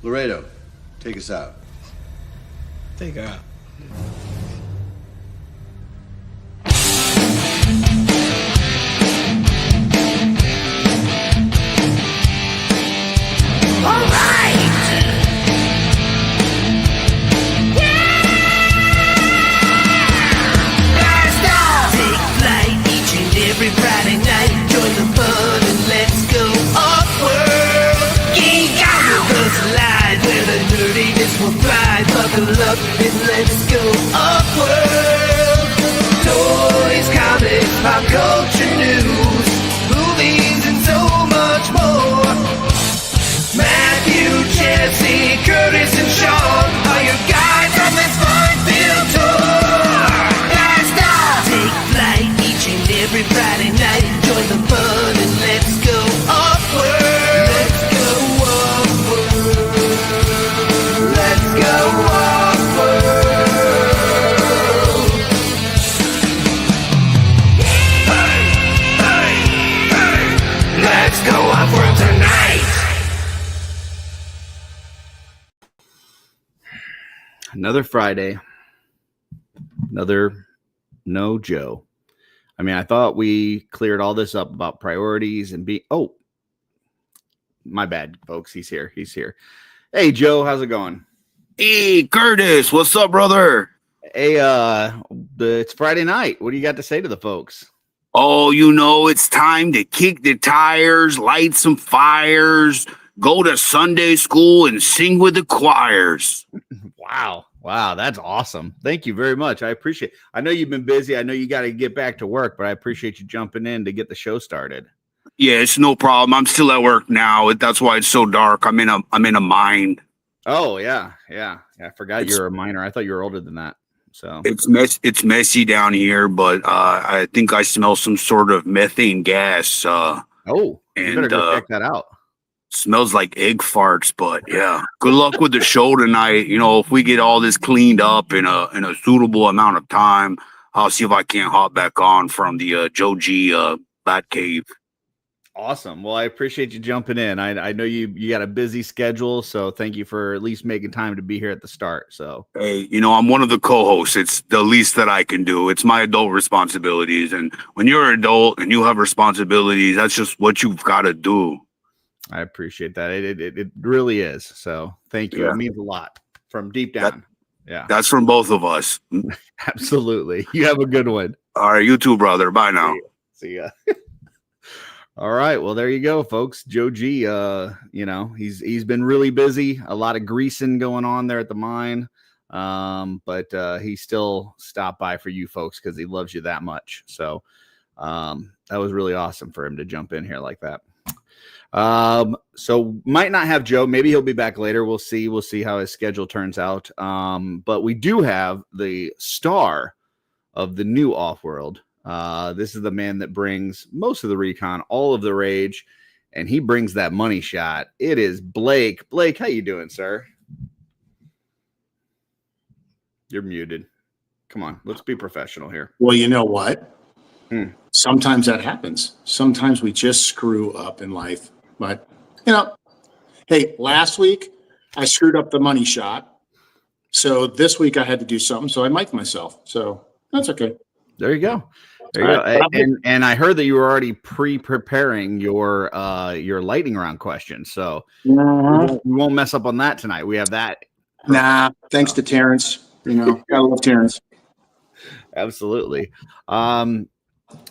Laredo, take us out. Take her out. All right. Yeah. Blast off. Take flight each and every Friday night. Join the fun and let's go off-world. Geek out with us live where the nerdiness will thrive. Buckle up and let's go off-world. Toys, comics, pop culture news, movies, and so much more. Matthew, Jesse, Curtis, and Sean are your guides on this fun-filled tour. Blast off! Take flight each and every Friday night. Join the fun and let's go off-world. Let's go off-world. Let's go off-world. Hey, hey, hey. Let's go off-world tonight. Another Friday. Another no Joe. I mean, I thought we cleared all this up about priorities and oh, my bad, folks. He's here. He's here. Hey, Joe, how's it going? Hey, Curtis, what's up, brother? Hey, it's Friday night. What do you got to say to the folks? Oh, it's time to kick the tires, light some fires, go to Sunday school and sing with the choirs. Wow, that's awesome. Thank you very much. I appreciate it. I know you've been busy. I know you got to get back to work, but I appreciate you jumping in to get the show started. Yeah, it's no problem. I'm still at work now. That's why it's so dark. I'm in a mine. Oh, yeah. I forgot you're a miner. I thought you were older than that. So it's messy down here, but I think I smell some sort of methane gas. You better go check that out. Smells like egg farts, but yeah. Good luck with the show tonight. If we get all this cleaned up in a suitable amount of time, I'll see if I can't hop back on from the Joe G Bat Cave. Awesome. Well, I appreciate you jumping in. I know you got a busy schedule, so thank you for at least making time to be here at the start. So hey, I'm one of the co-hosts. It's the least that I can do. It's my adult responsibilities, and when you're an adult and you have responsibilities, that's just what you've got to do. I appreciate that. It really is. So thank you. Yeah. It means a lot from deep down. Yeah. That's from both of us. Absolutely. You have a good one. All right. You too, brother. Bye now. See ya. All right. Well, there you go, folks. Joe G, he's been really busy. A lot of greasing going on there at the mine. But he still stopped by for you folks because he loves you that much. So that was really awesome for him to jump in here like that. So might not have Joe. Maybe he'll be back later. We'll see. We'll see how his schedule turns out. But we do have the star of the new OffWorld. This is the man that brings most of the recon, all of the rage, and he brings that money shot. It is Blake. Blake, how you doing, sir? You're muted. Come on, let's be professional here. Well, you know what? Sometimes that happens. Sometimes we just screw up in life. But, hey, last week I screwed up the money shot. So this week I had to do something. So I mic'd myself. So that's okay. There you go. There you go. And I heard that you were already pre-preparing your lightning round question. So we won't mess up on that tonight. We have that. Nah, thanks to Terrence. Gotta love Terrence. Absolutely.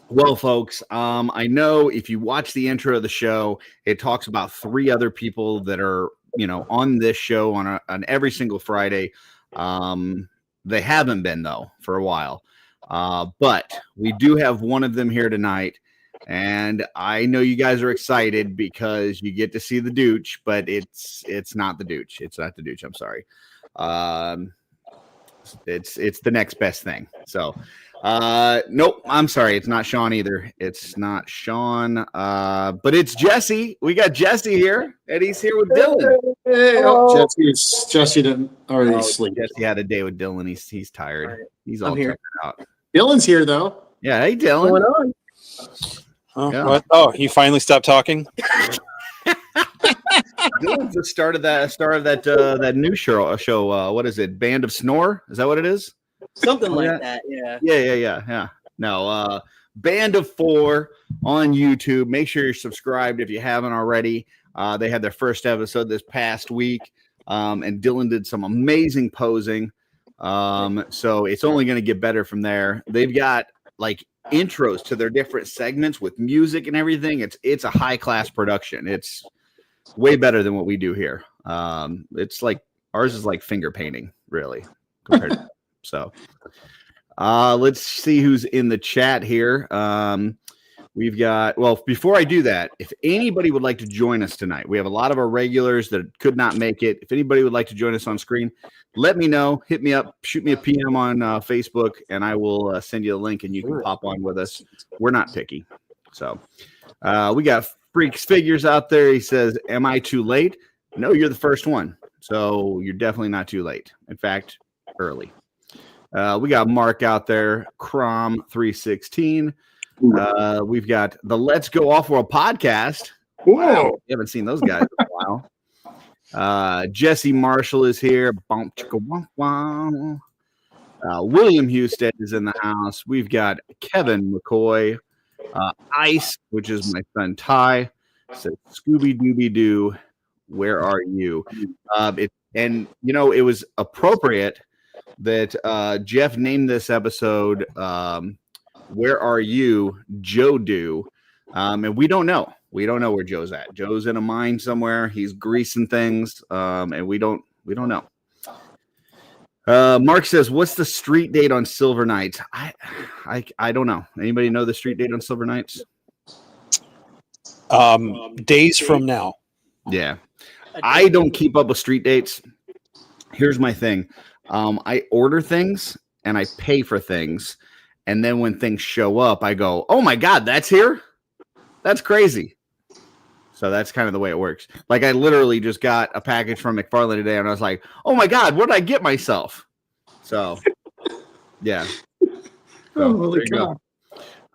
Well, folks, I know if you watch the intro of the show, it talks about 3 other people that are, on this show on every single Friday. They haven't been, though, for a while. But we do have one of them here tonight. And I know you guys are excited because you get to see the Dooch, but it's not the Dooch. It's not the Dooch. I'm sorry. It's the next best thing. So, nope, I'm sorry. It's not Sean either. It's not Sean, but it's Jesse. We got Jesse here, and he's here with Dylan. Jesse didn't already sleep. Jesse had a day with Dylan. He's tired. He's all tired out. Dylan's here though. Yeah, hey Dylan. What's going on? Yeah. What? Oh, you finally stopped talking? Dylan's the star of that new show. What is it? Band of Snore? Is that what it is? Something like that. Yeah. Yeah. No, Band of Four on YouTube. Make sure you're subscribed if you haven't already. They had their first episode this past week, and Dylan did some amazing posing. So it's only going to get better from there. They've got like intros to their different segments with music and everything. It's a high class production. It's way better than what we do here. It's like ours is like finger painting, really, compared to so. Let's see who's in the chat here. We've got, well, before I do that, if anybody would like to join us tonight, we have a lot of our regulars that could not make it. If anybody would like to join us on screen, let me know. Hit me up, shoot me a PM on Facebook, and I will send you a link and you can pop on with us. We're not picky. So we got Freaks Figures out there. He says, am I too late? No, you're the first one. So you're definitely not too late. In fact, early. We got Mark out there, Crom 316. We've got the Let's Go Offworld podcast. Wow. We haven't seen those guys in a while. Jesse Marshall is here. William Houston is in the house. We've got Kevin McCoy. Ice, which is my son Ty, says Scooby Dooby Doo, where are you? And you know, it was appropriate that Jeff named this episode Where Are You, Joe Do? And we don't know. We don't know where Joe's at. Joe's in a mine somewhere. He's greasing things, and we don't know. Mark says, what's the street date on Silver Nights? I don't know. Anybody know the street date on Silver Nights? Days from now. Yeah. I don't keep up with street dates. Here's my thing. I order things and I pay for things. And then when things show up, I go, oh my God, that's here? That's crazy. So that's kind of the way it works. Like I literally just got a package from McFarlane today and I was like, oh my God, what did I get myself? So yeah. So, Holy cow.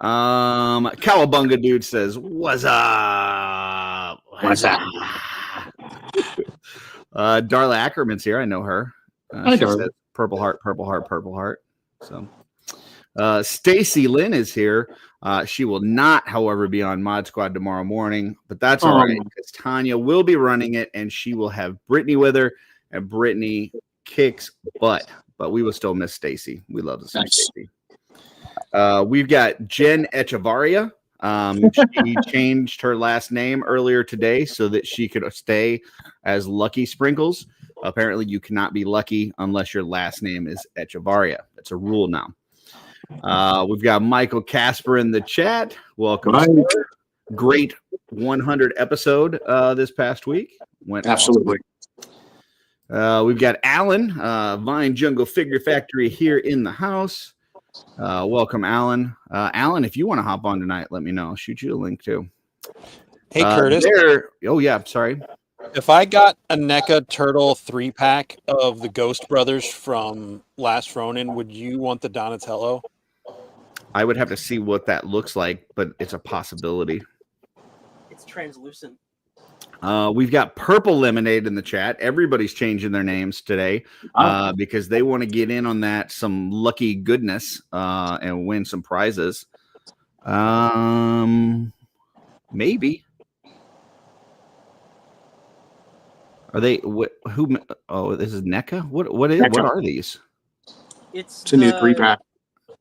Cowabunga dude says, what's up? What's up? Darla Ackerman's here. I know her. Hi, She Darla. says, purple heart, purple heart, purple heart. So Stacy Lynn is here. She will not, however, be on Mod Squad tomorrow morning, but that's all right because Tanya will be running it and she will have Brittany with her, and Brittany kicks butt, but we will still miss Stacy. We love to see Stacy. We've got Jen Echevarria. She changed her last name earlier today so that she could stay as Lucky Sprinkles. Apparently, you cannot be lucky unless your last name is Echevarria. That's a rule now. We've got Michael Casper in the chat. Welcome. Great 100 episode this past week. Went Absolutely. awesome. We've got Alan, Vine Jungle Figure Factory here in the house. Welcome, Alan. Alan, if you want to hop on tonight, let me know. I'll shoot you a link too. Hey, Curtis. Oh, yeah. Sorry. If I got a NECA Turtle 3-pack of the Ghost Brothers from Last Ronin, would you want the Donatello? I would have to see what that looks like, but it's a possibility. It's translucent. We've got Purple Lemonade in the chat. Everybody's changing their names today because they want to get in on that some lucky goodness and win some prizes. Maybe. Are they who? Oh, this is NECA. What are these? It's a new 3-pack.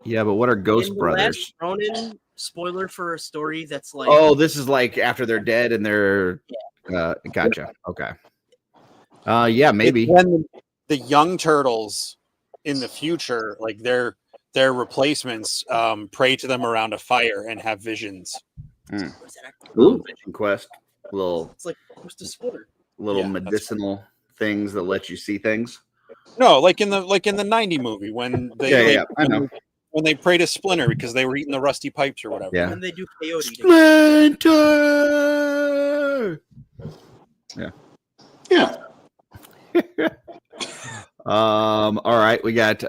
Yeah, but what are Ghost in the Brothers? Last Ronin, spoiler for a story that's like. Oh, this is like after they're dead and they're. Gotcha. Okay. Yeah, maybe. It's when the young turtles in the future, like their replacements, pray to them around a fire and have visions. Little vision quest. Little. It's like Ghost of Splinter. Little Yeah, medicinal things that let you see things. No, like in the 90 movie when they I know. when they pray to Splinter because they were eating the rusty pipes or whatever. Yeah. And they do peyote. Splinter. Yeah. All right, we got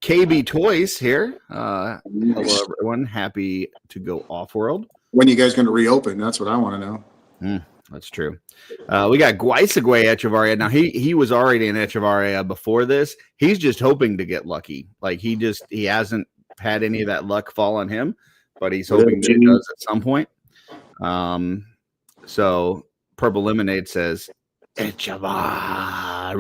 KB Toys here. Hello everyone. Happy to go off world. When are you guys going to reopen? That's what I want to know. That's true. We got Guaisagwe Echevarria. Now he was already in Echevarria before this. He's just hoping to get lucky. Like he hasn't had any of that luck fall on him, but he's hoping that it does at some point. So Purple Lemonade says Echevarria.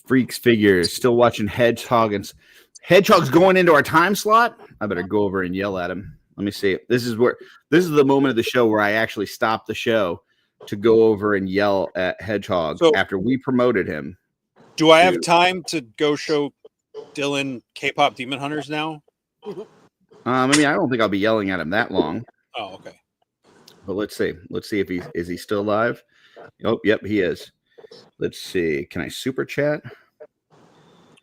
Freaks Figures still watching Hedgehog's going into our time slot. I better go over and yell at him. Let me see. This is the moment of the show where I actually stop the show to go over and yell at Hedgehog after we promoted him. Do I have time to go show Dylan K-pop Demon Hunters now? I mean, I don't think I'll be yelling at him that long. Oh, okay. But let's see. Let's see if he's still alive. Oh, yep, he is. Let's see. Can I super chat?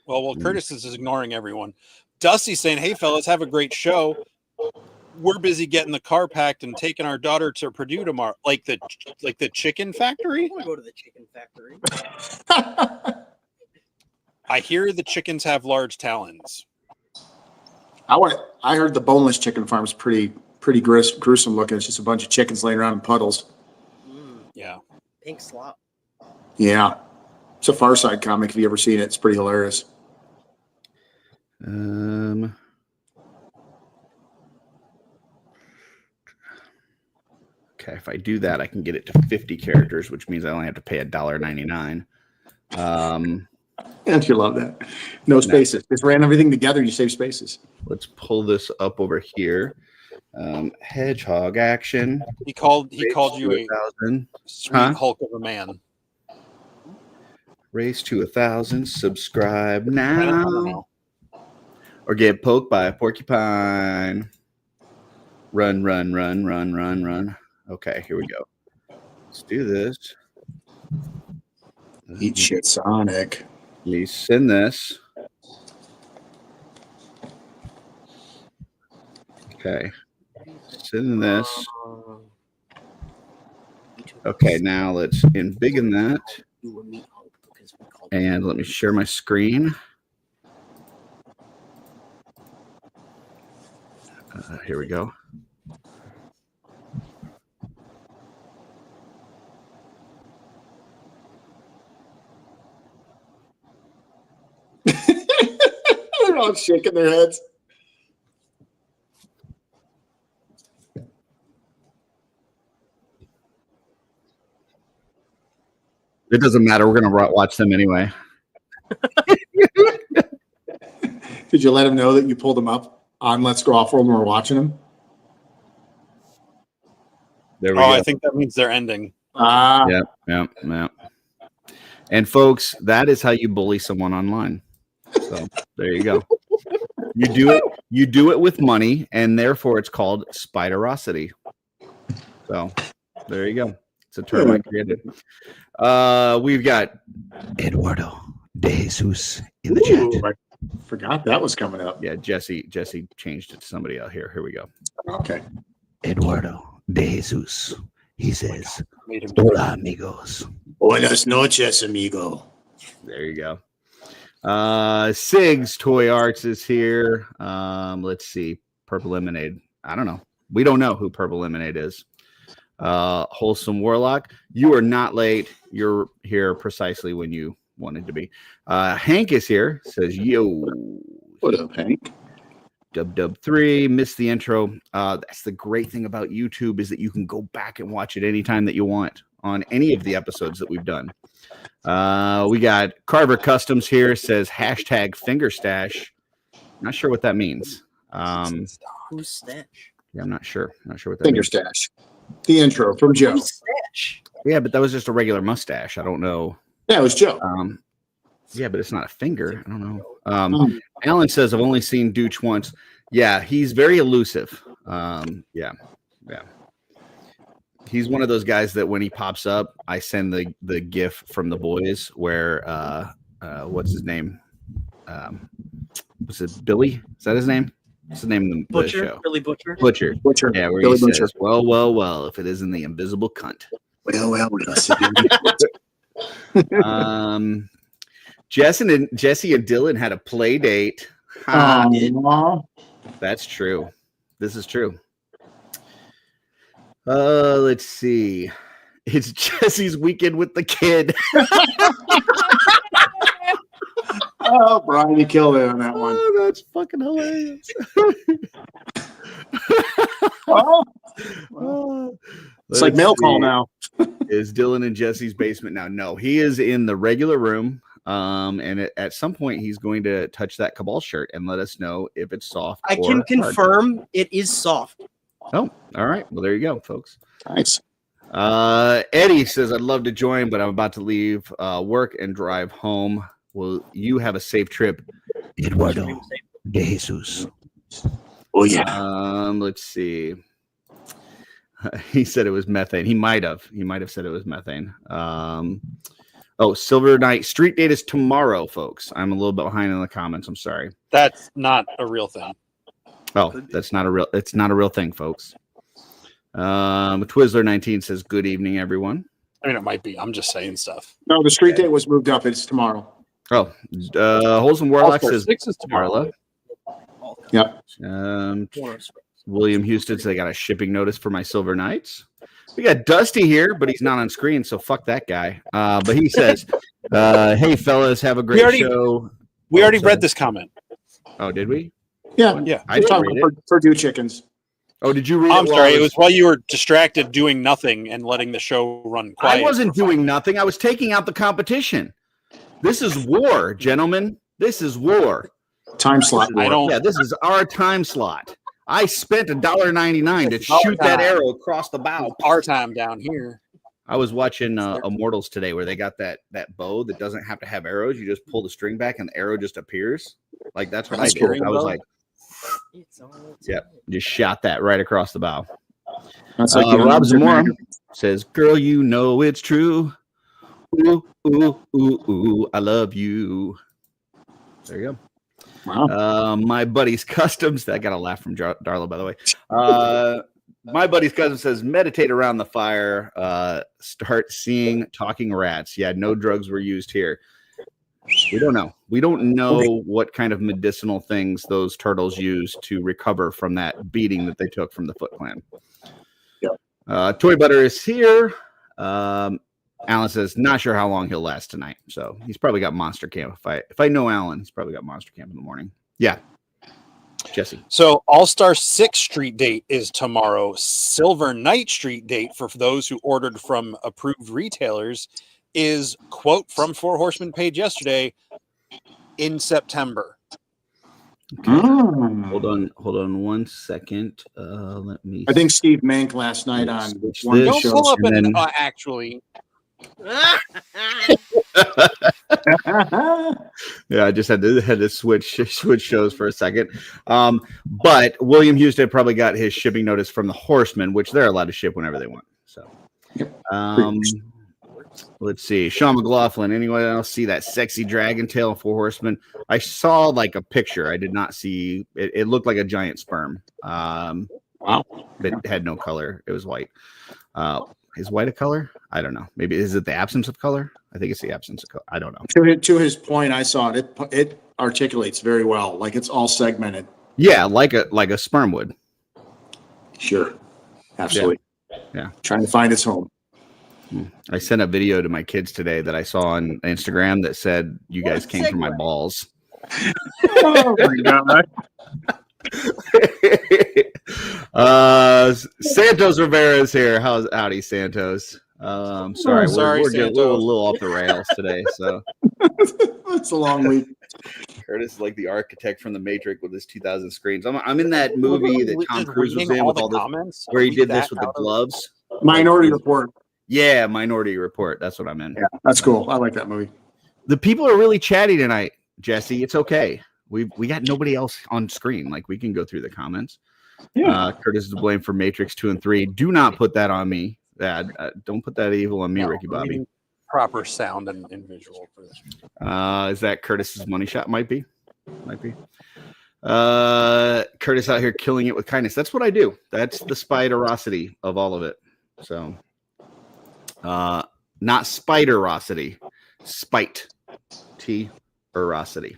Well, Curtis is ignoring everyone. Dusty's saying, "Hey, fellas, have a great show. We're busy getting the car packed and taking our daughter to Purdue tomorrow." Like the chicken factory? I want to go to the chicken factory. I hear the chickens have large talons. I heard the boneless chicken farm's pretty gruesome looking. It's just a bunch of chickens laying around in puddles. Yeah. Pink slop. Yeah. It's a Far Side comic. If you ever seen it, it's pretty hilarious. Okay, if I do that, I can get it to 50 characters, which means I only have to pay $1.99. Don't you love that? No spaces. Just ran everything together and you save spaces. Let's pull this up over here. Hedgehog action. He called you a 1,000. sweet Hulk of a man. Race to 1,000. Subscribe I don't now. know. Or get poked by a porcupine. Run, run, run, run, run, run. Okay, here we go. Let's do this. Eat shit, Sonic. Let me send this. Okay. Send this. Okay, now let's embiggen that. And let me share my screen. Here we go. They're all shaking their heads. It doesn't matter. We're going to watch them anyway. Did you let them know that you pulled them up on Let's Go Offworld when we're watching them? There we go. I think that means they're ending. Yep. And folks, that is how you bully someone online. So there you go. You do it with money, and therefore it's called spiderosity. So there you go. It's a term I created. We've got Eduardo De Jesus in the chat. I forgot that was coming up. Yeah, Jesse changed it to somebody out here. Here we go. Okay. Eduardo De Jesus. He says, Made him "Hola, amigos." Buenas noches, amigo. There you go. Sig's Toy Arts is here. Let's see. Purple Lemonade. I don't know. We don't know who Purple Lemonade is. Wholesome Warlock. You are not late. You're here precisely when you wanted to be. Hank is here. Says, yo. What up, Hank? Dub3. Missed the intro. That's the great thing about YouTube is that you can go back and watch it anytime that you want on any of the episodes that we've done. We got Carver Customs here. Says hashtag finger stash. Not sure what that means. Who's stash? Yeah, I'm not sure. Not sure what that Finger means. stash. The intro from Joe. Who's stash? Yeah, but that was just a regular mustache. I don't know. Yeah, it was Joe. Yeah, but it's not a finger. I don't know. Alan says I've only seen Dooch once. Yeah, he's very elusive. Yeah. He's one of those guys that when he pops up, I send the GIF from The Boys where what's his name? Was it Billy? Is that his name? What's the name of the Butcher? show? Billy Butcher? Butcher. Yeah, where Billy he Butcher. says, well, if it isn't the invisible cunt. Well. Jesse and Dylan had a play date. Aw. That's true. This is true. Let's see. It's Jesse's weekend with the kid. Oh, Brian, you killed it on that one. Oh, that's fucking hilarious. Oh, Let's it's like mail call see. now. Is Dylan in Jesse's basement now? No, he is in the regular room. And at some point, he's going to touch that Cabal shirt and let us know if it's soft. I or can hard. confirm it is soft. Oh, all right. Well, there you go, folks. Nice. Eddie says, I'd love to join, but I'm about to leave work and drive home. Will you have a safe trip, Eduardo de Jesus? Oh, yeah. Let's see. He said it was methane. He might have said it was methane. Silver Night street date is tomorrow, folks. I'm a little bit behind in the comments. I'm sorry. That's not a real thing. Oh, it's not a real thing, folks. Twizzler 19 says, good evening, everyone. I mean, it might be. I'm just saying stuff. No, the street date was moved up. It's tomorrow. Oh, Wholesome Warlock All-Star says, 6 is tomorrow. Yep. William Houston says, I got a shipping notice for my Silver Knights. We got Dusty here, but he's not on screen, so fuck that guy. But he says, hey, fellas, have a great show. We already read this comment. Oh, did we? Yeah. Yeah. I didn't read it. Purdue chickens. Oh, did you read I'm it? sorry. It was while you were distracted doing nothing and letting the show run quiet. I wasn't doing nothing. I was taking out the competition. This is war, gentlemen. This is war. Time slot. Yeah, this is our time slot. I spent $1.99 to shoot that arrow across the bow. Our time down here. I was watching Immortals today where they got that bow that doesn't have to have arrows. You just pull the string back and the arrow just appears. Like that's what I did. I was like, yeah, just shot that right across the bow. That's like Rob Zamora says, girl, you know it's true. Ooh, ooh, ooh, ooh, I love you. There you go. Wow. My buddy's customs. I got a laugh from Darla, by the way. My buddy's cousin says, meditate around the fire. Start seeing talking rats. Yeah, no drugs were used here. We don't know. We don't know what kind of medicinal things those turtles use to recover from that beating that they took from the Foot Clan. Yeah. Toy Butter is here. Alan says, not sure how long he'll last tonight. So he's probably got Monster Camp. If I know Alan, he's probably got Monster Camp in the morning. Yeah. Jesse. So All-Star 6 street date is tomorrow. Silver Knight street date for those who ordered from approved retailers is, quote from Four Horsemen page yesterday, in September. Okay. Hold on 1 second. Let me. I think Steve Mank last night on one of the Don't shows. pull up and then- actually. Yeah, I just had to switch shows for a second. But William Houston probably got his shipping notice from the Horsemen, which they're allowed to ship whenever they want. So, let's see. Sean McLaughlin. Anyone else see that sexy dragon tail of Four Horsemen? I saw like a picture. I did not see. It looked like a giant sperm. Wow. But it had no color. It was white. Is white a color? I don't know. Maybe is it the absence of color? I think it's the absence of color. I don't know. To his point, I saw it. It articulates very well. Like it's all segmented. Yeah, like a sperm would. Sure. Absolutely. Yeah. Trying to find its home. I sent a video to my kids today that I saw on Instagram that said, "You guys came from my balls." Oh my God. Santos Rivera is here. Howdy, Santos? Sorry, Sorry, we're getting a Santos. little off the rails today. So It's a long week. Curtis is like the architect from the Matrix with his 2000 screens. I'm in that movie that Tom Just Cruise was reading in with the all this, comments, where he read did this that with the out of- gloves. Minority Report. Yeah, Minority Report. That's what I'm in. Yeah, that's cool. I like that movie. The people are really chatty tonight, Jesse. It's okay. We got nobody else on screen. Like we can go through the comments. Yeah. Curtis is to blame for Matrix 2 and 3. Do not put that on me. Don't put that evil on me, Ricky we Bobby. need proper sound and visual for this. Is that Curtis's money shot? Might be. Curtis out here killing it with kindness. That's what I do. That's the spiderosity of all of it. So, not spiderosity, spite, T-erosity.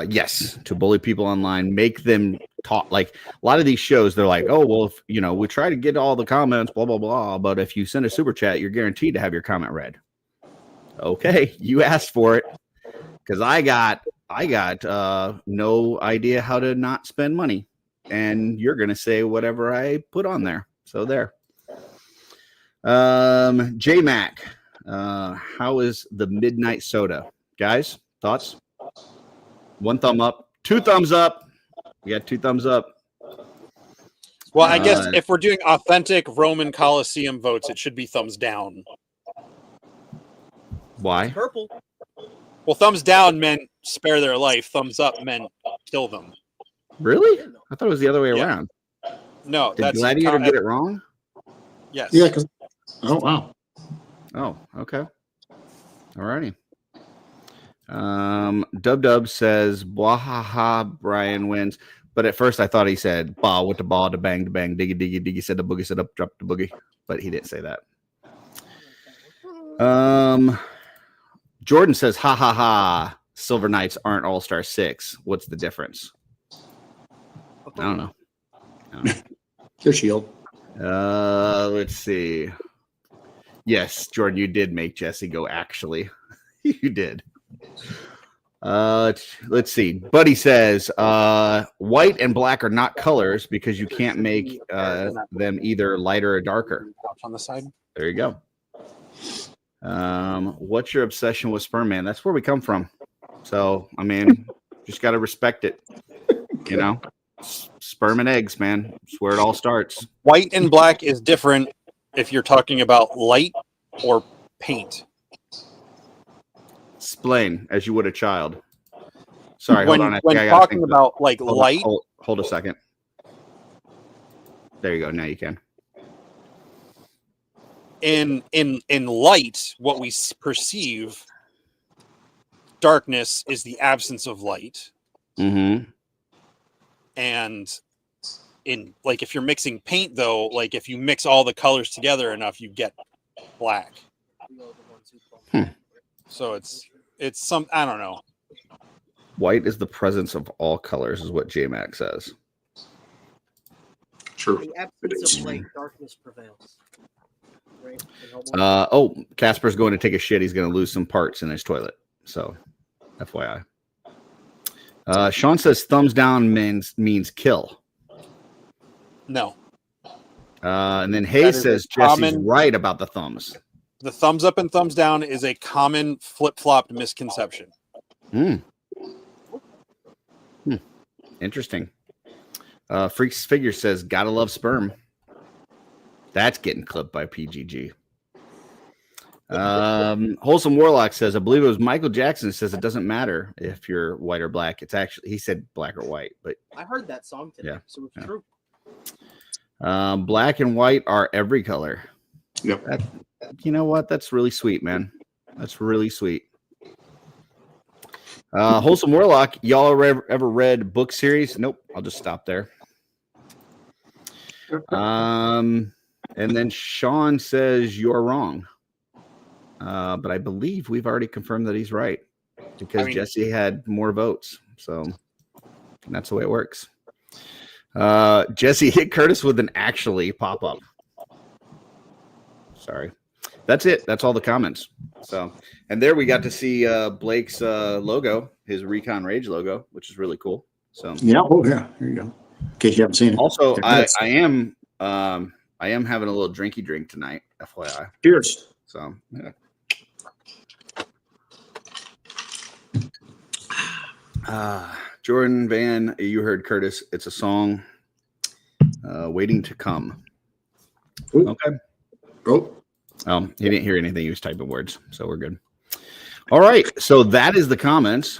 Yes, to bully people online, make them talk. Like a lot of these shows, they're like, oh, well, if we try to get all the comments, blah, blah, blah. But if you send a super chat, you're guaranteed to have your comment read. Okay, you asked for it. Because I got no idea how to not spend money. And you're gonna say whatever I put on there. So there. J Mac, how is the midnight soda? Guys, thoughts? 1 thumb up, 2 thumbs up. We got 2 thumbs up. Well, I guess if we're doing authentic Roman Colosseum votes, it should be thumbs down. Why? Purple. Well, thumbs down meant spare their life. Thumbs up meant kill them. Really? I thought it was the other way around. No, Did that's Gladiator get it wrong? Yes. Yeah. Oh, wow. Oh, okay. All righty. Dub says, "Bwahaha, Brian wins." But at first I thought he said, "Ba with the ball, the bang, diggy, diggy, diggy." Said the boogie, said up, drop the boogie. But he didn't say that. Jordan says, "Ha ha ha! Silver Knights aren't All-Star 6. What's the difference?" I don't know. Your shield. Let's see. Yes, Jordan, you did make Jesse go. Actually, you did. Let's see. Buddy says, white and black are not colors because you can't make them either lighter or darker. On the side. There you go. What's your obsession with sperm, man? That's where we come from. So, I mean, just got to respect it. Sperm and eggs, man. That's where it all starts. White and black is different if you're talking about light or paint. Explain as you would a child. Sorry, when, hold on. When talking about like light. Hold a second. There you go. Now you can. In light, what we perceive, darkness is the absence of light. Mm-hmm. And in like if you're mixing paint, though, like if you mix all the colors together enough, you get black. So it's some, I don't know. White is the presence of all colors, is what J-Mac says. True. The absence of light, darkness prevails. Right? Casper's going to take a shit. He's going to lose some parts in his toilet. So, FYI. Sean says thumbs down means kill. No. And then Hayes says Jesse's right about the thumbs. The thumbs up and thumbs down is a common flip-flopped misconception. Interesting. Freaks Figure says, gotta love sperm. That's getting clipped by PGG. Wholesome Warlock says, I believe it was Michael Jackson says it doesn't matter if you're white or black. It's actually, he said black or white, but I heard that song today, so it's true. Black and white are every color. Yep. You know what? That's really sweet, man. That's really sweet. Wholesome Warlock, y'all ever read book series? Nope. I'll just stop there. And then Sean says you're wrong. But I believe we've already confirmed that he's right because Jesse had more votes. So that's the way it works. Jesse hit Curtis with an actually pop up. Sorry. That's it. That's all the comments. So, and there we got to see Blake's logo, his Recon Rage logo, which is really cool. So yeah, there you go. In case you haven't seen it. Also, I am having a little drinky drink tonight, FYI. Cheers. So yeah. Jordan Van, you heard Curtis. It's a song, "Waiting to Come." Ooh. Okay. Oh, he didn't hear anything. He was typing words, so we're good. All right, so that is the comments,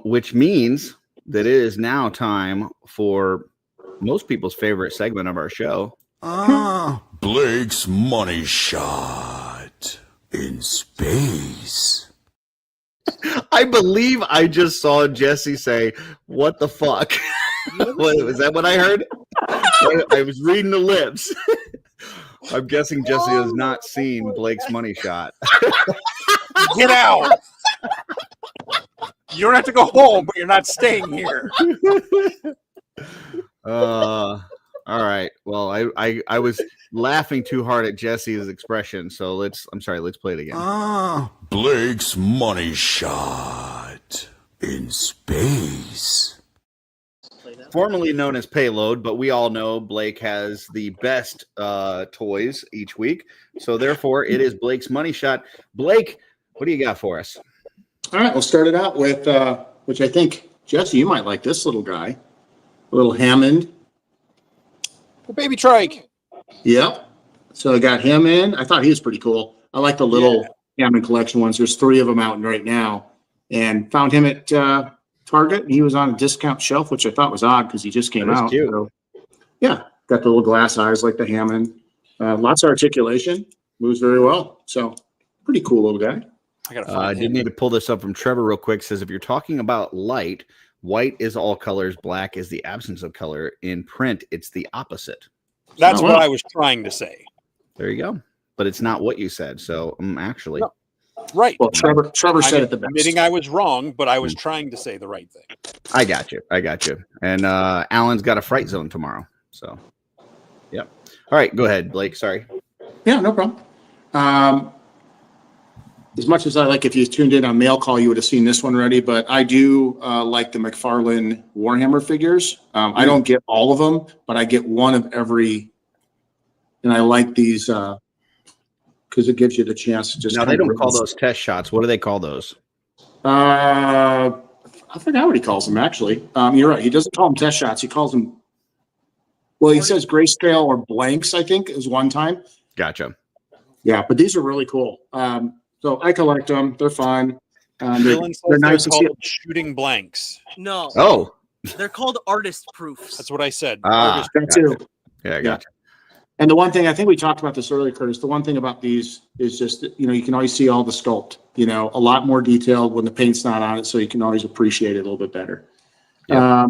which means that it is now time for most people's favorite segment of our show. Blake's Money Shot in Space. I believe I just saw Jesse say, "What the fuck?" Was that what I heard? I was reading the lips. I'm guessing Jesse has not seen Blake's Money Shot. Get out! You don't have to go home, but you're not staying here. All right. Well, I was laughing too hard at Jesse's expression, so let's play it again. Blake's money shot in space. Formerly known as Payload, but we all know Blake has the best toys each week. So therefore, it is Blake's money shot. Blake, what do you got for us? All right, we'll start it out with, which I think, Jesse, you might like this little guy. A little Hammond. The baby trike. Yep. So I got him in. I thought he was pretty cool. I like the little Hammond collection ones. There's 3 of them out right now. And found him at Target. And he was on a discount shelf, which I thought was odd because he just came out. Cute. So, yeah, got the little glass eyes like the Hammond. Lots of articulation. Moves very well. So pretty cool little guy. I did need to pull this up from Trevor real quick. Says if you're talking about light, white is all colors, black is the absence of color. In print, it's the opposite. That's what I was trying to say. There you go. But it's not what you said. So actually, no. Right. Well, Trevor said it the best. Admitting I was wrong, but I was trying to say the right thing. I got you. And Alan's got a Fright Zone tomorrow. So, yep. All right, go ahead, Blake. Sorry. Yeah, no problem. As much as I like, if you tuned in on Mail Call, you would have seen this one already, but I do like the McFarlane Warhammer figures. I don't get all of them, but I get one of every, and I like these because it gives you the chance to just. Now, they don't call those test shots. What do they call those? I forgot what he calls them, actually. You're right. He doesn't call them test shots. He calls them, well, he says grayscale or blanks, I think, is one time. Gotcha. Yeah, but these are really cool. So I collect them. They're fun. They're nice to see. Shooting blanks. No. Oh. They're called artist proofs. That's what I said. That too. Yeah, I gotcha. And the one thing, I think we talked about this earlier, Curtis, the one thing about these is just, you can always see all the sculpt, a lot more detailed when the paint's not on it, so you can always appreciate it a little bit better. Yeah.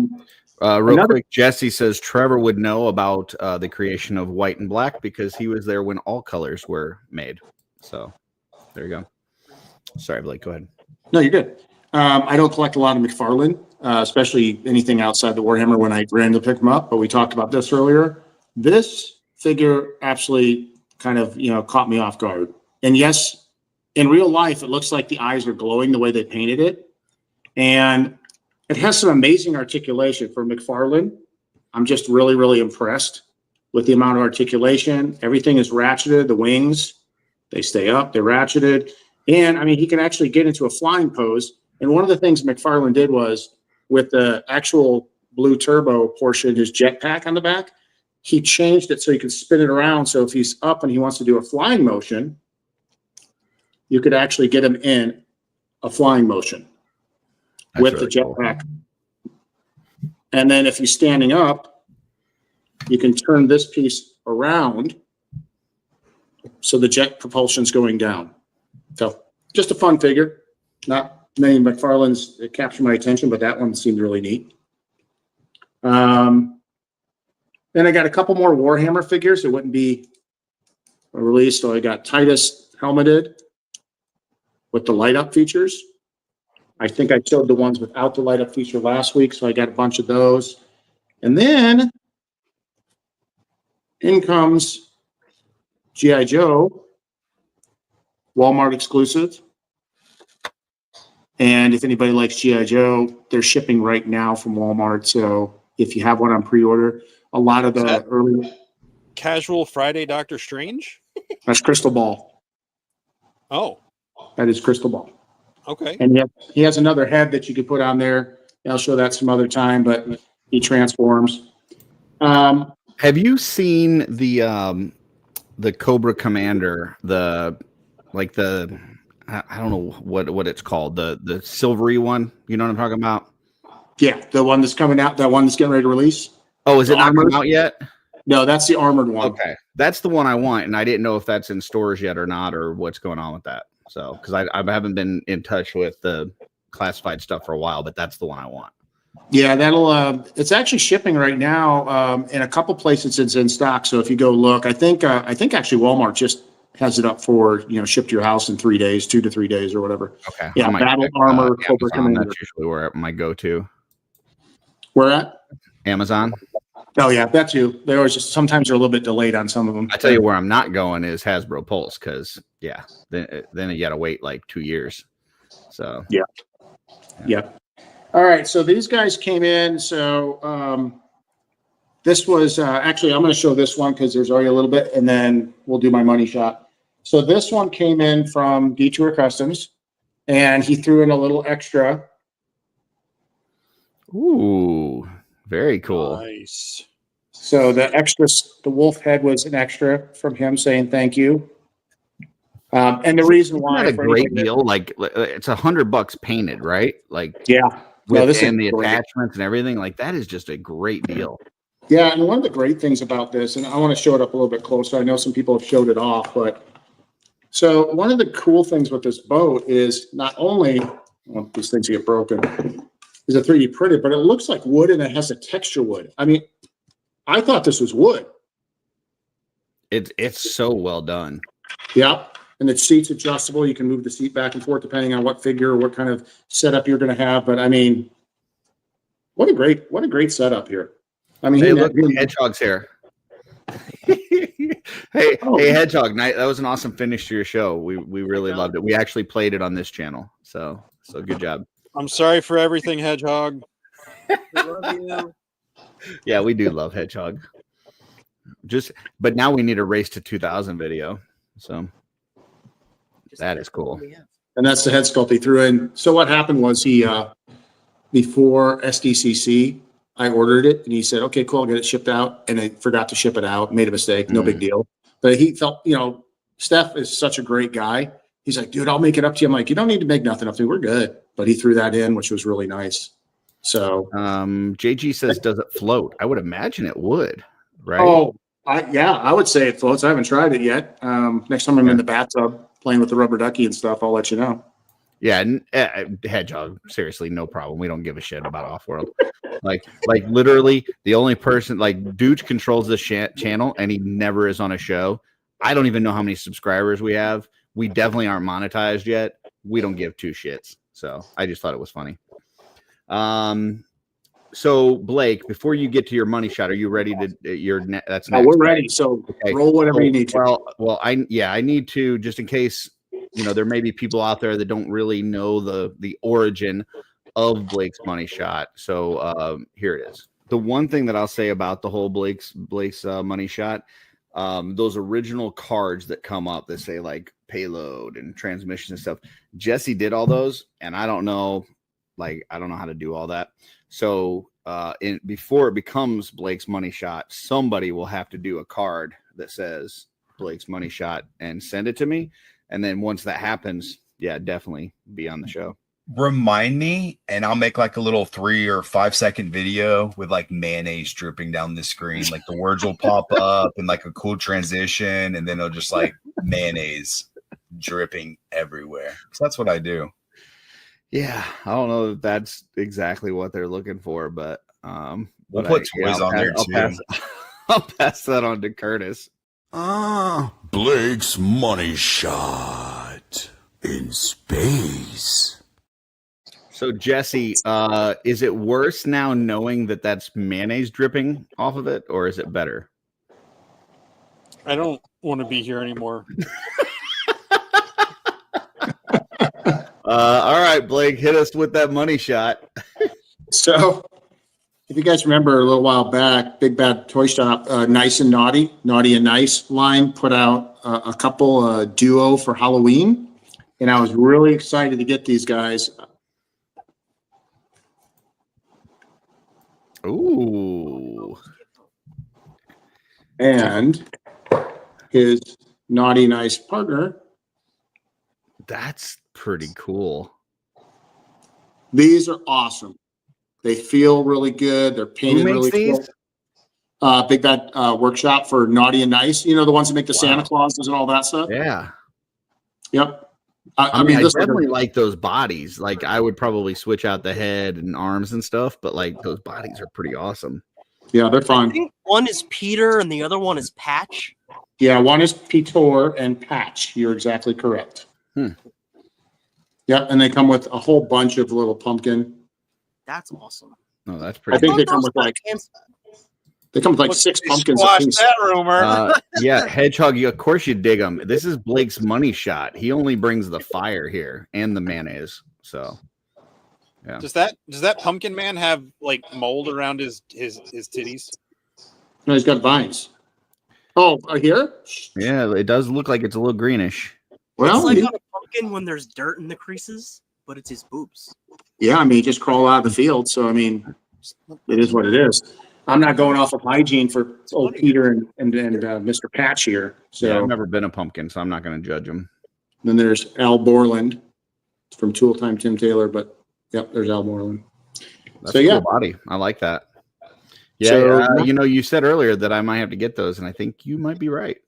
Real quick, Jesse says Trevor would know about the creation of white and black because he was there when all colors were made. So there you go. Sorry, Blake, go ahead. No, you're good. I don't collect a lot of McFarlane, especially anything outside the Warhammer when I randomly pick them up, but we talked about this earlier. This figure absolutely kind of, caught me off guard. And yes, in real life, it looks like the eyes are glowing the way they painted it. And it has some amazing articulation for McFarlane. I'm just really, really impressed with the amount of articulation. Everything is ratcheted. The wings, they stay up, they're ratcheted. And I mean, he can actually get into a flying pose. And one of the things McFarlane did was with the actual blue turbo portion, his jetpack on the back, he changed it so he could spin it around. So if he's up and he wants to do a flying motion, you could actually get him in a flying motion with the jetpack. And then if he's standing up, you can turn this piece around so the jet propulsion's going down. So just a fun figure. Not many McFarlane's that capture my attention, but that one seemed really neat. Then I got a couple more Warhammer figures. It wouldn't be released. So I got Titus helmeted with the light up features. I think I showed the ones without the light up feature last week. So I got a bunch of those. And then in comes G.I. Joe, Walmart exclusive. And if anybody likes G.I. Joe, they're shipping right now from Walmart. So if you have one on pre-order, a lot of the early Casual Friday Doctor Strange. That's Crystal Ball. Oh, that is Crystal Ball. Okay. And he has another head that you could put on there. I'll show that some other time, but he transforms. Have you seen the Cobra Commander? I don't know what it's called. The silvery one. You know what I'm talking about? Yeah, the one that's coming out. That one that's getting ready to release. Oh, is it not come out yet? No, that's the armored one. Okay, that's the one I want, and I didn't know if that's in stores yet or not, or what's going on with that. So, because I haven't been in touch with the classified stuff for a while, but that's the one I want. Yeah, that'll. It's actually shipping right now. In a couple places, it's in stock. So if you go look, I think actually Walmart just has it up for ship to your house in 3 days, 2 to 3 days, or whatever. Okay. Yeah, battle armor. Cobra Commander. That's usually where my go-to. Where at? Amazon. Oh yeah, that too. They always just sometimes they're a little bit delayed on some of them. I tell you where I'm not going is Hasbro Pulse because then you got to wait like 2 years. So Yeah. All right. So these guys came in. So this was actually I'm going to show this one because there's already a little bit, and then we'll do my money shot. So this one came in from Detour Customs, and he threw in a little extra. Ooh, very cool. Nice. So the extra, the wolf head was an extra from him saying thank you. And the reason why Isn't that a great deal? Like it's $100 painted, right? Like yeah, with and the attachments and everything. Like that is just a great deal. Yeah, and one of the great things about this, and I want to show it up a little bit closer. I know some people have showed it off, but so one of the cool things with this boat is not only these things get broken is a 3D printed, but it looks like wood and it has a texture wood. I mean, I thought this was wood. It's so well done. Yeah. And the seat's adjustable. You can move the seat back and forth depending on what figure or what kind of setup you're going to have. But I mean, what a great setup here. I mean, hey, look, Hedgehog's here. Hey, Hedgehog, that was an awesome finish to your show. We really loved it. We actually played it on this channel. So good job. I'm sorry for everything, Hedgehog. We love you. Yeah, we do love Hedgehog. But now we need a race to 2000 video. So that is cool. And that's the head sculpt he threw in. So what happened was he, before SDCC, I ordered it and he said, okay, cool, I'll get it shipped out. And I forgot to ship it out, made a mistake, no big deal. But he felt, Steph is such a great guy. He's like, dude, I'll make it up to you. I'm like, you don't need to make nothing up to me. We're good. But he threw that in, which was really nice. So JG says, does it float? I would imagine it would, right? Oh, I would say it floats. I haven't tried it yet. Next time I'm in the bathtub playing with the rubber ducky and stuff, I'll let you know. Yeah, Hedgehog, seriously, no problem. We don't give a shit about OffWorld. like literally the only person, like Dooch controls this channel and he never is on a show. I don't even know how many subscribers we have. We definitely aren't monetized yet. We don't give two shits. So I just thought it was funny. So Blake, before you get to your money shot, are you ready to that's next? We're ready. So okay. Roll whatever you need to. Well, I need to, just in case, there may be people out there that don't really know the origin of Blake's money shot. So here it is. The one thing that I'll say about the whole Blake's money shot, those original cards that come up that say like payload and transmission and stuff, Jesse did all those, and I don't know how to do all that. So before it becomes Blake's money shot, somebody will have to do a card that says Blake's money shot and send it to me. And then once that happens, yeah, definitely be on the show. Remind me, and I'll make like a little 3 or 5 second video with like mayonnaise dripping down the screen. Like the words will pop up and like a cool transition, and then it'll just like mayonnaise dripping everywhere. So that's what I do. Yeah, I don't know if that's exactly what they're looking for, but we'll put toys on there too. I'll pass that on to Curtis. Blake's money shot in space. So Jesse, is it worse now knowing that that's mayonnaise dripping off of it, or is it better? I don't want to be here anymore. All right, Blake, hit us with that money shot. So, if you guys remember a little while back, Big Bad Toy Shop, Nice and Naughty and Nice line put out a couple duo for Halloween, and I was really excited to get these guys. Ooh. And his Naughty Nice partner. That's pretty cool. These are awesome. They feel really good. They're painted really cool. Big Bad Workshop for Naughty and Nice. The ones that make the Santa Clauses and all that stuff. Yeah. Yep. I mean, I definitely like those bodies. Like, I would probably switch out the head and arms and stuff, but like those bodies are pretty awesome. Yeah, they're fun. I think one is Peter and the other one is Patch. Yeah, one is Peter and Patch. You're exactly correct. Yep, and they come with a whole bunch of little pumpkin. That's awesome. No, that's pretty. I think they come with They come with like Look, 6 they pumpkins squashed apiece. that rumor. Yeah, Hedgehog, of course you dig them. This is Blake's money shot. He only brings the fire here and the mayonnaise. So, yeah. Does that pumpkin man have like mold around his titties? No, he's got vines. Oh, here? Yeah, it does look like it's a little greenish. Well, It's like on a pumpkin when there's dirt in the creases, but it's his boobs. yeah, I mean, he just crawl out of the field. So, I mean, it is what it is. I'm not going off of hygiene for old Peter and Mr. Patch here. So, Yeah, I've never been a pumpkin, so I'm not going to judge him. then there's Al Borland from Tool Time Tim Taylor, but yep, there's Al Borland. That's So, a yeah. cool body. I like that. Yeah, So- you said earlier that I might have to get those, and I think you might be right.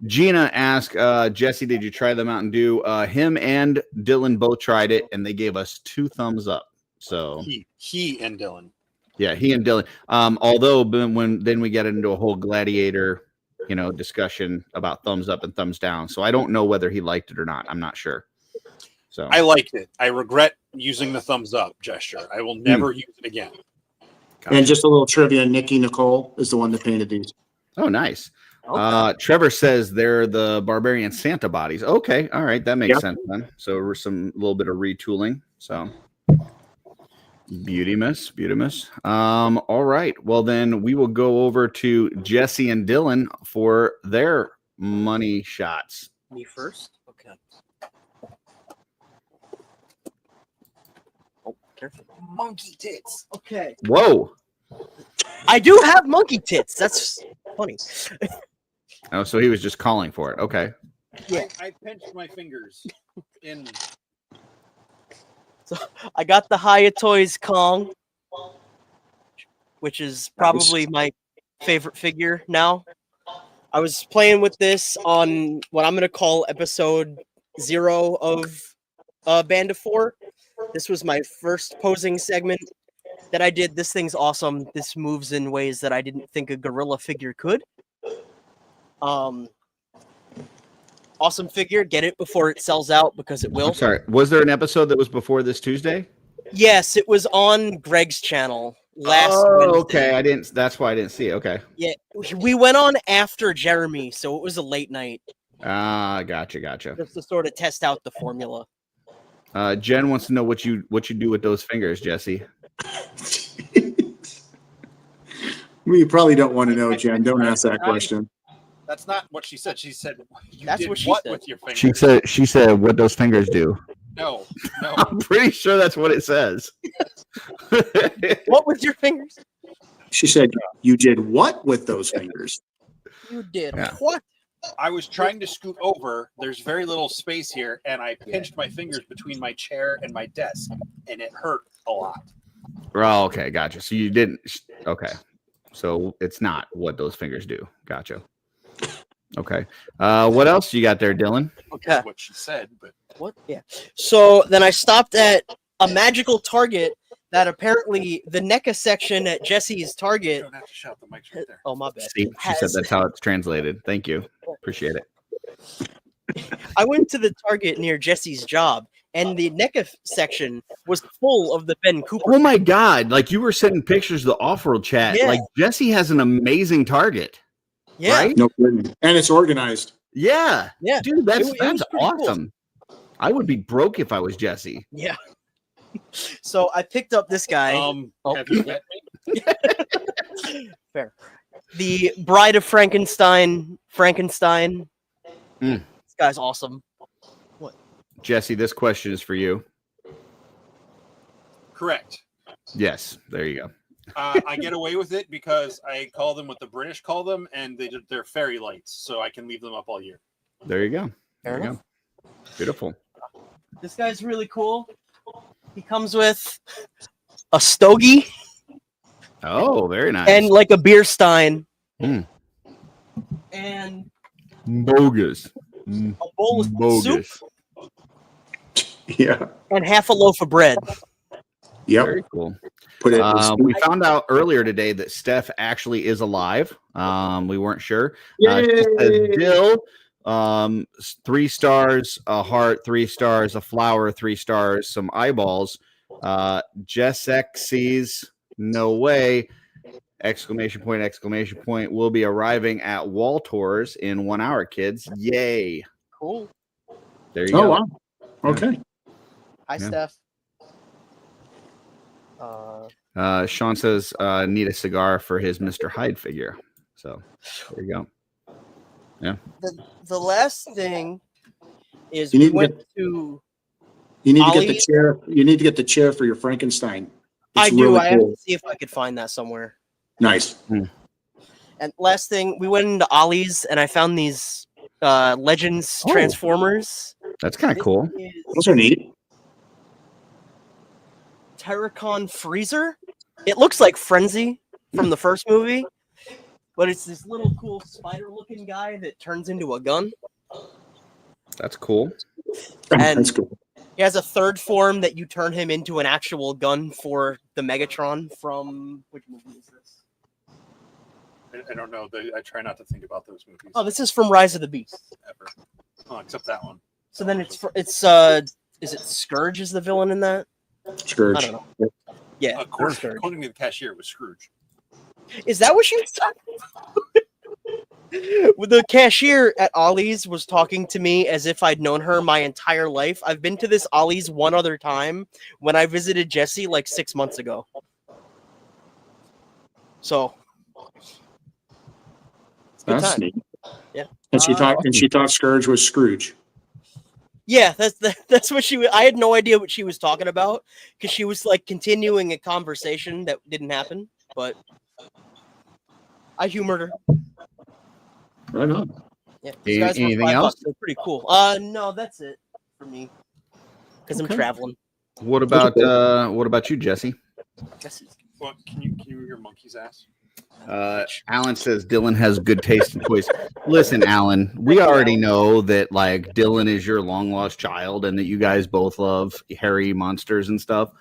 Gina asked, Jesse, did you try the Mountain Dew? Him and Dylan both tried it, and they gave us 2 thumbs up. So He and Dylan. yeah, he and Dylan. Although then we get into a whole gladiator, discussion about thumbs up and thumbs down. So I don't know whether he liked it or not. I'm not sure. So I liked it. I regret using the thumbs up gesture. I will never use it again. And just a little trivia, Nikki Nicole is the one that painted these. Oh, nice. Trevor says they're the Barbarian Santa bodies. Okay, all right, that makes sense then. So we're some little bit of retooling. So beauty miss. All right. Well, then we will go over to Jesse and Dylan for their money shots. Me first? Okay. Oh, careful. Monkey tits. Okay. Whoa. I do have monkey tits. That's funny. Oh, so he was just calling for it. Okay. Yeah. I pinched my fingers in. So I got the Hiya Toys Kong, which is probably my favorite figure now. I was playing with this on what I'm going to call episode 0 of Band of 4. This was my first posing segment that I did. This thing's awesome. This moves in ways that I didn't think a gorilla figure could. Awesome figure. Get it before it sells out because it will. I'm sorry. Was there an episode that was before this Tuesday? Yes, it was on Greg's channel last Wednesday. Okay. That's why I didn't see it. Okay. Yeah, we went on after Jeremy, so it was a late night. Gotcha. Just to sort of test out the formula. Jen wants to know what you do with those fingers, Jesse. Well, you probably don't want to know, Jen. Don't ask that question. That's not what she said. She said, That's did what she what said. with your fingers? She said what those fingers do. No. I'm pretty sure that's what it says. What with your fingers? She said, you did what with those fingers? You did Yeah. what? I was trying to scoot over. There's very little space here, and I pinched my fingers between my chair and my desk, and it hurt a lot. Oh, okay, gotcha. So you didn't. Okay, so it's not what those fingers do. Gotcha. Okay. What else you got there, Dylan? Okay. That's what she said, but What? Yeah. So then I stopped at a magical Target that apparently the NECA section at Jesse's you Target. don't have to shout. The mic's right there. Oh, my bad. See, she said that's how it's translated. Thank you. Appreciate it. I went to the Target near Jesse's job, and the NECA section was full of the Ben Cooper. Oh my God! Like you were sending pictures of the off-world chat. Yeah. Like Jesse has an amazing Target. Yeah. Right? No kidding. And it's organized. Yeah. Dude, that's It was pretty cool. awesome. I would be broke if I was Jesse. Yeah. So I picked up this guy. Have you met me? Fair. The Bride of Frankenstein. Mm. This guy's awesome. Jesse, this question is for you. Correct. Yes, there you go. I get away with it because I call them what the British call them, and they're fairy lights, so I can leave them up all year. There you go. Fair There you enough. go. Beautiful. This guy's really cool. He comes with a stogie Oh, very nice. and like a beer stein. Hmm. And Bogus. a bowl of soup Bogus. Yeah. and half a loaf of bread. Yep. Very cool. Put it. We found out earlier today that Steph actually is alive. We weren't sure. She said, Dill, 3 stars, a heart, 3 stars, a flower, 3 stars, some eyeballs. Jess X sees no way. Exclamation point, exclamation point. We'll be arriving at Wall Tours in 1 hour, kids. Yay. Cool. There you go. Wow. Okay. Hi, Yeah. Steph. Sean says need a cigar for his Mr. Hyde figure. So there you go. Yeah. The last thing is You we need to went to. You need to get the Ollie's? chair. You need to get the chair for your Frankenstein. I It's do. really I have cool. to see if I could find that somewhere. Nice. And last thing, we went into Ollie's and I found these Legends Oh. Transformers. That's kind of This cool. is Those are neat. Terracon Freezer. It looks like Frenzy from the first movie, but it's this little cool spider-looking guy that turns into a gun. That's cool. And That's cool. he has a third form that you turn him into an actual gun for the Megatron from which movie is this? I don't know. I try not to think about those movies Oh, this is from Rise of the Beast. ever. Oh, except that one. So then it's is it Scourge is the villain in that? Scourge. I don't know. Yeah, According, Scourge. according to the cashier, it was Scrooge. Is that what she was talking about? The cashier at Ollie's was talking to me as if I'd known her my entire life. I've been to this Ollie's one other time when I visited Jesse like 6 months ago. So it's a good That's time. neat. Yeah. And she thought Scourge was Scrooge. Yeah, that's what she. I had no idea what she was talking about because she was like continuing a conversation that didn't happen. But I humored her. Right on. Yeah, these guys were Anything $5. else? They're pretty cool. No, that's it for me because Okay. I'm traveling. What about you, Jesse? Well, can you move your monkey's ass? Alan says Dylan has good taste in toys. Listen, Alan, we already know that like Dylan is your long lost child and that you guys both love hairy monsters and stuff.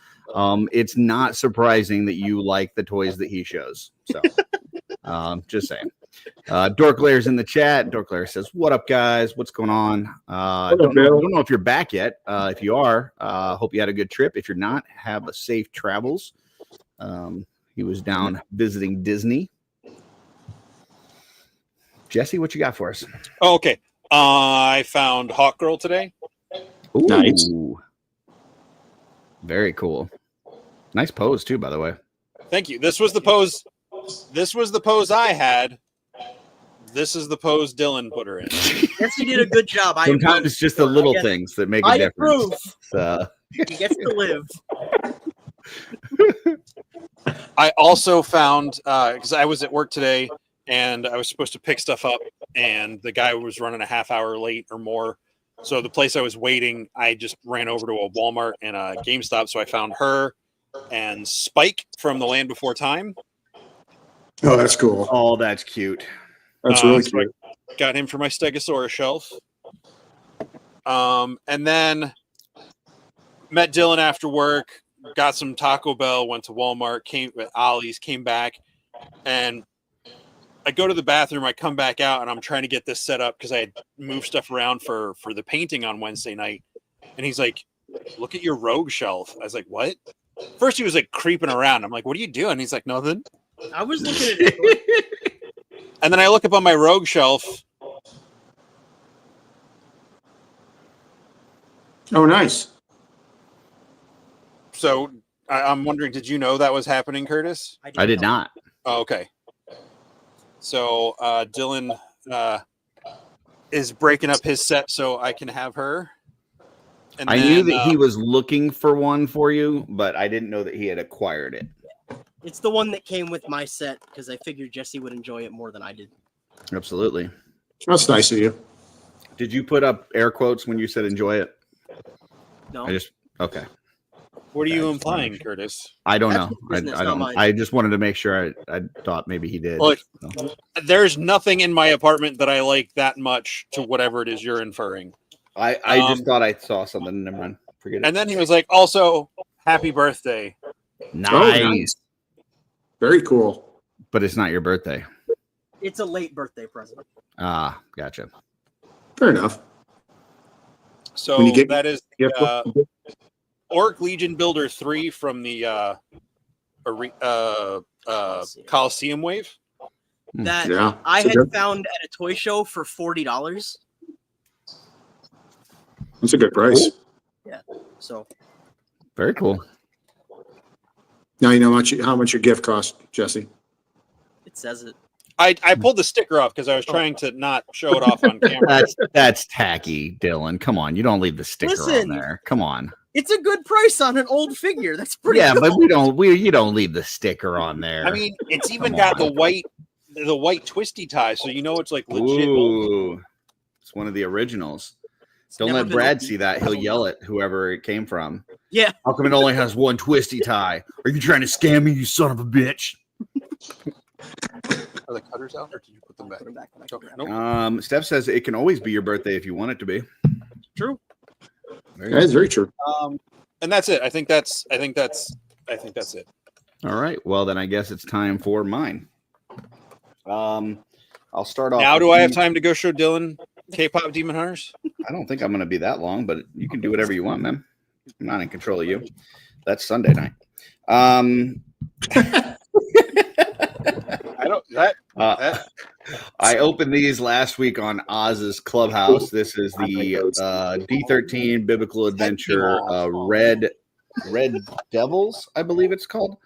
It's not surprising that you like the toys that he shows. So just saying. Dorklair's in the chat. Dorklair says, "What up, guys? What's going on? Don't know if you're back yet. If you are, hope you had a good trip. If you're not, have a safe travels." He was down visiting Disney. Jesse, what you got for us? Oh, okay. I found Hawk Girl today. Ooh, Nice. Very cool. Nice pose too, by the way. Thank you. This was the pose. This was the pose I had. This is the pose Dylan put her in. Jesse did a good job. Sometimes it's just the little things that make a I difference. approve. So, He gets to live. I also found because I was at work today and I was supposed to pick stuff up, and the guy was running a half hour late or more. So the place I was waiting, I just ran over to a Walmart and a GameStop. So I found her and Spike from The Land Before Time. Oh, that's cool. oh, that's cute. That's really So cute. I got him for my Stegosaurus shelf. And then met Dylan after work, got some Taco Bell, went to Walmart, came at Ollie's, came back, and I go to the bathroom. I come back out, and I'm trying to get this set up because I had moved stuff around for the painting on Wednesday night. And he's like, "Look at your Rogue shelf." I was like, "What?" First, he was like creeping around. I'm like, "What are you doing?" He's like, "Nothing." I was looking at it. And then I look up on my Rogue shelf. Oh, nice. So I'm wondering, did you know that was happening, Curtis? I did not. Oh, okay. So Dylan is breaking up his set so I can have her. And I knew that he was looking for one for you, but I didn't know that he had acquired it. It's the one that came with my set because I figured Jesse would enjoy it more than I did. Absolutely. That's nice of you. Did you put up air quotes when you said enjoy it? No, Okay. What are you implying, Curtis? I don't That's know. his business, I not don't. mine. I just wanted to make sure. I thought maybe he did. Look, So. there's nothing in my apartment that I like that much to whatever it is you're inferring. I just thought I saw something. Never mind. Forget it. And then he was like, also, happy birthday. Nice. Oh, nice. Very cool. But it's not your birthday. it's a late birthday present. Ah, gotcha. Fair enough. So When you get- that is Yep. Orc Legion Builder 3 from the Coliseum wave. That Yeah. I It's a had good- found at a toy show for $40. That's a good price. So Very cool. Now you know how much your gift cost, Jesse. it says it. I pulled the sticker off because I was trying to not show it off on camera. That's tacky, Dylan. Come on, you don't leave the sticker on Listen. there. Come on. It's a good price on an old figure. That's pretty Yeah, good. but you don't leave the sticker on there. I mean, it's even Come got on. the white twisty tie, so you know it's like legit. Ooh, it's one of the originals. Don't never let been Brad opened. see that. He'll yell at whoever it came from. Yeah. How come it only has one twisty tie? Are you trying to scam me, you son of a bitch? Are the cutters out, or did you put them back? Okay. Nope. Steph says it can always be your birthday if you want it to be. True. That is very true. And that's it. I think that's it. All right. Well, then I guess it's time for mine. I'll start off. Now, with do I have these. time to go show Dylan K-pop Demon Hunters? I don't think I'm going to be that long, but you can do whatever you want, man. I'm not in control of you. That's Sunday night. I don't. That I opened these last week on Oz's Clubhouse. This is the D13 Biblical Adventure Red Devils, I believe it's called,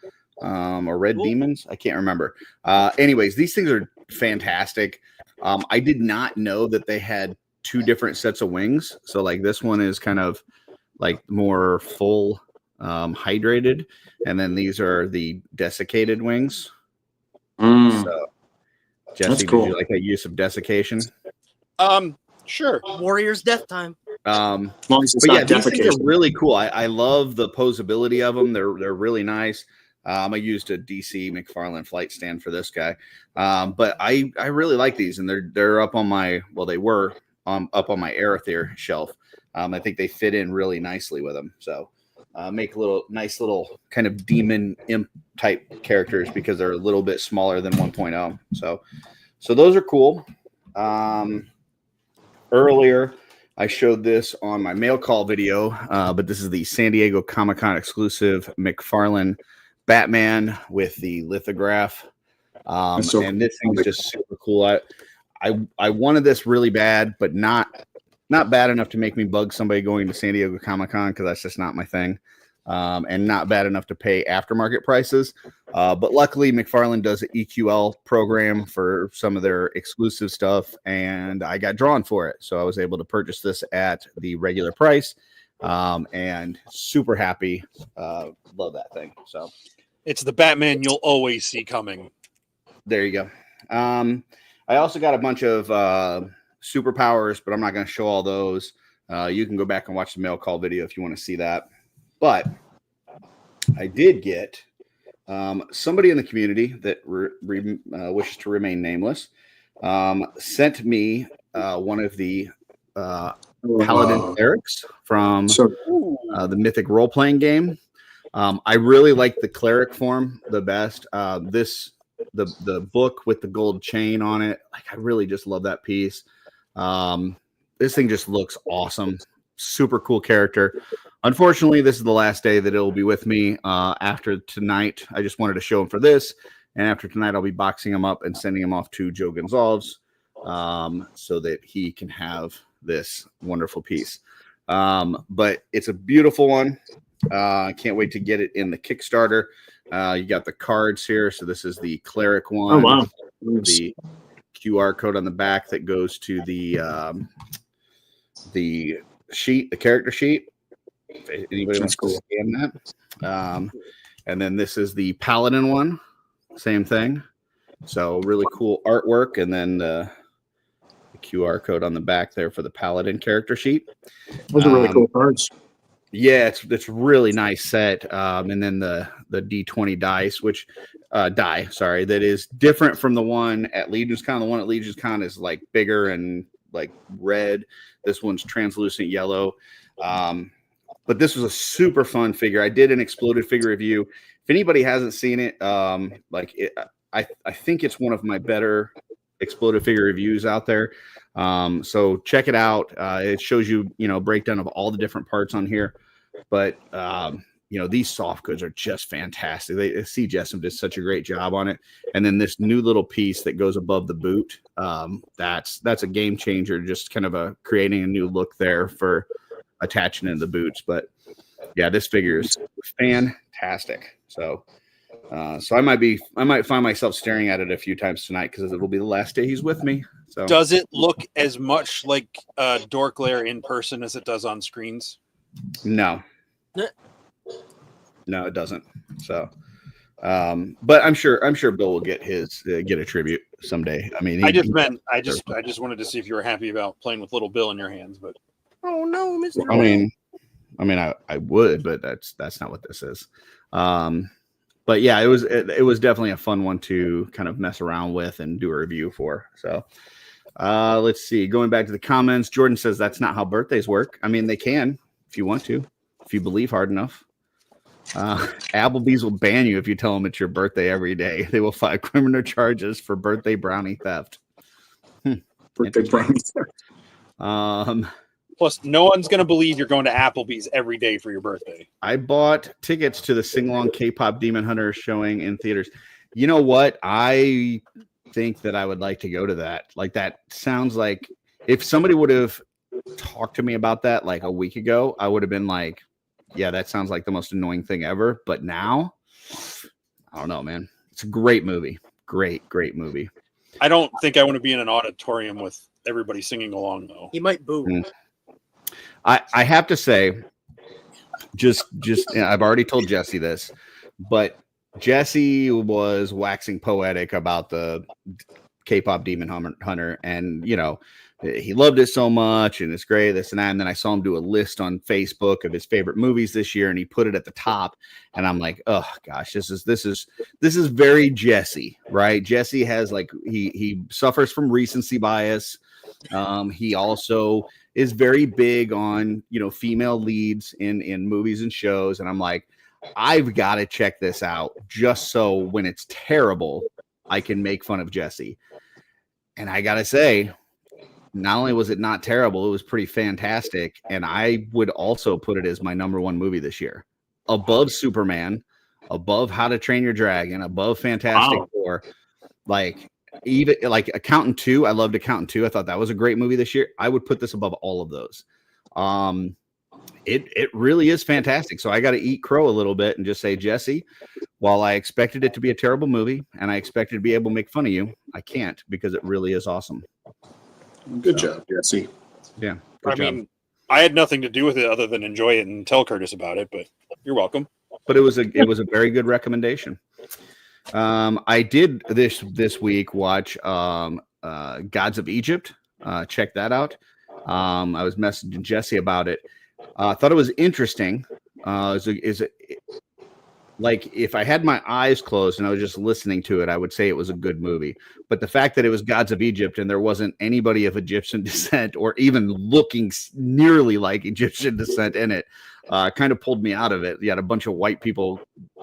or Red Demons. I can't remember. Anyways, these things are fantastic. I did not know that they had two different sets of wings. So like this one is kind of like more full hydrated, and then these are the desiccated wings. So, Jesse, cool. did you like that use of desiccation? sure. Warrior's death time. As long as it's But yeah, not these things defecation. are really cool. I love the posability of them. They're really nice. I used a DC McFarlane flight stand for this guy, but I really like these, and they're up on my they were up on my Aerotheer shelf. I think they fit in really nicely with them. So make nice little kind of demon imp type characters because they're a little bit smaller than 1.0. So those are cool. Earlier, I showed this on my mail call video, but this is the San Diego Comic-Con exclusive McFarlane Batman with the lithograph. And this thing's just super cool. I wanted this really bad, but not bad enough to make me bug somebody going to San Diego Comic-Con because that's just not my thing. And not bad enough to pay aftermarket prices. But luckily, McFarlane does an EQL program for some of their exclusive stuff, and I got drawn for it. So I was able to purchase this at the regular price, and super happy. Love that thing. So It's the Batman you'll always see coming. there you go. I also got a bunch of superpowers, but I'm not going to show all those. You can go back and watch the mail call video if you want to see that. But I did get somebody in the community that wishes to remain nameless sent me one of the Paladin clerics from the Mythic role-playing game. I really like the cleric form the best. The book with the gold chain on it, like I really just love that piece. This thing just looks awesome. Super cool character. Unfortunately, this is the last day that it'll be with me. After tonight, I just wanted to show him for this, and after tonight, I'll be boxing him up and sending him off to Joe Gonzalez, so that he can have this wonderful piece. But it's a beautiful one. I can't wait to get it in the Kickstarter. You got the cards here. So this is the cleric one. Oh, wow. The QR code on the back that goes to the sheet, the character sheet. If anybody wants to scan that. And then this is the Paladin one. Same thing. So really cool artwork. And then the QR code on the back there for the Paladin character sheet. Those are really cool cards. Yeah, it's really nice set. And then the D20 dice, which that is different from the one at Legion's Con. The one at Legion's Con is like bigger and like red. This one's translucent yellow. But this was a super fun figure. I did an exploded figure review. If anybody hasn't seen it, I think it's one of my better exploded figure reviews out there. So check it out. It shows you, breakdown of all the different parts on here. But these soft goods are just fantastic. See Jessamine did such a great job on it. And then this new little piece that goes above the boot, that's a game changer, just kind of creating a new look there for attaching in the boots. But yeah, this figure is fantastic. So I might find myself staring at it a few times tonight because it'll be the last day he's with me. So does it look as much like Dork Lair in person as it does on screens? No, it doesn't. So, but I'm sure Bill will get a tribute someday. I mean, I just wanted to see if you were happy about playing with little Bill in your hands, but oh no, Mr. I mean, I would, but that's not what this is. But yeah, it was definitely a fun one to kind of mess around with and do a review for. So, let's see. Going back to the comments, Jordan says that's not how birthdays work. I mean, they can if you want to, if you believe hard enough. Applebee's will ban you if you tell them it's your birthday every day. They will file criminal charges for birthday brownie theft. Birthday brownie theft. Plus, no one's going to believe you're going to Applebee's every day for your birthday. I bought tickets to the sing-along K-pop Demon Hunter showing in theaters. You know what? I think that I would like to go to that. Like, that sounds like if somebody would have talked to me about that like a week ago, I would have been like, yeah, that sounds like the most annoying thing ever. But now, I don't know, man. It's a great movie. Great movie. I don't think I want to be in an auditorium with everybody singing along, though. He might boo. I have to say, just I've already told Jesse this, but Jesse was waxing poetic about the K-pop Demon Hunter, and he loved it so much, and it's great, this and that. And then I saw him do a list on Facebook of his favorite movies this year, and he put it at the top. And I'm like, oh gosh, this is very Jesse, right? Jesse has he suffers from recency bias. He also is very big on female leads in movies and shows, and I'm like, I've got to check this out just so when it's terrible, I can make fun of Jesse. And I gotta say, not only was it not terrible, it was pretty fantastic. And I would also put it as my number one movie this year, above Superman, above How to Train Your Dragon, above Fantastic Four, even like Accountant 2. I loved Accountant 2. I thought that was a great movie this year. I would put this above all of those. It really is fantastic. So I got to eat crow a little bit and just say, Jesse, while I expected it to be a terrible movie and I expected to be able to make fun of you, I can't, because it really is awesome. Good job, Jesse. Yeah. I mean, I had nothing to do with it other than enjoy it and tell Curtis about it, but you're welcome. But it was a very good recommendation. I did this week watch Gods of Egypt. Check that out. I was messaging Jesse about it. I thought it was interesting. Like, if I had my eyes closed and I was just listening to it, I would say it was a good movie. But the fact that it was Gods of Egypt and there wasn't anybody of Egyptian descent or even looking nearly like Egyptian descent in it kind of pulled me out of it. You had a bunch of white people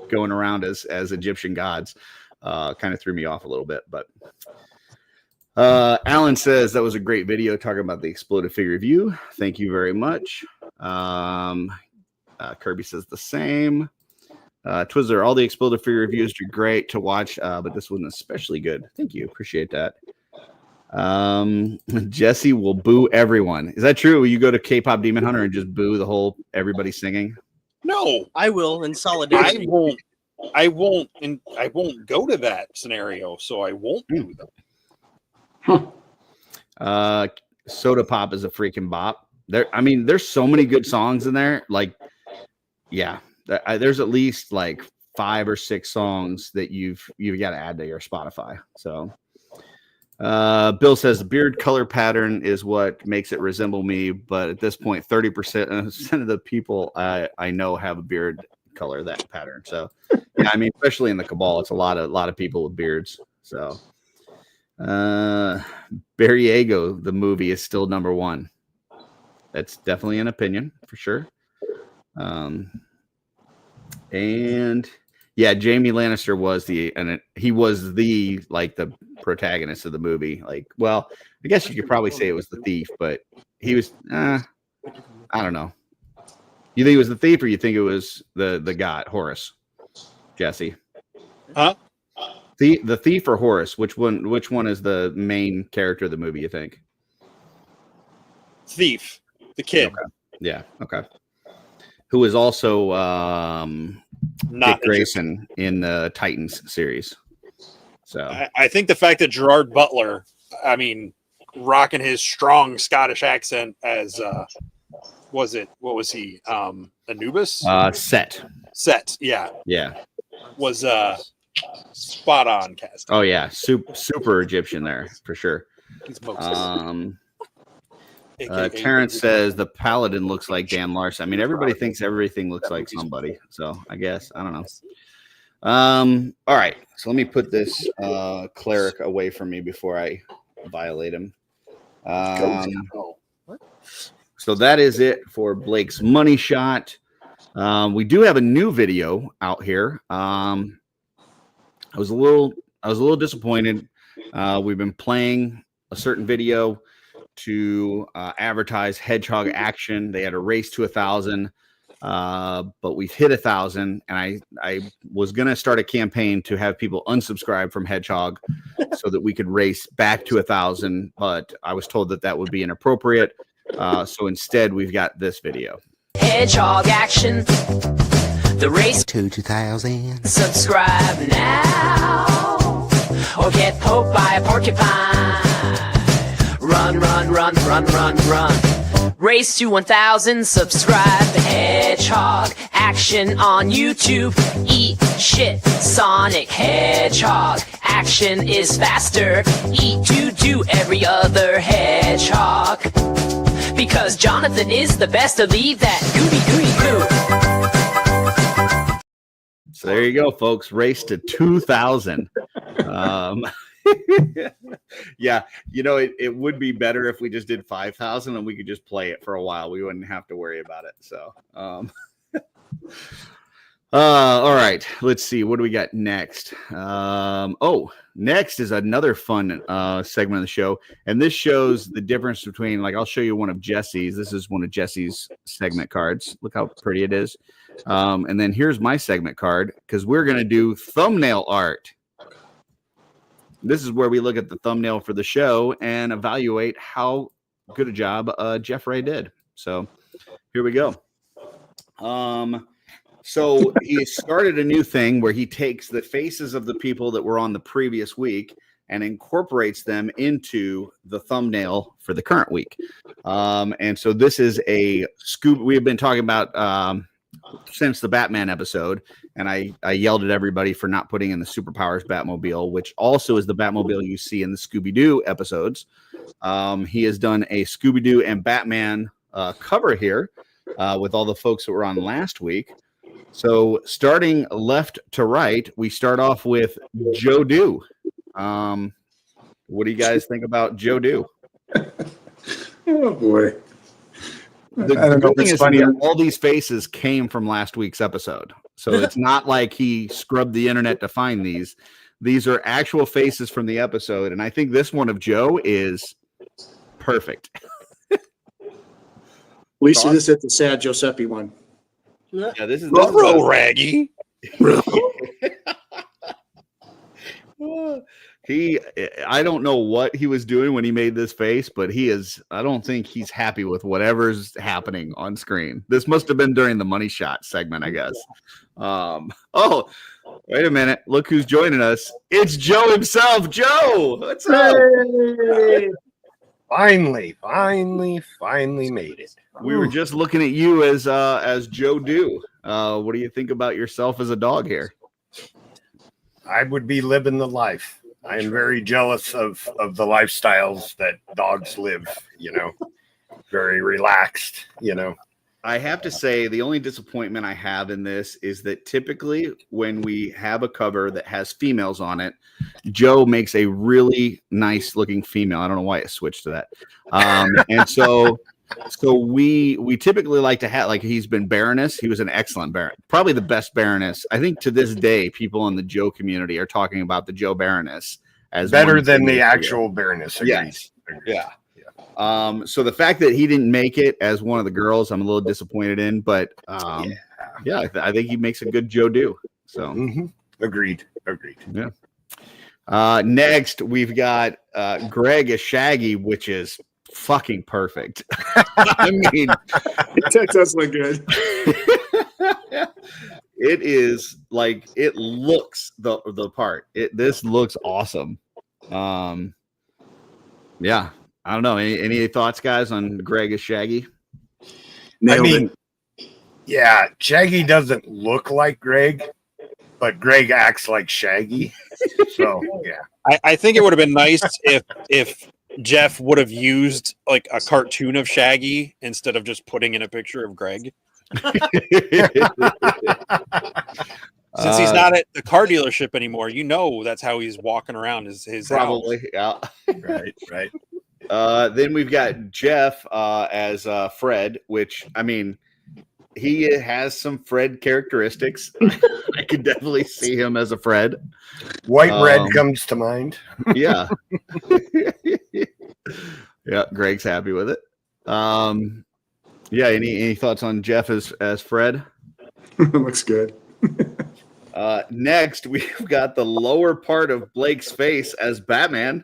going around as Egyptian gods. Kind of threw me off a little bit. But Alan says that was a great video talking about the exploded figure review. Thank you very much. Kirby says the same. Twizzler, all the exploded figure reviews are great to watch, but this one especially good. Thank you. Appreciate that. Jesse will boo everyone. Is that true? Will you go to K-pop Demon Hunter and just boo the whole everybody singing? No, I will in solidarity. I won't go to that scenario, so I won't do that. Soda Pop is a freaking bop. There's so many good songs in there. Like, yeah. There's at least like 5 or 6 songs that you've got to add to your Spotify. So Bill says the beard color pattern is what makes it resemble me, but at this point 30% of the people I know have a beard color that pattern. So yeah, especially in the Cabal, it's a lot of people with beards. So Barriego, the movie, is still number 1. That's definitely an opinion for sure. And yeah, Jamie Lannister was the protagonist of the movie. Like, well, I guess you could probably say it was the thief, but he was, I don't know. You think it was the thief, or you think it was the guy, Horace? Jesse? Huh? The thief or Horace? Which one is the main character of the movie, you think? Thief, the kid. Okay. Yeah, okay. Who is also Not Dick Grayson in the Titans series. So I think the fact that Gerard Butler, I mean, rocking his strong Scottish accent as what was he? Anubis? Set, yeah. Yeah. Was spot on cast. Oh yeah, super Egyptian there for sure. He's Moses. Terrence says the Paladin looks like Dan Larson. I mean, everybody thinks everything looks like somebody, so I guess I don't know. All right, so let me put this cleric away from me before I violate him. So that is it for Blake's money shot. We do have a new video out here. I was a little disappointed. We've been playing a certain video to advertise Hedgehog Action. They had a race to 1,000, but we've hit 1,000, and I was gonna start a campaign to have people unsubscribe from Hedgehog so that we could race back to 1,000, but I was told that would be inappropriate. So instead, we've got this video. Hedgehog Action, the race to 2,000. Subscribe now, or get poked by a porcupine. Run, run, run, run, run, run. Race to 1,000, subscribe to Hedgehog Action on YouTube. Eat shit, Sonic Hedgehog Action is faster. Eat do every other hedgehog. Because Jonathan is the best to leave that gooey goo. So there you go, folks. Race to 2,000. Yeah, it would be better if we just did 5,000 and we could just play it for a while. We wouldn't have to worry about it. So, all right, let's see. What do we got next? Next is another fun segment of the show. And this shows the difference between, I'll show you one of Jesse's. This is one of Jesse's segment cards. Look how pretty it is. And then here's my segment card, because we're going to do thumbnail art. This is where we look at the thumbnail for the show and evaluate how good a job Jeff Ray did. So here we go. So he started a new thing where he takes the faces of the people that were on the previous week and incorporates them into the thumbnail for the current week. And so this is a scoop we have been talking about since the Batman episode, and I yelled at everybody for not putting in the Superpowers Batmobile, which also is the Batmobile you see in the Scooby-Doo episodes. He has done a Scooby-Doo and Batman cover here with all the folks that were on last week. So starting left to right, we start off with Joe Doo. What do you guys think about Joe Doo? Oh boy. The good thing is that all these faces came from last week's episode. So it's not like he scrubbed the internet to find these. These are actual faces from the episode. And I think this one of Joe is perfect. At least you just hit the sad Giuseppe one. Yeah, this is Raggy. I don't know what he was doing when he made this face, but I don't think he's happy with whatever's happening on screen. This must have been during the money shot segment, I guess. Oh, wait a minute. Look who's joining us. It's Joe himself. Joe, what's up? Hey. Finally made it. We were just looking at you as Joe Doo. What do you think about yourself as a dog here? I would be living the life. I am very jealous of the lifestyles that dogs live, very relaxed, I have to say the only disappointment I have in this is that typically when we have a cover that has females on it, Joe makes a really nice looking female. I don't know why it switched to that. And so we typically like to have, he's been Baroness. He was an excellent Baron, probably the best Baroness. I think to this day, people in the Joe community are talking about the Joe Baroness as better than the actual Baroness. Yes. Yeah. So the fact that he didn't make it as one of the girls, I'm a little disappointed in, but I think he makes a good Joe Do. So Agreed. Yeah. Next we've got Greg as Shaggy, which is fucking perfect. I mean, That does look good. it is like it looks the part. This looks awesome. Yeah. I don't know. Any thoughts, guys, on Greg as Shaggy? Yeah, Shaggy doesn't look like Greg, but Greg acts like Shaggy. So yeah. I think it would have been nice if Jeff would have used like a cartoon of Shaggy instead of just putting in a picture of Greg. Since he's not at the car dealership anymore, that's how he's walking around his probably house. Yeah. Right. Then we've got Jeff as Fred, which I mean, he has some Fred characteristics. I could definitely see him as a Fred. White bread comes to mind. Yeah. Yeah, Greg's happy with it. Yeah, any thoughts on Jeff as Fred? Looks good. Next, we've got the lower part of Blake's face as Batman.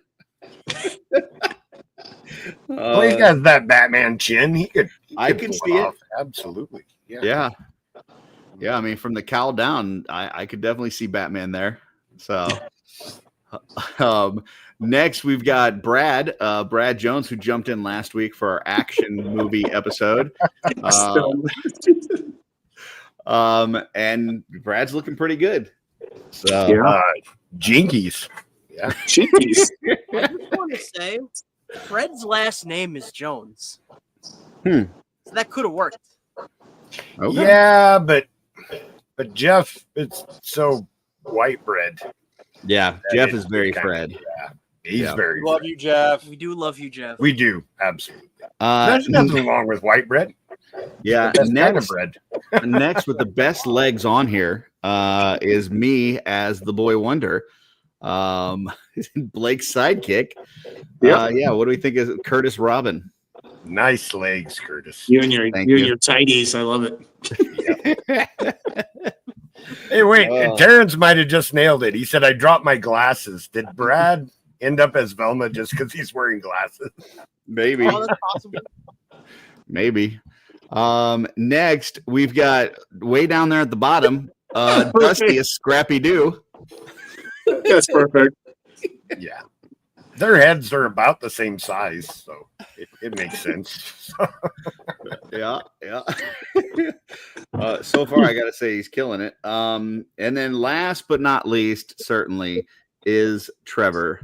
Blake has that Batman chin. I can pull see it. off. Absolutely. Yeah. I mean, from the cowl down, I could definitely see Batman there. So, next we've got Brad Jones, who jumped in last week for our action movie episode. And Brad's looking pretty good. So, Jinkies. Yeah, Jinkies. I just want to say, Fred's last name is Jones. So that could have worked. Okay. Yeah, but Jeff, it's so white bread. Yeah, Jeff is very Fred. Yeah, he's very. Love Fred. you, Jeff. We do love you, Jeff. We do absolutely. There's nothing wrong with white bread. Yeah, That's next kind of bread. next with the best legs on here is me as the Boy Wonder, Blake's sidekick. Yeah, what do we think of Curtis Robin? Nice legs, Curtis. You and your tighties. I love it. Hey, wait. Terrence might have just nailed it. He said, I dropped my glasses. Did Brad end up as Velma just because he's wearing glasses? Maybe. Oh, that's possible. Maybe. Next, we've got way down there at the bottom, Dusty as Scrappy Doo. That's perfect. Yeah. Their heads are about the same size, so it makes sense. Yeah. So far, I got to say he's killing it. And then last but not least, certainly, is Trevor.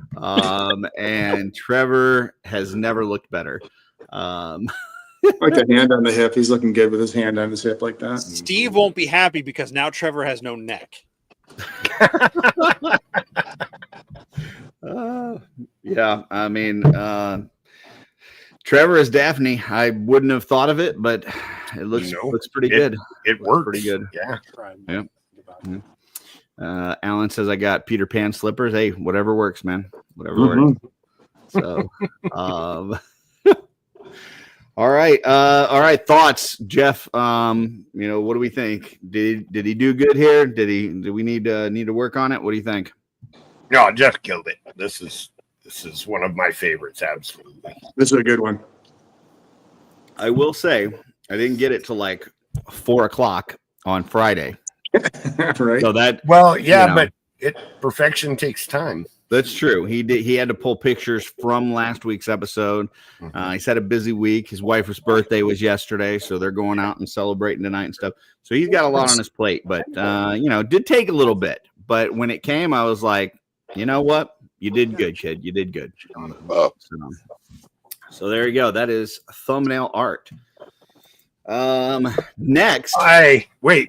And Trevor has never looked better. Like a hand on the hip. He's looking good with his hand on his hip like that. Steve won't be happy because now Trevor has no neck. Yeah, I mean, Trevor is Daphne. I wouldn't have thought of it, but it looks pretty good. It works pretty good. Yeah. Alan says I got Peter Pan slippers. Hey, whatever works, man. Whatever works. So, all right. Thoughts, Jeff. What do we think? Did he do good here? Do we need to work on it? What do you think? No, Jeff killed it. This is one of my favorites. Absolutely. This is a good one. I will say I didn't get it till like 4:00 on Friday. Right. So that but perfection takes time. That's true. He had to pull pictures from last week's episode. He's had a busy week. His wife's birthday was yesterday, so they're going out and celebrating tonight and stuff. So he's got a lot on his plate, but it did take a little bit. But when it came, I was like, you know what? You did good, kid. You did good. So there you go. That is thumbnail art. Next.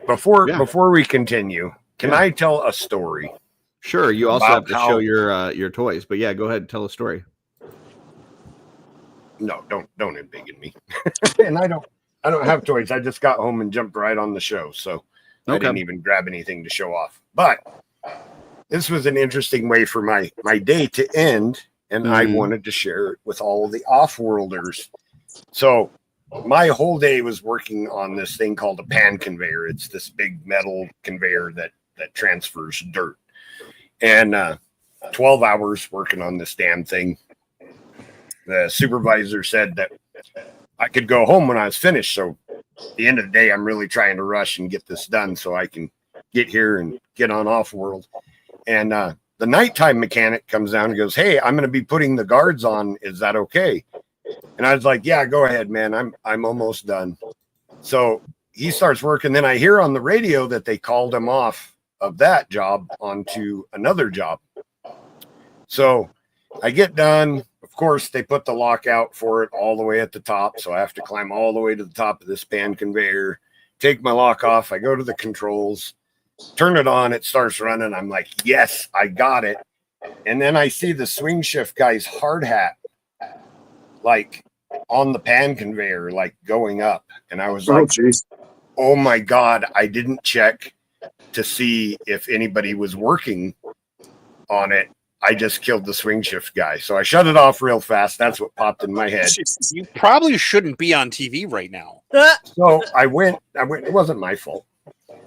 Before we continue, can I tell a story? Sure. You also have to show your toys, but yeah, go ahead and tell a story. No, don't embiggen me. And I don't have toys. I just got home and jumped right on the show, so I didn't even grab anything to show off. But this was an interesting way for my day to end, and I wanted to share it with all of the off-worlders. So my whole day was working on this thing called a pan conveyor. It's this big metal conveyor that transfers dirt. And 12 hours working on this damn thing. The supervisor said that I could go home when I was finished. So at the end of the day, I'm really trying to rush and get this done so I can get here and get on OffWorld. And the nighttime mechanic comes down and goes, "Hey, I'm going to be putting the guards on. Is that okay?" And I was like, "Yeah, go ahead, man. I'm almost done." So he starts working. Then I hear on the radio that they called him off of that job onto another job. So I get done. Of course, they put the lockout for it all the way at the top. So I have to climb all the way to the top of this pan conveyor, take my lock off. I go to the controls, turn it on. It starts running. I'm like, yes, I got it. And then I see the swing shift guy's hard hat, like on the pan conveyor, like going up. And I was like, oh my God, I didn't check to see if anybody was working on it. I just killed the swing shift guy. So I shut it off real fast. That's what popped in my head. You probably shouldn't be on TV right now. So I went, it wasn't my fault.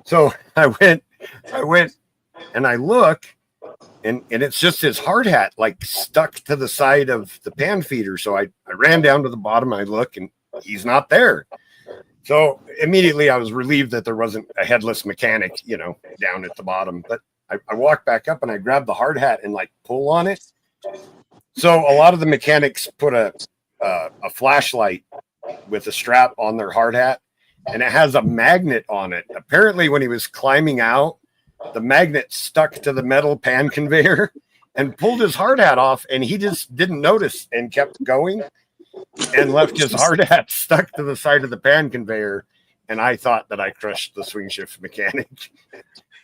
So I went and I look and it's just his hard hat, like stuck to the side of the pan feeder. So I ran down to the bottom. I look and he's not there. So immediately I was relieved that there wasn't a headless mechanic, down at the bottom. But I walked back up and I grabbed the hard hat and like pull on it. So a lot of the mechanics put a flashlight with a strap on their hard hat, and it has a magnet on it. Apparently when he was climbing out, the magnet stuck to the metal pan conveyor and pulled his hard hat off, and he just didn't notice and kept going and left his hard hat stuck to the side of the pan conveyor. And I thought that I crushed the swing shift mechanic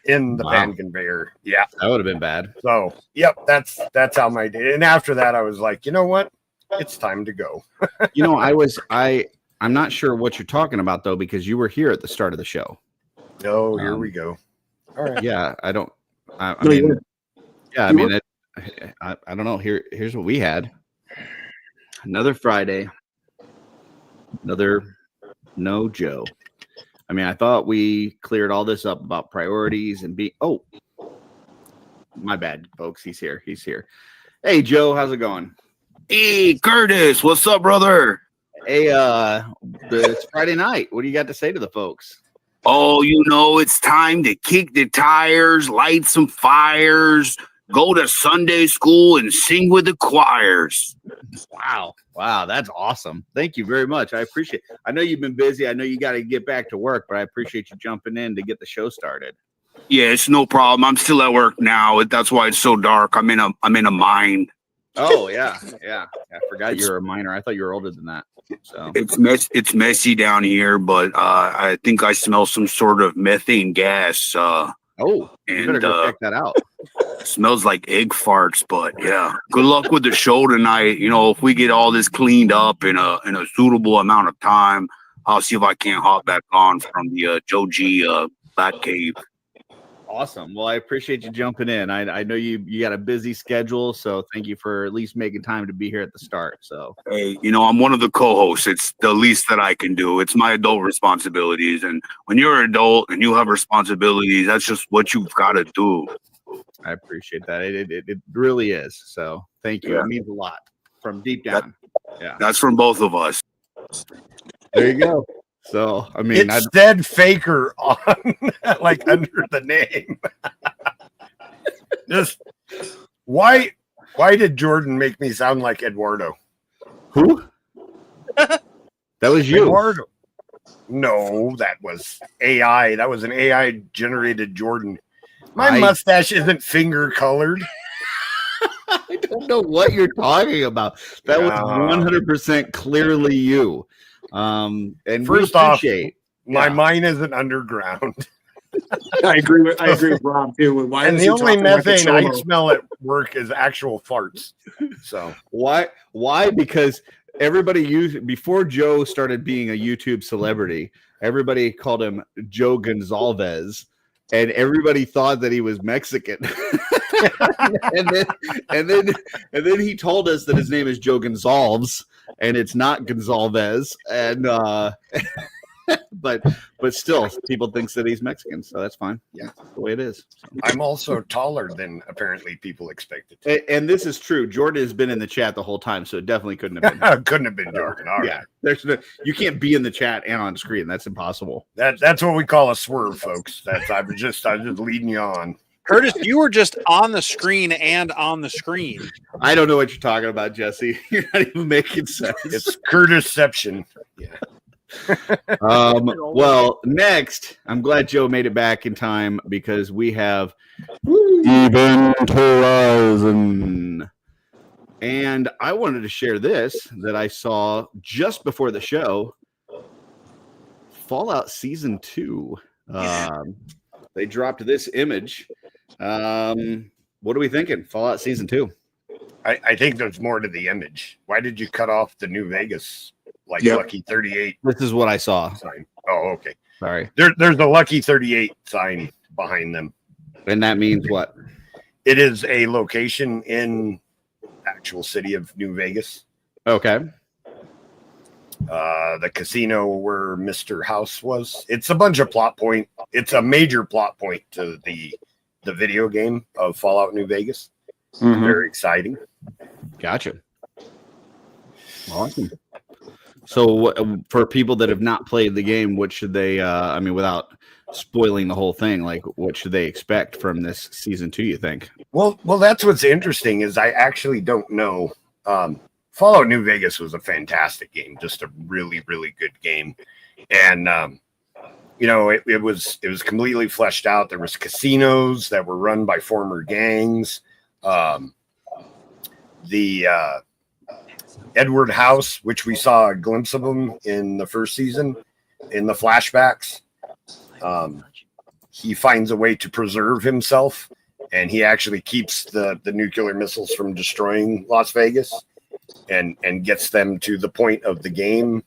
in the pan conveyor. Yeah, that would have been bad. So yep, that's how my day. And after that I was like, you know what, it's time to go. I'm not sure what you're talking about though, because you were here at the start of the show. Oh, here we go. All right. Yeah, I don't know. Here's what we had. Another Friday, no Joe. I mean, I thought we cleared all this up about priorities and my bad, folks. He's here. Hey, Joe, how's it going? Hey, Curtis, what's up, brother? Hey, it's Friday night. What do you got to say to the folks? Oh, it's time to kick the tires, light some fires, go to Sunday school and sing with the choirs. Wow, that's awesome. Thank you very much. I appreciate it. I know you've been busy. I know you got to get back to work, but I appreciate you jumping in to get the show started. Yeah, it's no problem. I'm still at work now. That's why it's so dark. I'm in a mine. Oh, yeah. I forgot you're a miner. I thought you were older than that. So it's messy down here, but I think I smell some sort of methane gas. You better go check that out. Smells like egg farts, but yeah. Good luck with the show tonight. If we get all this cleaned up in a suitable amount of time, I'll see if I can't hop back on from the Joe G Bat Cave. Awesome. Well, I appreciate you jumping in. I know you got a busy schedule, so thank you for at least making time to be here at the start. So, hey, I'm one of the co-hosts. It's the least that I can do. It's my adult responsibilities, and when you're an adult and you have responsibilities, that's just what you've got to do. I appreciate that. It really is. So, thank you. Yeah. It means a lot from deep down. That's from both of us. There you go. So, I mean, it said Faker on like under the name. Just why did Jordan make me sound like Eduardo? Who? That was you. Eduardo. No, that was AI. That was an AI generated Jordan. My mustache isn't finger colored. I don't know what you're talking about. That was 100% clearly you. And first off, my mind isn't underground. I agree with Rob too. And the only methane I smell at work is actual farts. So why? Because everybody before Joe started being a YouTube celebrity, everybody called him Joe Gonzalez, and everybody thought that he was Mexican. and then he told us that his name is Joe Gonzalez, and it's not Gonzalez, and but still, people thinks that he's Mexican, so that's fine. Yeah, that's the way it is. So. I'm also taller than apparently people expected. And this is true. Jordan has been in the chat the whole time, so it definitely couldn't have been. Couldn't have been Jordan. All right. There's you can't be in the chat and on screen. That's impossible. That's what we call a swerve, folks. I was just leading you on. Curtis, you were just on the screen and on the screen. I don't know what you're talking about, Jesse. You're not even making sense. It's Curtisception. Yeah. Well, next, I'm glad Joe made it back in time because we have Event Horizon. And I wanted to share this that I saw just before the show. Fallout Season 2. They dropped this image. What are we thinking? Fallout Season 2. I think there's more to the image. Why did you cut off the New Vegas Lucky 38? This is what I saw. Sign. Oh, okay. Sorry. There's a Lucky 38 sign behind them. And that means what? It is a location in actual city of New Vegas. Okay. The casino where Mr. House was. It's a bunch of plot point. It's a major plot point to the video game of Fallout New Vegas. Mm-hmm. Very exciting. Gotcha. Awesome. So for people that have not played the game, what should they, without spoiling the whole thing, like what should they expect from this season 2, you think? Well, that's what's interesting is I actually don't know. Fallout New Vegas was a fantastic game, just a really, really good game. And, it was completely fleshed out. There was casinos that were run by former gangs. The Edward House, which we saw a glimpse of him in the first season, in the flashbacks. He finds a way to preserve himself, and he actually keeps the nuclear missiles from destroying Las Vegas and gets them to the point of the game.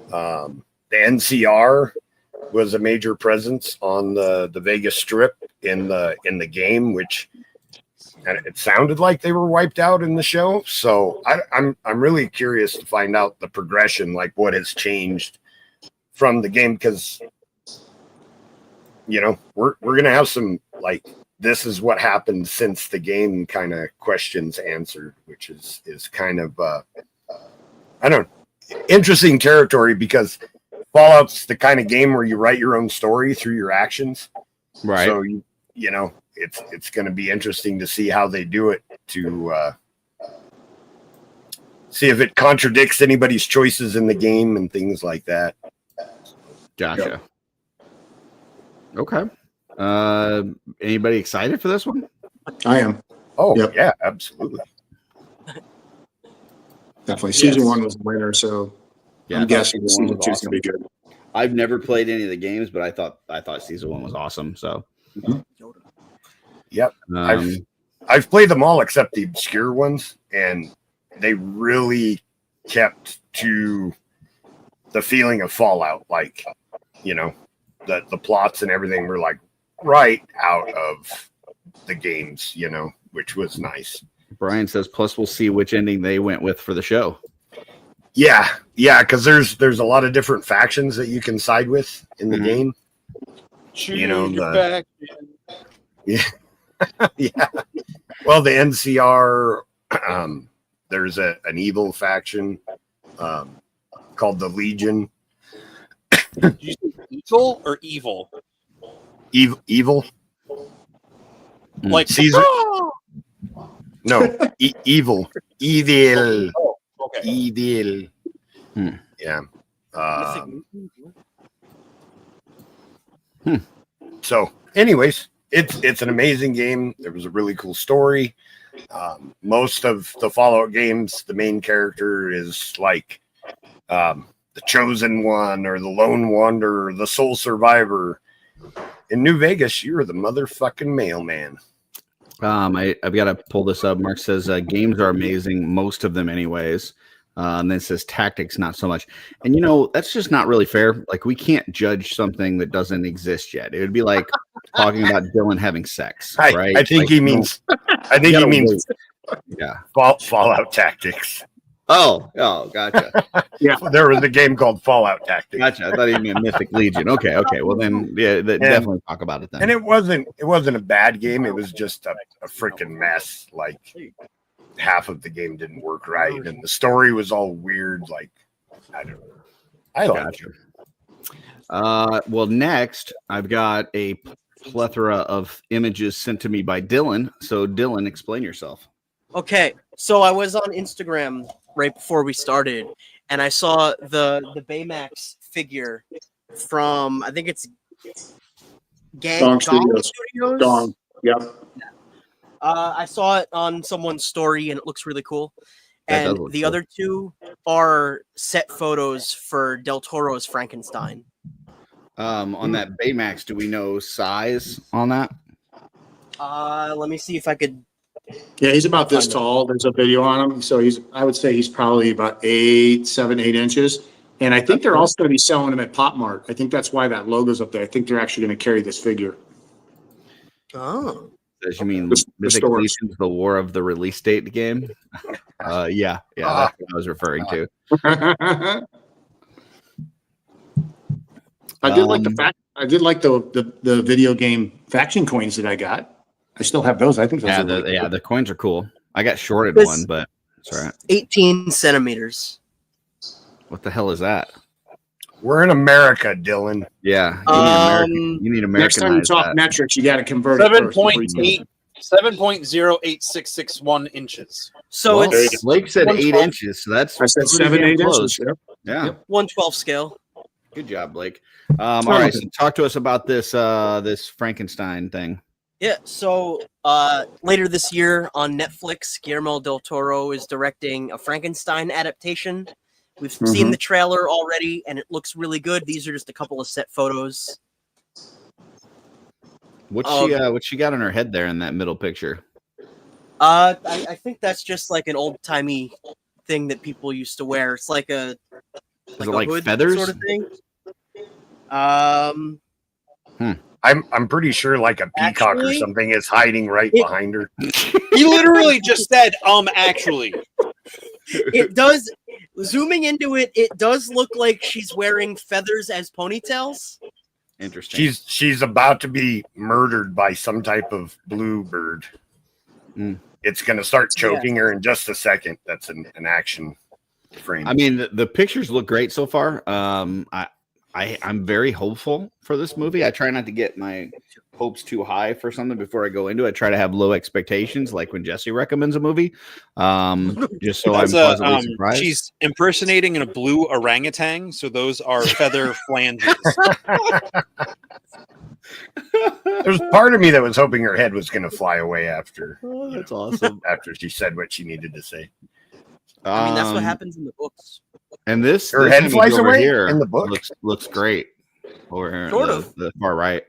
The NCR was a major presence on the Vegas Strip in the game, which it sounded like they were wiped out in the show. So I'm really curious to find out the progression, like what has changed from the game, because we're gonna have some like this is what happened since the game kind of questions answered, which is kind of interesting territory, because Fallout's the kind of game where you write your own story through your actions. Right. So it's going to be interesting to see how they do it, to see if it contradicts anybody's choices in the game and things like that. Gotcha. Yep. Okay. Anybody excited for this one? I am. Oh, yep. Yeah, absolutely. Definitely. Season 1 was the winner, so yeah, I'm guessing season 2 is going to be good. I've never played any of the games, but I thought season 1 was awesome. So. Mm-hmm. Yep. I've played them all except the obscure ones, and they really kept to the feeling of Fallout. Like, the plots and everything were like right out of the games, which was nice. Brian says, plus we'll see which ending they went with for the show. Yeah, because there's a lot of different factions that you can side with in the game. Back. Yeah. Yeah. Well, the NCR, there's an evil faction called the Legion. Did you say eagle or evil? Evil. Like Caesar? No, evil. Evil. Oh, okay. Evil. Yeah. So, anyways, it's an amazing game. There was a really cool story. Most of the Fallout games, the main character is like the chosen one or the lone wanderer, the sole survivor. In New Vegas, you're the motherfucking mailman. I've got to pull this up. Mark says games are amazing, most of them anyways. And then it says tactics, not so much. And that's just not really fair. Like, we can't judge something that doesn't exist yet. It would be like talking about Dylan having sex, right? I think like, he means. I think he means. Yeah. Fallout Tactics. Oh, gotcha. Yeah, there was a game called Fallout Tactics. Gotcha. I thought he meant Mythic Legion. Okay. Well, then, yeah, definitely talk about it then. And it wasn't a bad game. It was just a freaking mess. Like, half of the game didn't work right, and the story was all weird. Like, I don't know. I like it. Well, next I've got a plethora of images sent to me by Dylan. So, Dylan, explain yourself. Okay, so I was on Instagram right before we started, and I saw the Baymax figure from, I think it's Gong Studios. Gong. Yep. I saw it on someone's story, and it looks really cool. And the other two are set photos for Del Toro's Frankenstein. On that Baymax, do we know size on that? Let me see if I could. Yeah, he's about this tall. There's a video on him. So I would say he's probably about 7, 8 inches. And I think they're also going to be selling him at Pop Mart. I think that's why that logo's up there. I think they're actually going to carry this figure. Oh. Does you mean The Mythic stores. Legion's the War of the Release Date game? Yeah, that's what I was referring to. I did like the video game faction coins that I got. I still have those. I think those are really cool. The coins are cool. I got shorted This- one, but that's all right. 18 centimeters. What the hell is that? We're in America, Dylan. Yeah, you need American. Next time you talk metrics, you got to convert it. 7.8 7.08661 inches. So it's Blake said 8 112. inches, so that's I said pretty 7, damn 8 close. inches. Yep. Yeah, 112 scale. good job, Blake. All right, so talk to us about this this Frankenstein thing. Yeah, so later this year on Netflix, Guillermo del Toro is directing a Frankenstein adaptation. We've seen the trailer already, and it looks really good. These are just a couple of set photos. What's she got on her head there in that middle picture? I think that's just like an old-timey thing that people used to wear. It's like a Is it like hood feathers? sort of thing. I'm pretty sure like a peacock Actually, or something is hiding right behind her. He literally just said, actually. It does. Zooming into it, it does look like she's wearing feathers as ponytails. Interesting. She's about to be murdered by some type of blue bird. It's going to start choking her in just a second. That's an action frame. I mean, the pictures look great so far. I'm very hopeful for this movie. I try not to get my hopes too high for something before I go into it. I try to have low expectations, like when Jesse recommends a movie, just so I'm pleasantly surprised. She's impersonating a blue orangutan, so those are feather flanges. There's part of me that was hoping her head was going to fly away after. Oh, that's awesome. After she said what she needed to say. I mean, that's what happens in the books. And this her this head image flies over away here in the book. looks great. Over here, Sort of. the far right.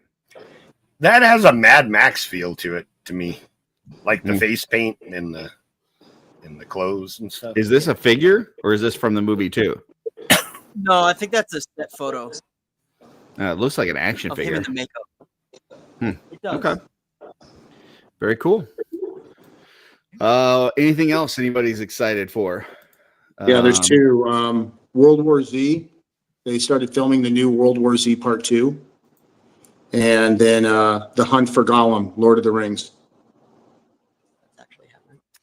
That has a Mad Max feel to it to me, like the face paint and the clothes and stuff. Is this a figure or is this from the movie too? No, I think that's a set photo It looks like an action of him figure. in the makeup. It does. Okay. Very cool. Anything else anybody's excited for? Yeah, there's two. World War Z. They started filming the new World War Z Part 2. And then The Hunt for Gollum, Lord of the Rings.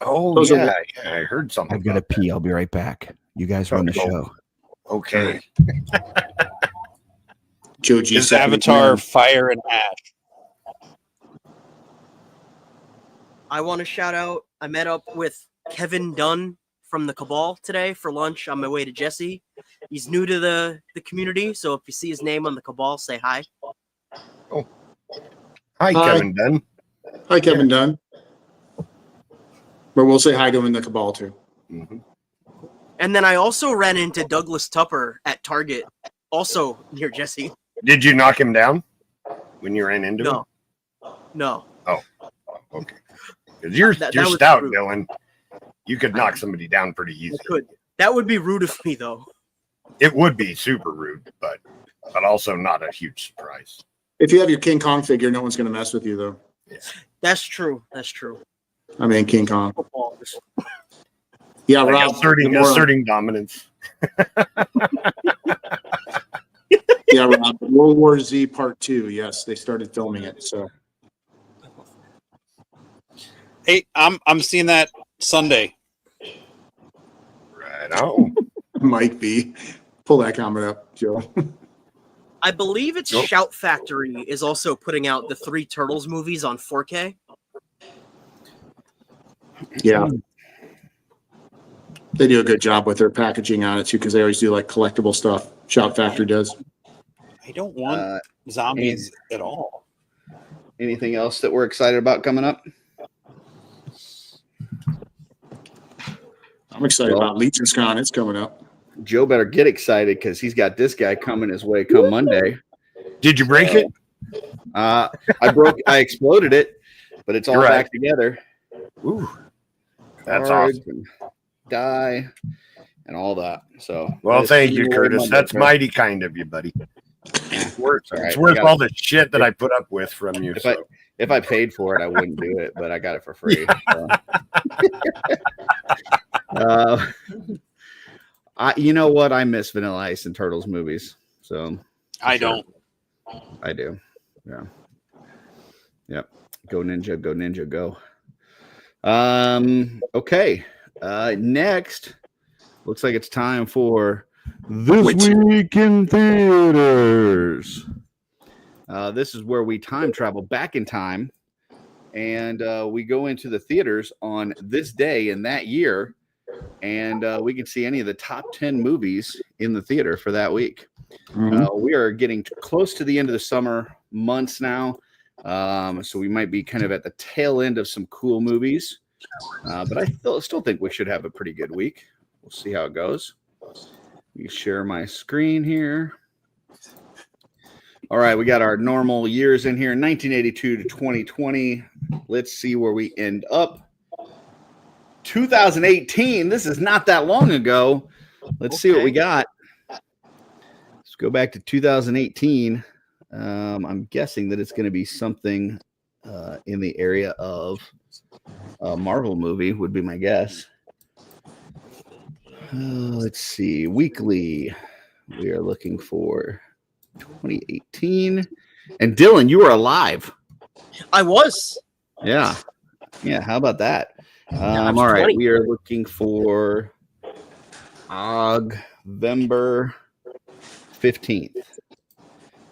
Oh, Those are yeah, I heard something. I've got to about pee. I'll be right back. You guys run the show. that. Okay. Joe G. Is second Avatar command. Fire and Ash? I want to shout out. I met up with Kevin Dunn from the Cabal today for lunch on my way to Jesse. He's new to the community, so if you see his name on the Cabal, say hi. Hi, Kevin Dunn. Hi, Kevin Dunn. But we'll say hi to him in the Cabal, too. Mm-hmm. And then I also ran into Douglas Tupper at Target, also near Jesse. Did you knock him down when you ran into him? No. Oh, okay. Because you're That you're was stout, true. Dylan. You could knock somebody down pretty easy. I could. That would be rude of me, though. It would be super rude, but also not a huge surprise. If you have your King Kong figure, no one's going to mess with you, though. That's true. That's true. I mean, King Kong. Yeah, Like Rob. asserting dominance. Yeah, Rob. World War Z Part 2. Yes, they started filming it. So. Hey, I'm seeing that Sunday. Right on. Might be. Pull that comment up, Joe. I believe it's Shout Factory is also putting out the 3 Turtles movies on 4K. Yeah. They do a good job with their packaging on it, too, because they always do, like, collectible stuff. Shout Factory does. I don't want zombies at all. Anything else that we're excited about coming up? I'm excited about Legion's Con. It's coming up. Joe better get excited because he's got this guy coming his way come Monday. Did you break it? I exploded it, but it's all back together. Ooh, that's Cards awesome. And die and all that. So, well, thank you, Curtis. That's mighty kind of you, buddy. It's worth all the shit that I put up with from you. If I paid for it, I wouldn't do it, but I got it for free. So. You know what? I miss Vanilla Ice and Turtles movies. So I don't. I do. Yeah. Yep. Go Ninja, go Ninja, go. Okay. Next, looks like it's time for This Week in Theaters. This is where we time travel back in time, and we go into the theaters on this day in that year, and we can see any of the top 10 movies in the theater for that week. We are getting close to the end of the summer months now, so we might be kind of at the tail end of some cool movies, but I still think we should have a pretty good week. We'll see how it goes. Let me share my screen here. All right, we got our normal years in here, 1982 to 2020. Let's see where we end up. 2018, this is not that long ago. Let's see what we got. Let's go back to 2018. I'm guessing that it's going to be something in the area of a Marvel movie would be my guess. Let's see. Weekly, we are looking for 2018. And Dylan, you were alive. I was. Yeah. Yeah. How about that? All right. We are looking for November 15th.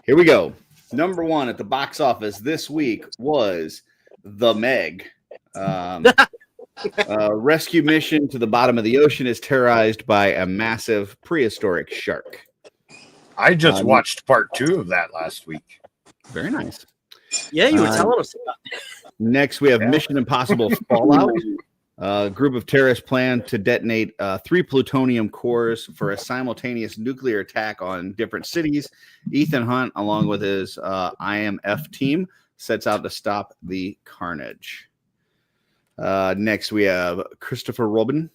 Here we go. Number 1 at the box office this week was The Meg. Rescue mission to the bottom of the ocean is terrorized by a massive prehistoric shark. I just watched part 2 of that last week. Very nice. Yeah, you were telling us about that. Next, we have Mission Impossible Fallout. A group of terrorists plan to detonate 3 plutonium cores for a simultaneous nuclear attack on different cities. Ethan Hunt, along with his IMF team, sets out to stop the carnage. Next, we have Christopher Robin.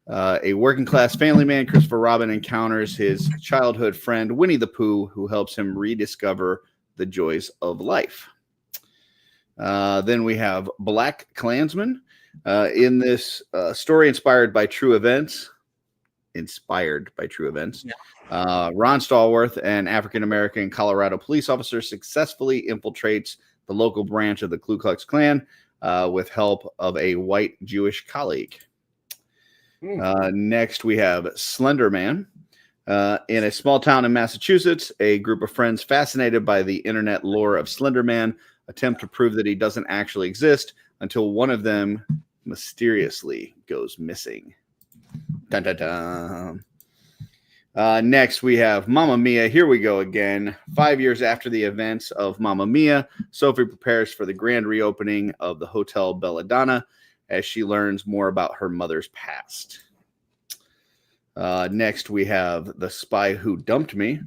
A working-class family man, Christopher Robin encounters his childhood friend, Winnie the Pooh, who helps him rediscover the joys of life. Then we have Black Klansman. In this story inspired by true events, Ron Stallworth, an African-American Colorado police officer, successfully infiltrates the local branch of the Ku Klux Klan with help of a white Jewish colleague. Next, we have Slender Man. In a small town in Massachusetts, a group of friends fascinated by the internet lore of Slender Man attempt to prove that he doesn't actually exist until one of them mysteriously goes missing. Dun, dun, dun. Next, we have Mamma Mia. Here we go again. 5 years after the events of Mamma Mia, Sophie prepares for the grand reopening of the Hotel Belladonna as she learns more about her mother's past. Next, we have The Spy Who Dumped Me.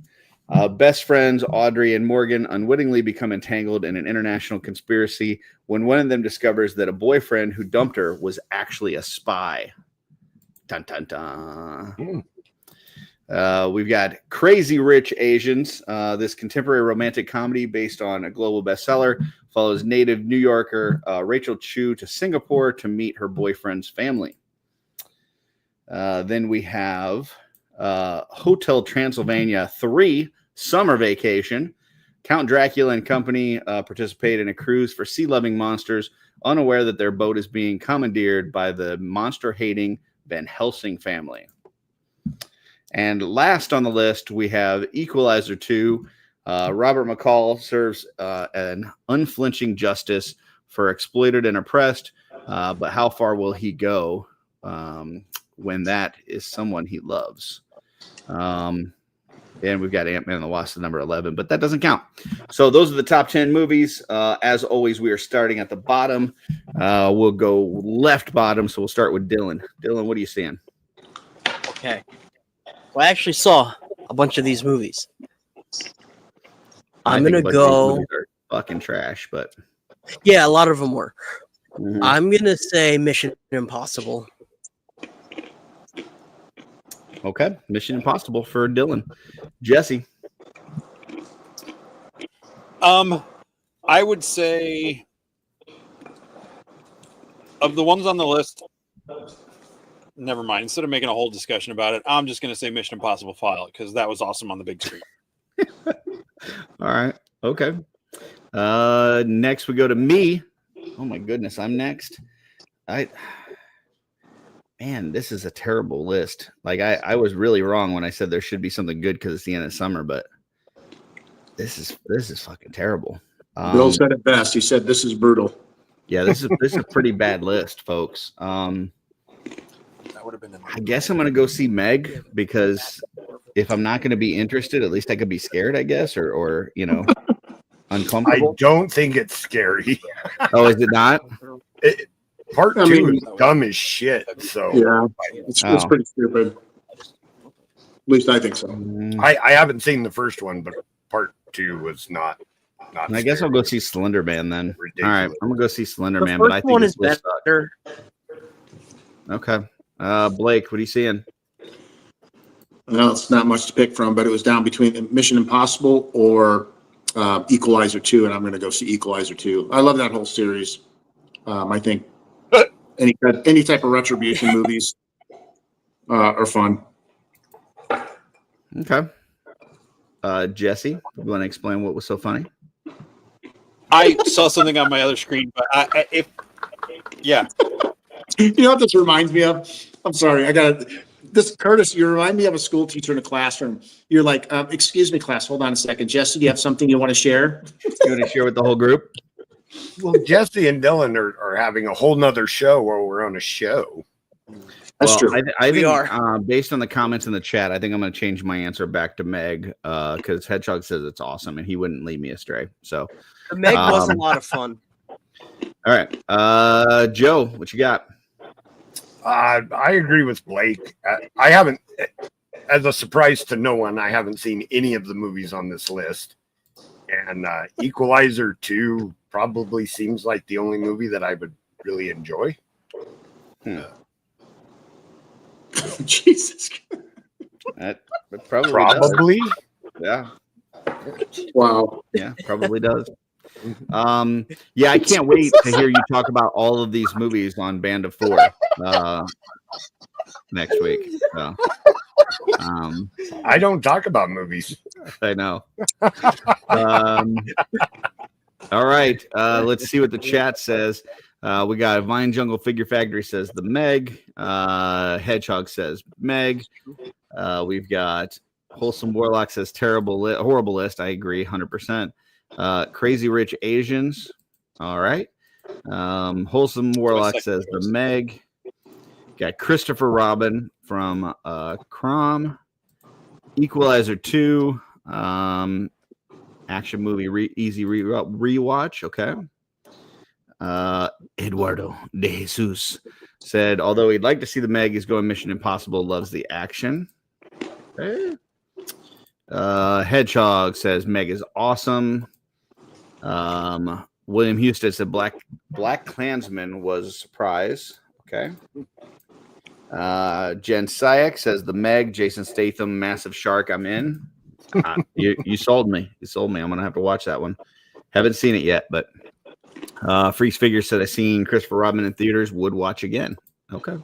Best friends Audrey and Morgan unwittingly become entangled in an international conspiracy when one of them discovers that a boyfriend who dumped her was actually a spy. Dun, dun, dun. We've got Crazy Rich Asians. This contemporary romantic comedy based on a global bestseller follows native New Yorker Rachel Chu to Singapore to meet her boyfriend's family. Then we have Hotel Transylvania 3 Summer Vacation. Count Dracula and company participate in a cruise for sea-loving monsters, unaware that their boat is being commandeered by the monster-hating Van Helsing family. And last on the list, we have Equalizer 2. Robert McCall serves an unflinching justice for exploited and oppressed, but how far will he go when that is someone he loves? And we've got Ant-Man and the Wasp at number 11, but that doesn't count. So those are the top 10 movies. As always, we are starting at the bottom. We'll go left bottom, so we'll start with Dylan. Dylan, what are you seeing? Okay. Well, I actually saw a bunch of these movies. I'm going to go... fucking trash, but... Yeah, a lot of them were. Mm-hmm. I'm going to say Mission Impossible. Okay, Mission Impossible for Dylan. Jesse. I would say of the ones on the list, never mind. Instead of making a whole discussion about it, I'm just going to say Mission Impossible Fallout because that was awesome on the big screen. All right. Okay. Next we go to me. Oh my goodness, I'm next. Man, this is a terrible list. Like I was really wrong when I said there should be something good because it's the end of summer, but this is fucking terrible. Bill said it best. He said this is brutal. Yeah, this is a pretty bad list, folks. That would have been. I guess I'm gonna go see Meg because if I'm not gonna be interested, at least I could be scared, I guess, or uncomfortable. I don't think it's scary. Oh, is it not? Part two is dumb as shit. So yeah, it's pretty stupid. At least I think so. I haven't seen the first one, but part two was not. I guess I'll go see Slender Man then. Ridiculous. All right, I'm gonna go see Slender The Man, first but I think one it's is better. Okay, Blake, what are you seeing? Well, it's not much to pick from, but it was down between Mission Impossible or Equalizer 2, and I'm going to go see Equalizer 2. I love that whole series. I think any type of retribution movies are fun. Okay. Jesse, you want to explain what was so funny? I saw something on my other screen, but yeah. You know what this reminds me of? I'm sorry. Curtis, you remind me of a school teacher in a classroom. You're like, excuse me, class, hold on a second. Jesse, do you have something you want to share? You want to share with the whole group? Well, Jesse and Dylan are having a whole nother show where we're on a show. That's true. I We think, are. based on the comments in the chat, I think I'm going to change my answer back to Meg because Hedgehog says it's awesome and he wouldn't lead me astray. So, The Meg was a lot of fun. all right, Joe, what you got? I agree with Blake. I haven't, as a surprise to no one, I haven't seen any of the movies on this list. And Equalizer 2 probably seems like the only movie that I would really enjoy. Jesus. That probably does. Yeah. Wow. Yeah, probably does. Yeah, I can't wait to hear you talk about all of these movies on Band of Four next week. So, I don't talk about movies. I know. All right, let's see what the chat says. We got Vine Jungle Figure Factory says the Meg. Hedgehog says Meg. We've got Wholesome Warlock says horrible list. I agree 100%. Crazy Rich Asians. All right. Wholesome Warlock says the Meg. Got Christopher Robin from Crom. Equalizer 2. Action movie easy rewatch. Okay. Eduardo de Jesus said, although he'd like to see the Meg, he's going Mission Impossible, loves the action. Okay. Hedgehog says Meg is awesome. William Houston said Black Klansman was a surprise. Okay. Jen Sayek says the Meg, Jason Statham, massive shark. I'm in. You sold me. You sold me. I'm gonna have to watch that one. Haven't seen it yet, but Freaks Figure said I seen Christopher Robin in theaters. Would watch again. Okay.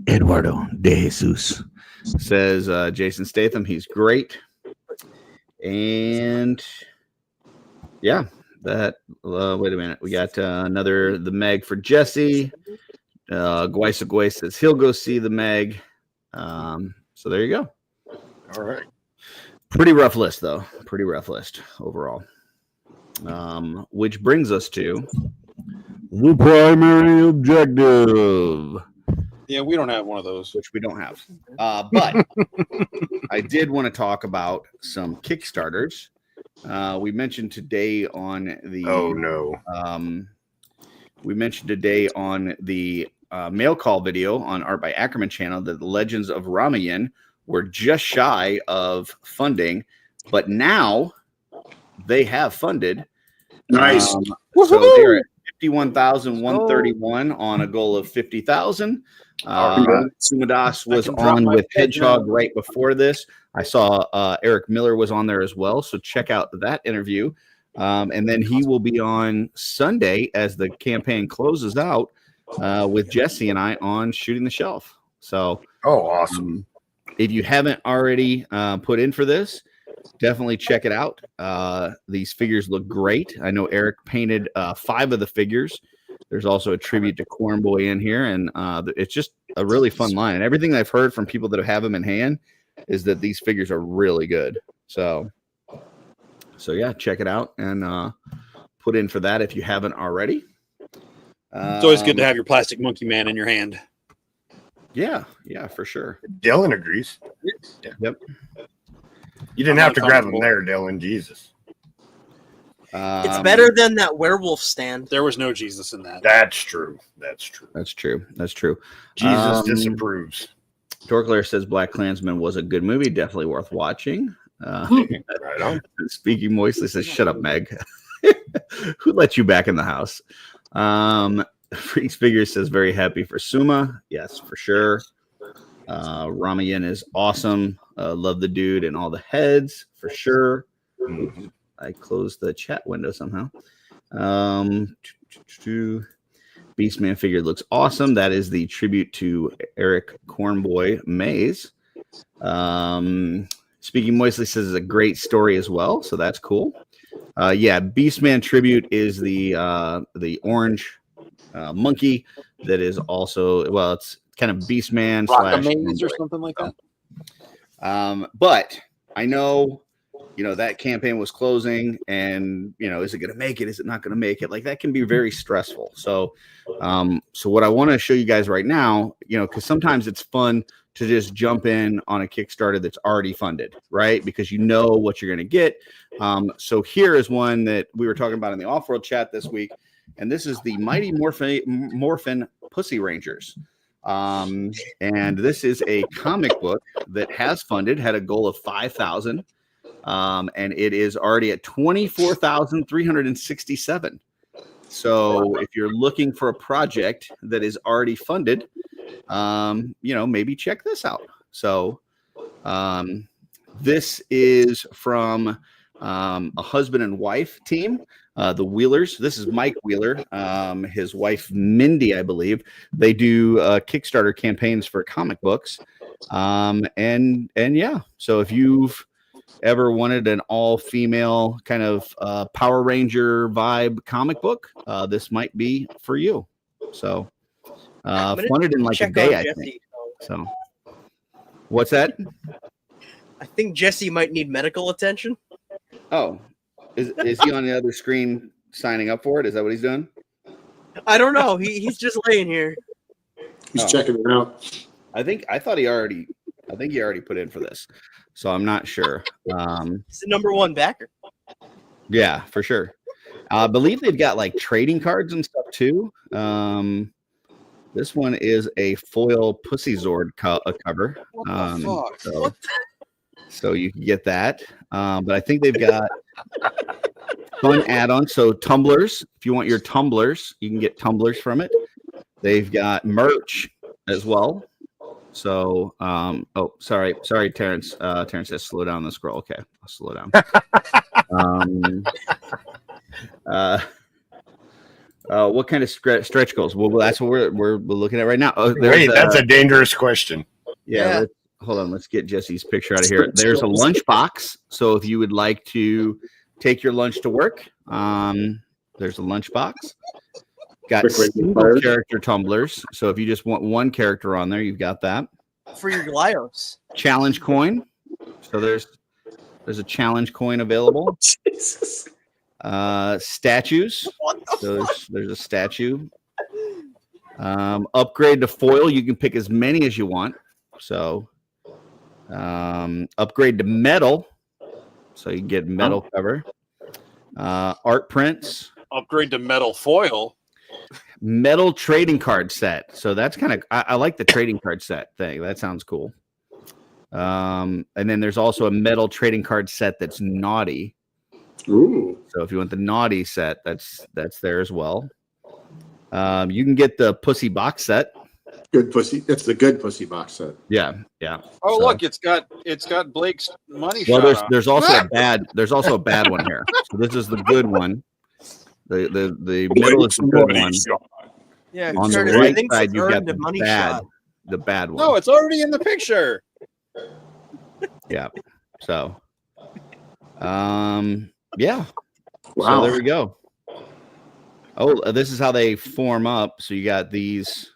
Eduardo de Jesus says Jason Statham. He's great. And yeah, that. Wait a minute. We got another the Meg for Jesse. Guisa says he'll go see the Meg. So there you go. All right. Pretty rough list, though. Pretty rough list overall. Which brings us to the primary objective. Yeah, we don't have one of those. Which we don't have. But I did want to talk about some Kickstarters. We mentioned today on the... Oh, no. We mentioned today on the mail call video on Art by Ackerman channel that the Legends of Ramayan were just shy of funding, but now they have funded. Nice. So they're at 51,131 on a goal of 50,000. Sumadas was on with Hedgehog right before this. I saw Eric Miller was on there as well. So check out that interview. And then he will be on Sunday as the campaign closes out with Jesse and I on Shooting the Shelf. So, awesome. If you haven't already put in for this, definitely check it out. These figures look great. I know Eric painted 5 of the figures. There's also a tribute to Corn Boy in here, and it's just a really fun line. And everything I've heard from people that have them in hand is that these figures are really good. So yeah, check it out and put in for that if you haven't already. It's always good to have your plastic monkey man in your hand. Yeah, for sure. Dylan agrees. Yep. You didn't have to grab him there, Dylan. Jesus. It's better than that werewolf stand. There was no Jesus in that. That's true. That's true. Jesus disapproves. Dorkler says Black Klansman was a good movie, definitely worth watching. Right on. Speaking Moistly says, "Shut up, Meg." Who let you back in the house? Freaks Figure says, "Very happy for Suma." Yes, for sure. Ramayan is awesome. Love the dude and all the heads for sure. I closed the chat window somehow. Beastman figure looks awesome. That is the tribute to Eric Cornboy Mays. Speaking Moistly says it's a great story as well, so that's cool. Beastman tribute is the orange monkey that is also it's kind of Beastman slash Maze or something like that. But I know, that campaign was closing, and is it going to make it? Is it not going to make it? Like that can be very stressful. So what I want to show you guys right now, because sometimes it's fun to just jump in on a Kickstarter that's already funded, right? Because you know what you're going to get. So here is one that we were talking about in the OffWorld chat this week, and this is the Mighty Morphin Pussy Rangers. And this is a comic book that has funded, had a goal of 5,000, and it is already at 24,367. So if you're looking for a project that is already funded, maybe check this out. So this is from a husband and wife team, the Wheelers. This is Mike Wheeler, his wife Mindy, I believe. They do Kickstarter campaigns for comic books, so if you've ever wanted an all-female kind of Power Ranger vibe comic book, this might be for you. So funded in like a day, I think. So what's that? I think Jesse might need medical attention. Oh, is he on the other screen signing up for it? Is that what he's doing? I don't know. He's just laying here. He's checking it out. I think he already put in for this, so I'm not sure. He's the number one backer. Yeah, for sure. I believe they've got like trading cards and stuff too. This one is a foil Pussy Zord cover. What the fuck? So you can get that. But I think they've got fun add-ons. So tumblers, if you want your tumblers, you can get tumblers from it. They've got merch as well. So, sorry, Terrence. Terrence says slow down the scroll. Okay, I'll slow down. What kind of stretch goals? Well, that's what we're looking at right now. Oh, Wait, that's a dangerous question. Yeah. Hold on. Let's get Jesse's picture out of here. There's a lunch box. So if you would like to take your lunch to work, there's a lunch box. Got single character tumblers. So if you just want one character on there, you've got that. For your Glyos. Challenge coin. So there's a challenge coin available. Jesus. Statues. So there's a statue. Upgrade to foil. You can pick as many as you want. So upgrade to metal. So you can get metal cover. Art prints. Upgrade to metal foil. Metal trading card set. So that's kind of I like the trading card set thing. That sounds cool. And then there's also a metal trading card set that's naughty. Ooh. So if you want the naughty set, that's there as well. You can get the pussy box set. Good pussy. That's the good pussy box set. Yeah. Oh, So- look, it's got Blake's money Well, shot on. there's also a bad one here. So this is the good one. The middle is the good one. Yeah, On the Curtis, I right think side, you've got earned a money shot. the bad one. No, it's already in the picture. Yeah. So, yeah. Wow. So there we go. Oh, this is how they form up. So you got these.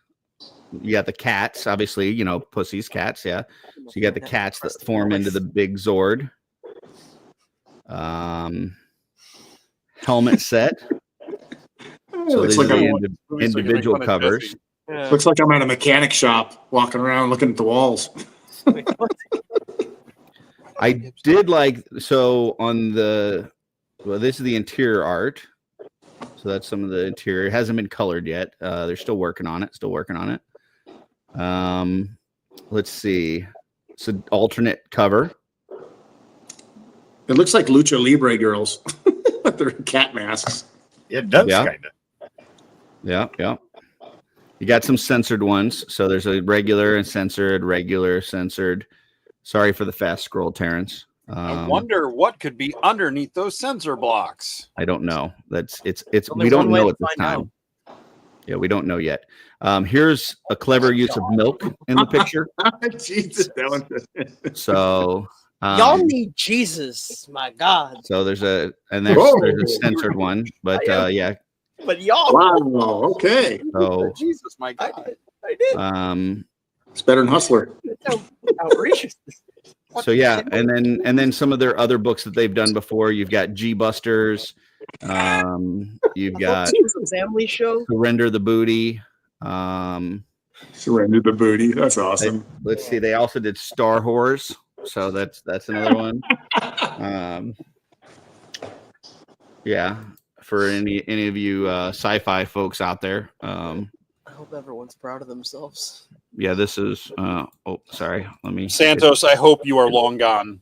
You got the cats, obviously. Pussies, cats. Yeah. So you got the cats that form into the big Zord. Helmet set. So Looks these like are I'm- the individual covers. Yeah. Looks like I'm at a mechanic shop walking around looking at the walls. I did like on this is the interior art. So that's some of the interior. It hasn't been colored yet. They're still working on it. Let's see. It's an alternate cover. It looks like Lucha Libre girls with their cat masks. It does Yeah. kind of. Yeah. You got some censored ones. So there's a regular and censored, censored. Sorry for the fast scroll, Terrence. I wonder what could be underneath those sensor blocks. I don't know. It's Well, we there's don't one way know to at this find time. Yeah, we don't know yet. Here's a clever use of milk in the picture. Jesus, that one. So Y'all need Jesus, my God. so there's a censored one, but yeah. But y'all, Wow. Okay. So Jesus, my God. I did. It's better than Hustler. That's outrageous. So yeah, and then some of their other books that they've done before. You've got G Busters. You've got Family Show. Surrender the Booty. Surrender the booty. That's awesome. Let's see. They also did Star Wars. So that's another one. Yeah, for any of you sci-fi folks out there. I hope everyone's proud of themselves. Yeah, this is. Sorry. Let me. Santos, I hope you are long gone.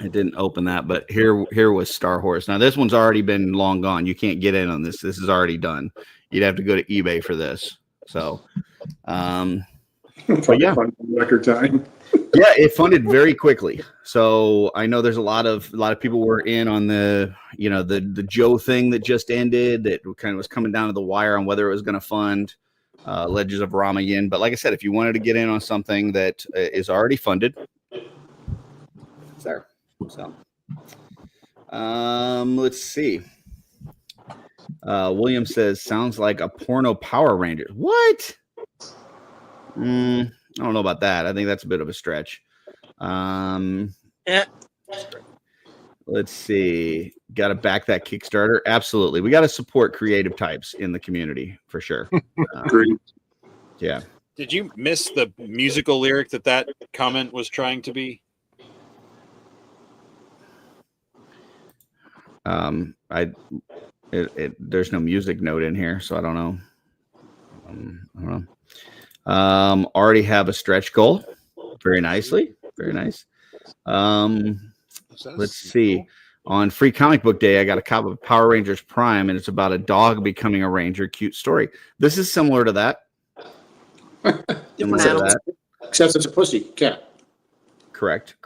It didn't open that, but here was Star Horse. Now this one's already been long gone. You can't get in on this. This is already done. You'd have to go to eBay for this. So, but yeah, Record time. yeah, it funded very quickly. So I know there's a lot of people were in on the the Joe thing that just ended. That kind of was coming down to the wire on whether it was going to fund Legends of Rama Yin. But like I said, if you wanted to get in on something that is already funded, it's there. So, let's see. William says, sounds like a porno Power Ranger. What? I don't know about that. I think that's a bit of a stretch. Yeah. Let's see. Got to back that Kickstarter. Absolutely. We got to support creative types in the community for sure. Yeah. Did you miss the musical lyric that comment was trying to be? There's no music note in here, so I don't know. Already have a stretch goal. Very nicely. Very nice. Let's see. On Free Comic Book Day, I got a copy of Power Rangers Prime, and it's about a dog becoming a ranger. Cute story. This is similar to that. Different Say animals. that. Except it's a pussy cat. Correct.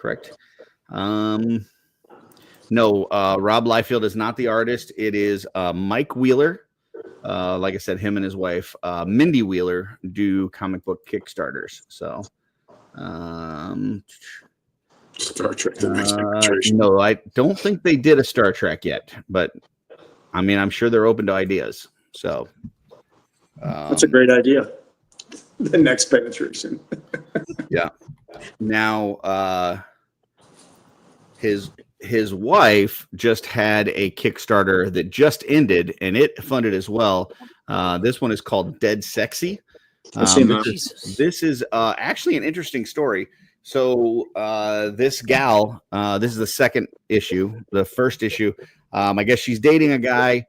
No, Rob Liefeld is not the artist. It is Mike Wheeler. Like I said, him and his wife, Mindy Wheeler, do comic book Kickstarters. So, Star Trek: The Next Generation. no, I don't think they did a Star Trek yet, but I mean, I'm sure they're open to ideas. So, That's a great idea. The next penetration. yeah. Now, his wife just had a Kickstarter that just ended, and it funded as well. This one is called Dead Sexy. I've seen that. This is actually an interesting story. So this gal, this is the second issue. The first issue, I guess she's dating a guy.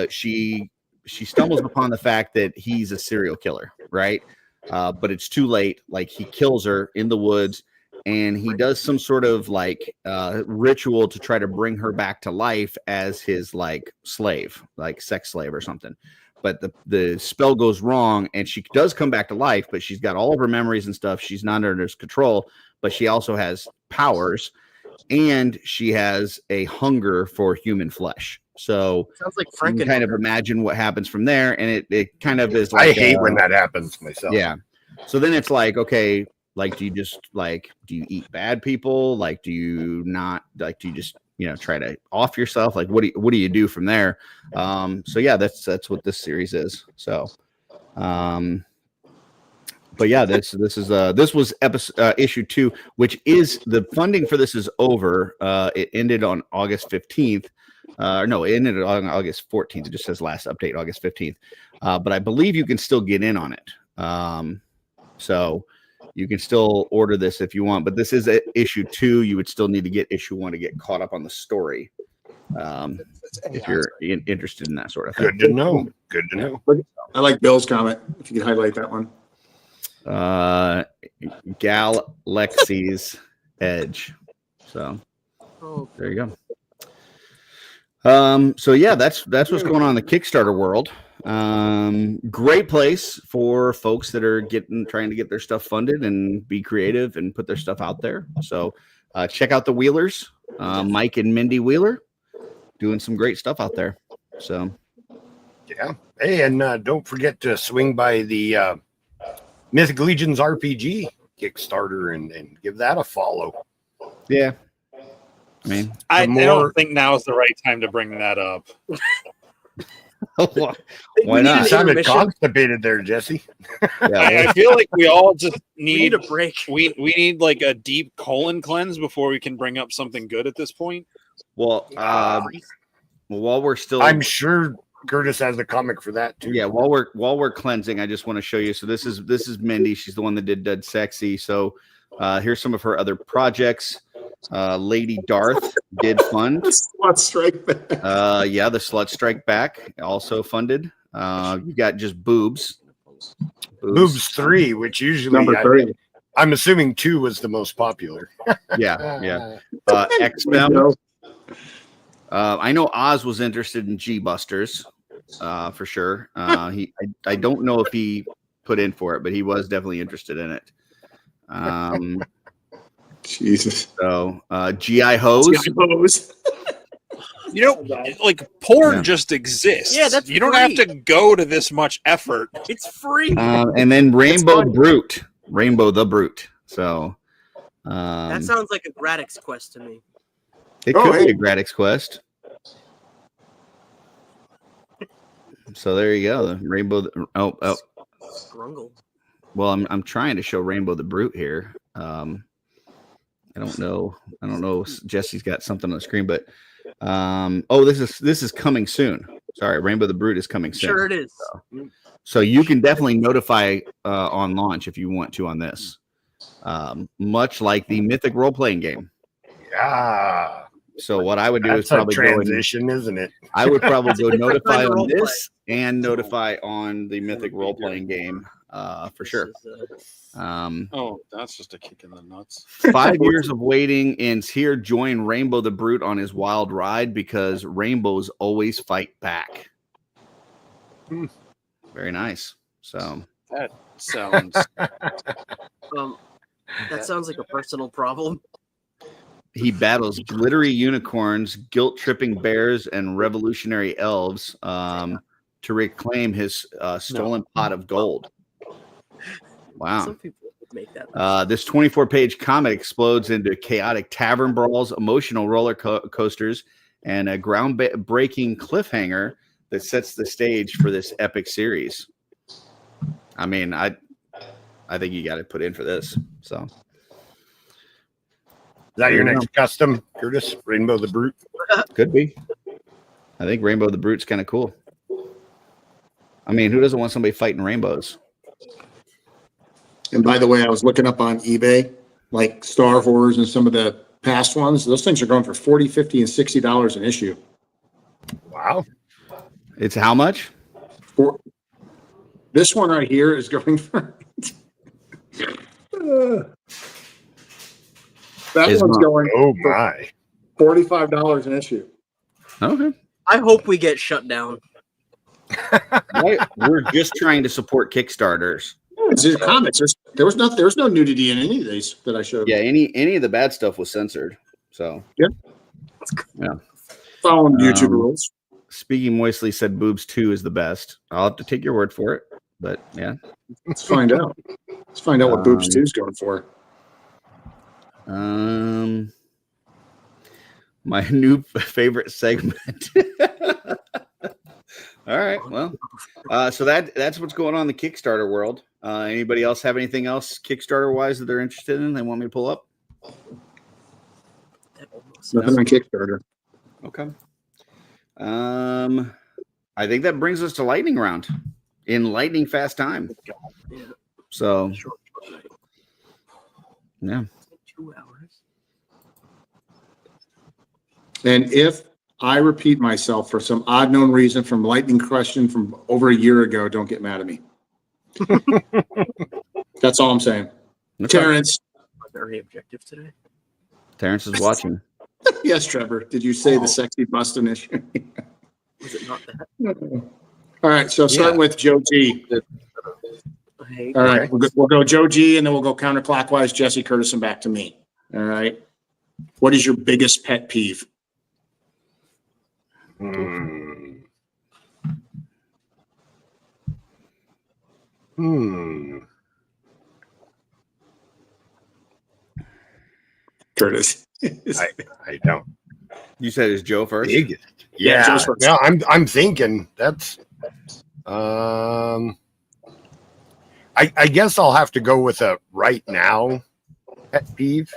She stumbles upon the fact that he's a serial killer, right? But it's too late. Like, he kills her in the woods, and he does some sort of like ritual to try to bring her back to life as his like slave, like sex slave or something. But the spell goes wrong, and she does come back to life, but she's got all of her memories and stuff. She's not under his control, but she also has powers, and she has a hunger for human flesh. So Sounds like you can kind of imagine what happens from there, and it kind of is like I hate when that happens myself. yeah. So then it's like, okay, like, do you eat bad people? Like, do you not, like, do you just, try to off yourself? Like, what do you do from there? So yeah, that's what this series is. So, but yeah, this was issue 2, which is the funding for this is over. It ended on August 15th. No, it ended on August 14th. It just says last update, August 15th. But I believe you can still get in on it. So you can still order this if you want, but this is issue 2. You would still need to get issue 1 to get caught up on the story. If you're interested in that sort of thing. Good to know. Good to know. I like Bill's comment. If you could highlight that one. Galaxy's Edge. So there you go. So yeah, that's what's going on in the Kickstarter world. Great place for folks that are trying to get their stuff funded and be creative and put their stuff out there. So check out the Wheelers, Mike and Mindy Wheeler, doing some great stuff out there. So yeah. Hey, and don't forget to swing by the Mythic Legions RPG Kickstarter and give that a follow. Yeah. I mean, I don't think now is the right time to bring that up. Why not? You sounded constipated there, Jesse. Yeah, I feel like we all just need a break. We need like a deep colon cleanse before we can bring up something good at this point. Well, while we're still, I'm sure Curtis has a comic for that too. Yeah, while we're cleansing, I just want to show you. So this is Mindy. She's the one that did Dead Sexy. So here's some of her other projects. Lady Darth did fund. Slut Strike Back. Yeah, the Slut Strike Back also funded. You got just boobs. Boobs 3, which usually Number 3. I'm assuming 2 was the most popular. Yeah. X-Men. I know Oz was interested in G-Busters, for sure. I don't know if he put in for it, but he was definitely interested in it. Jesus. So GI Hose. Like porn just exists. Yeah, that's you don't free. have to go to this much effort. It's free. And then Rainbow the Brute. So that sounds like a Gradix quest to me. it could be a Gradix quest. So there you go. The Rainbow. Strungle. Well, I'm trying to show Rainbow the Brute here. I don't know. If Jesse's got something on the screen, but this is coming soon. Sorry, Rainbow the Brute is coming soon. Sure it is. So you can definitely notify on launch if you want to on this. Much like the Mythic role-playing game. Yeah. So what I would do That's is probably a transition, isn't it? I would probably go notify on role-play. this and notify on the Mythic role-playing game for sure. That's just a kick in the nuts. 5 years of waiting ends here. Join Rainbow the Brute on his wild ride because rainbows always fight back. Very nice. So That sounds. That sounds like a personal problem. He battles glittery unicorns, guilt-tripping bears, and revolutionary elves to reclaim his stolen pot of gold. Wow. Some people would make that. This 24-page comic explodes into chaotic tavern brawls, emotional roller coasters, and a groundbreaking cliffhanger that sets the stage for this epic series. I mean, I think you got to put in for this. So, Is that your next custom, Curtis? Rainbow the Brute? Could be. I think Rainbow the Brute's kind of cool. I mean, who doesn't want somebody fighting rainbows? And by the way, I was looking up on eBay, like Star Wars and some of the past ones. Those things are going for $40, $50, and $60 an issue. Wow. It's how much? This one right here is going for that one's going Oh my. $45 an issue. Okay. I hope we get shut down. Right. We're just trying to support Kickstarters. It's just comics. There was no nudity in any of these that I showed. Yeah, any of the bad stuff was censored. So yeah. Following YouTube rules. Speaking Moistly said boobs 2 is the best. I'll have to take your word for it. But yeah. Let's find out. Let's find out what boobs 2 is going for. My new favorite segment. All right. Well, so that's what's going on in the Kickstarter world. Anybody else have anything else Kickstarter wise that they're interested in? They want me to pull up? Nothing on Kickstarter. Okay. I think that brings us to lightning round in lightning fast time. So, yeah. 2 hours. And if I repeat myself for some odd known reason from lightning question from over a year ago, don't get mad at me. That's all I'm saying. Okay. Terrence. Very objective today. Terrence is watching. Yes, Trevor. Did you say the sexy bustin' issue? Was it not that? All right. So starting with Joe G. All right. We'll go Joe G, and then we'll go counterclockwise, Jesse Curtis, and back to me. All right. What is your biggest pet peeve? Curtis. I don't. You said it's Joe first? Biggest. Yeah, Yeah. Joe's first. Yeah, I'm thinking that's I guess I'll have to go with a right now pet peeve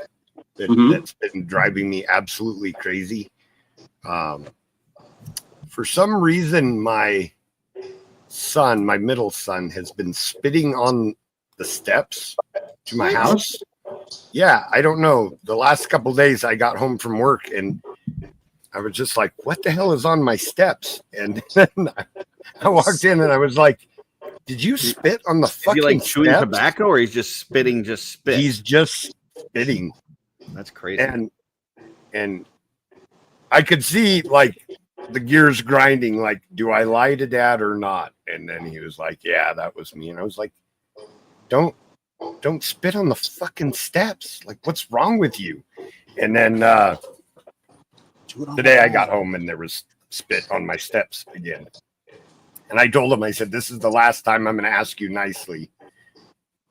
that's been driving me absolutely crazy. For some reason, my middle son, has been spitting on the steps to my house. Yeah, I don't know. The last couple of days I got home from work and I was just like, what the hell is on my steps? And then I walked in and I was like, did you spit on the fucking Is he like chewing steps? tobacco or he's just spitting spit? He's just spitting. That's crazy. And I could see like the gears grinding, like, do I lie to dad or not? And then he was like, yeah, that was me. And I was like, don't spit on the fucking steps. Like, what's wrong with you? And then today I got home and there was spit on my steps again. And I told him, I said, this is the last time I'm going to ask you nicely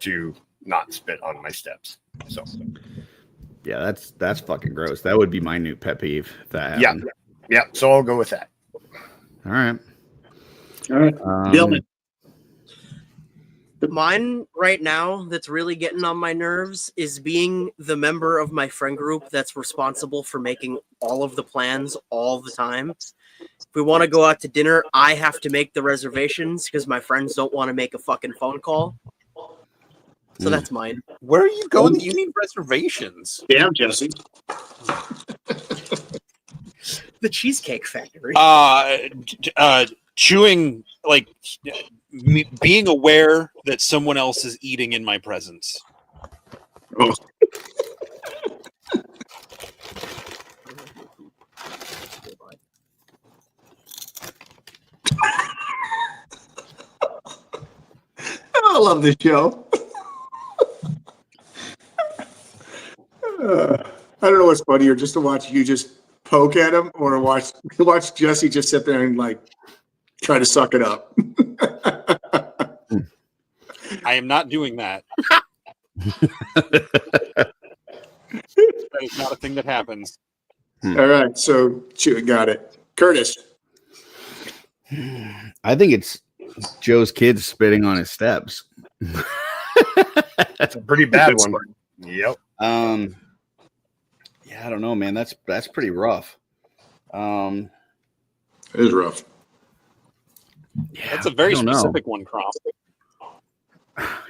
to not spit on my steps. So, yeah, that's fucking gross. That would be my new pet peeve if that happened. Yeah. So I'll go with that. All right. Dylan. Mine right now that's really getting on my nerves is being the member of my friend group that's responsible for making all of the plans all the time. If we want to go out to dinner, I have to make the reservations because my friends don't want to make a fucking phone call. So that's mine. Where are you going that you need reservations? Damn, Jesse. The Cheesecake Factory. Chewing, like being aware that someone else is eating in my presence. Oh. love this show. I don't know what's funnier, just to watch you just poke at him, or watch Jesse just sit there and like try to suck it up. I am not doing that. That is not a thing that happens. All right, so got it. Curtis. I think it's Joe's kids spitting on his steps. That's a pretty bad one. Yep. Yeah, I don't know, man. That's pretty rough. It is rough. Yeah, That's a very I don't know. specific one, Crom.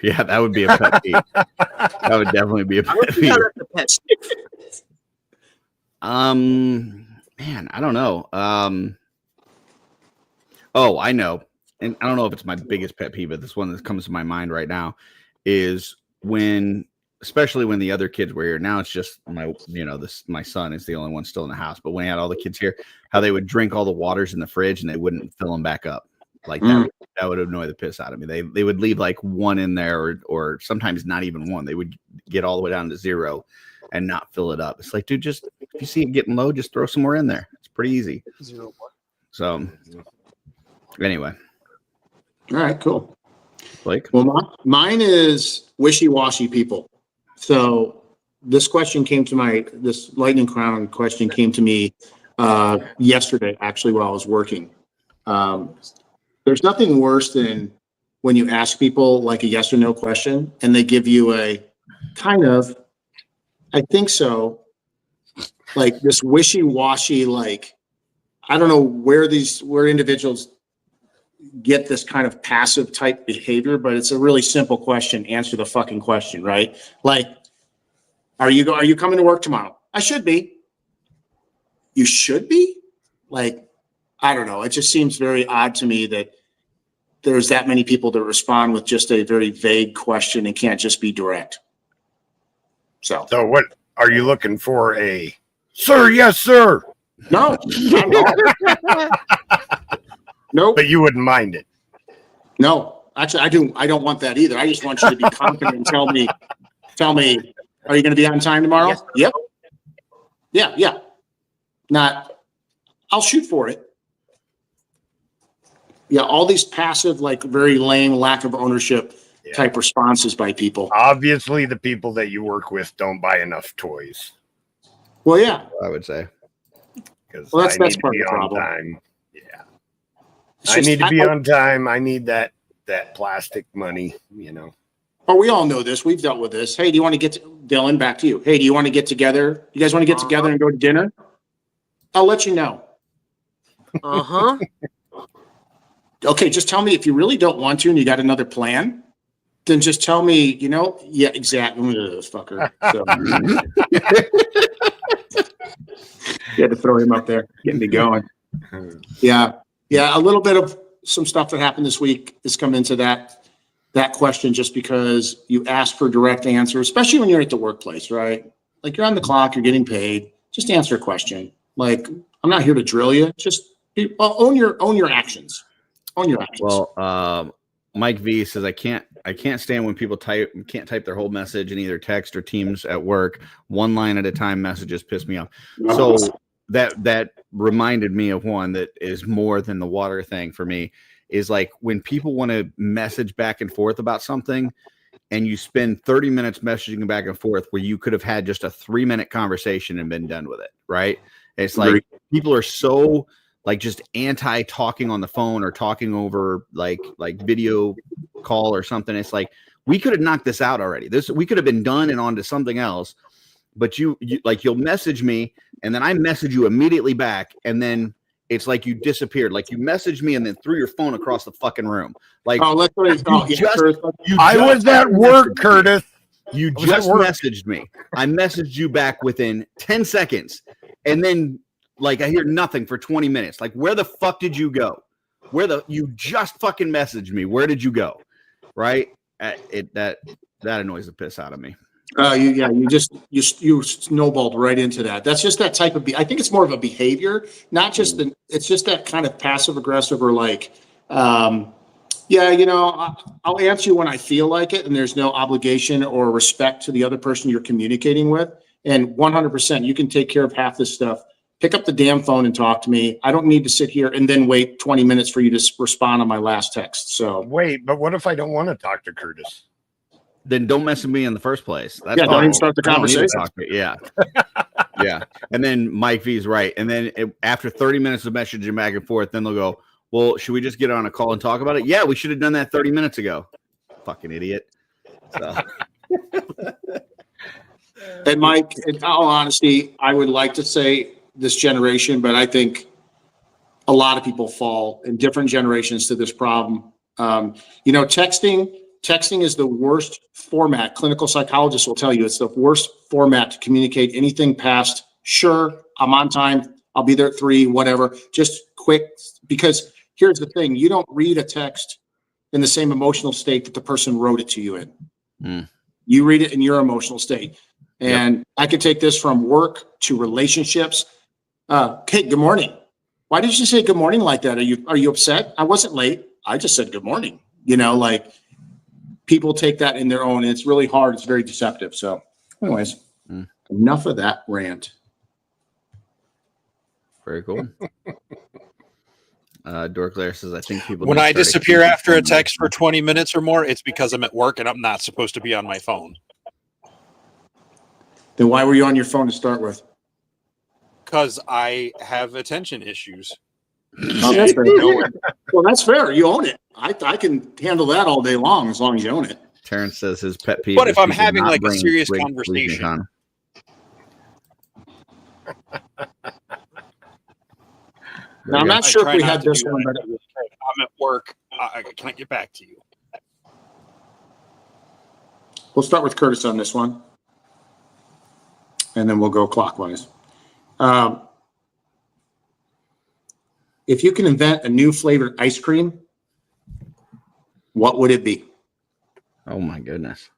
Yeah, that would be a pet peeve. That would definitely be a pet peeve. Man, I don't know. Oh, I know. And I don't know if it's my biggest pet peeve, but this one that comes to my mind right now is especially when the other kids were here. Now it's just my son is the only one still in the house. But when he had all the kids here, how they would drink all the waters in the fridge and they wouldn't fill them back up. Like that would annoy the piss out of me. They would leave like one in there or sometimes not even one. They would get all the way down to 0 and not fill it up. It's like, dude, just if you see it getting low, just throw some more in there. It's pretty easy. 0 more. So anyway. All right, cool. Blake? Well, mine is wishy-washy people. So this lightning crown question came to me yesterday, actually, while I was working. There's nothing worse than when you ask people like a yes or no question and they give you a kind of, I think so, like this wishy-washy, like, I don't know where individuals get this kind of passive type behavior, but it's a really simple question. Answer the fucking question, right? Like, are you coming to work tomorrow? I should be. You should be? Like, I don't know. It just seems very odd to me that there's that many people that respond with just a very vague question and can't just be direct. So what are you looking for? A sir? Yes, sir. No, nope. But you wouldn't mind it. No, actually, I don't want that either. I just want you to be confident and tell me, are you going to be on time tomorrow? Yes. Yep. Yeah. Not, I'll shoot for it. Yeah, all these passive, like very lame, lack of ownership type responses by people. Obviously, the people that you work with don't buy enough toys. Well, yeah, I would say. Because that's part of the on problem. Time. Yeah, I need to be on time. I need that plastic money. Oh, we all know this. We've dealt with this. Hey, do you want to Dylan? Back to you. Hey, do you want to get together? You guys want to get together and go to dinner? I'll let you know. Okay, just tell me if you really don't want to and you got another plan, then just tell me, yeah, exactly. Fucker. So, you had to throw him up there, getting me going. Yeah. A little bit of some stuff that happened this week has come into that question just because you ask for direct answers, especially when you're at the workplace, right? Like you're on the clock, you're getting paid. Just answer a question. Like, I'm not here to drill you. Just own your actions. On your actions. Well, Mike V says I can't stand when people can't type their whole message in either text or Teams at work. One line at a time messages piss me off. So that reminded me of one that is more than the water thing for me is like when people want to message back and forth about something and you spend 30 minutes messaging back and forth where you could have had just a 3-minute conversation and been done with it. Right. It's like people are so like just anti talking on the phone or talking over like video call or something. It's like, we could have knocked this out already. We could have been done and on to something else, but you like, you'll message me and then I message you immediately back. And then it's like you disappeared. Like you messaged me and then threw your phone across the fucking room. Like, I was at work, Curtis. You just messaged me. I messaged you back within 10 seconds. And then like I hear nothing for 20 minutes. Like, where the fuck did you go? You just fucking messaged me. Where did you go? Right? That annoys the piss out of me. You snowballed right into that. That's just that type of I think it's more of a behavior, not just it's just that kind of passive aggressive or like Yeah, I'll answer you when I feel like it, and there's no obligation or respect to the other person you're communicating with. And 100%, you can take care of half this stuff. Pick up the damn phone and talk to me. I don't need to sit here and then wait 20 minutes for you to respond on my last text. So Wait, but what if I don't want to talk to Curtis? Then don't mess with me in the first place. That's Yeah, don't fine. even start the I don't need to conversation. talk to you. Yeah. Yeah. And then Mike V's right. And then after 30 minutes of messaging back and forth, then they'll go, well, should we just get on a call and talk about it? Yeah, we should have done that 30 minutes ago. Fucking idiot. So. And Mike, in all honesty, I would like to say this generation, but I think a lot of people fall in different generations to this problem. Texting is the worst format. Clinical psychologists will tell you it's the worst format to communicate anything past, sure, I'm on time, I'll be there at 3, whatever, just quick. Because here's the thing, you don't read a text in the same emotional state that the person wrote it to you in. You read it in your emotional state. And I could take this from work to relationships. Hey, good morning. Why did you say good morning like that? Are you upset? I wasn't late. I just said good morning. People take that in their own, and it's really hard. It's very deceptive. So anyways, enough of that rant. Very cool. Dorklair says, I think people. When I disappear after a text for 20 minutes or more, it's because I'm at work and I'm not supposed to be on my phone. Then why were you on your phone to start with? Because I have attention issues. Oh, that's fair. Well, that's fair. You own it. I can handle that all day long as you own it. Terrence says his pet peeve. But if I'm having like a serious conversation. Now, I'm not sure if we had this one, but I'm at work. I can't get back to you. We'll start with Curtis on this one, and then we'll go clockwise. If you can invent a new flavored ice cream, what would it be? Oh my goodness.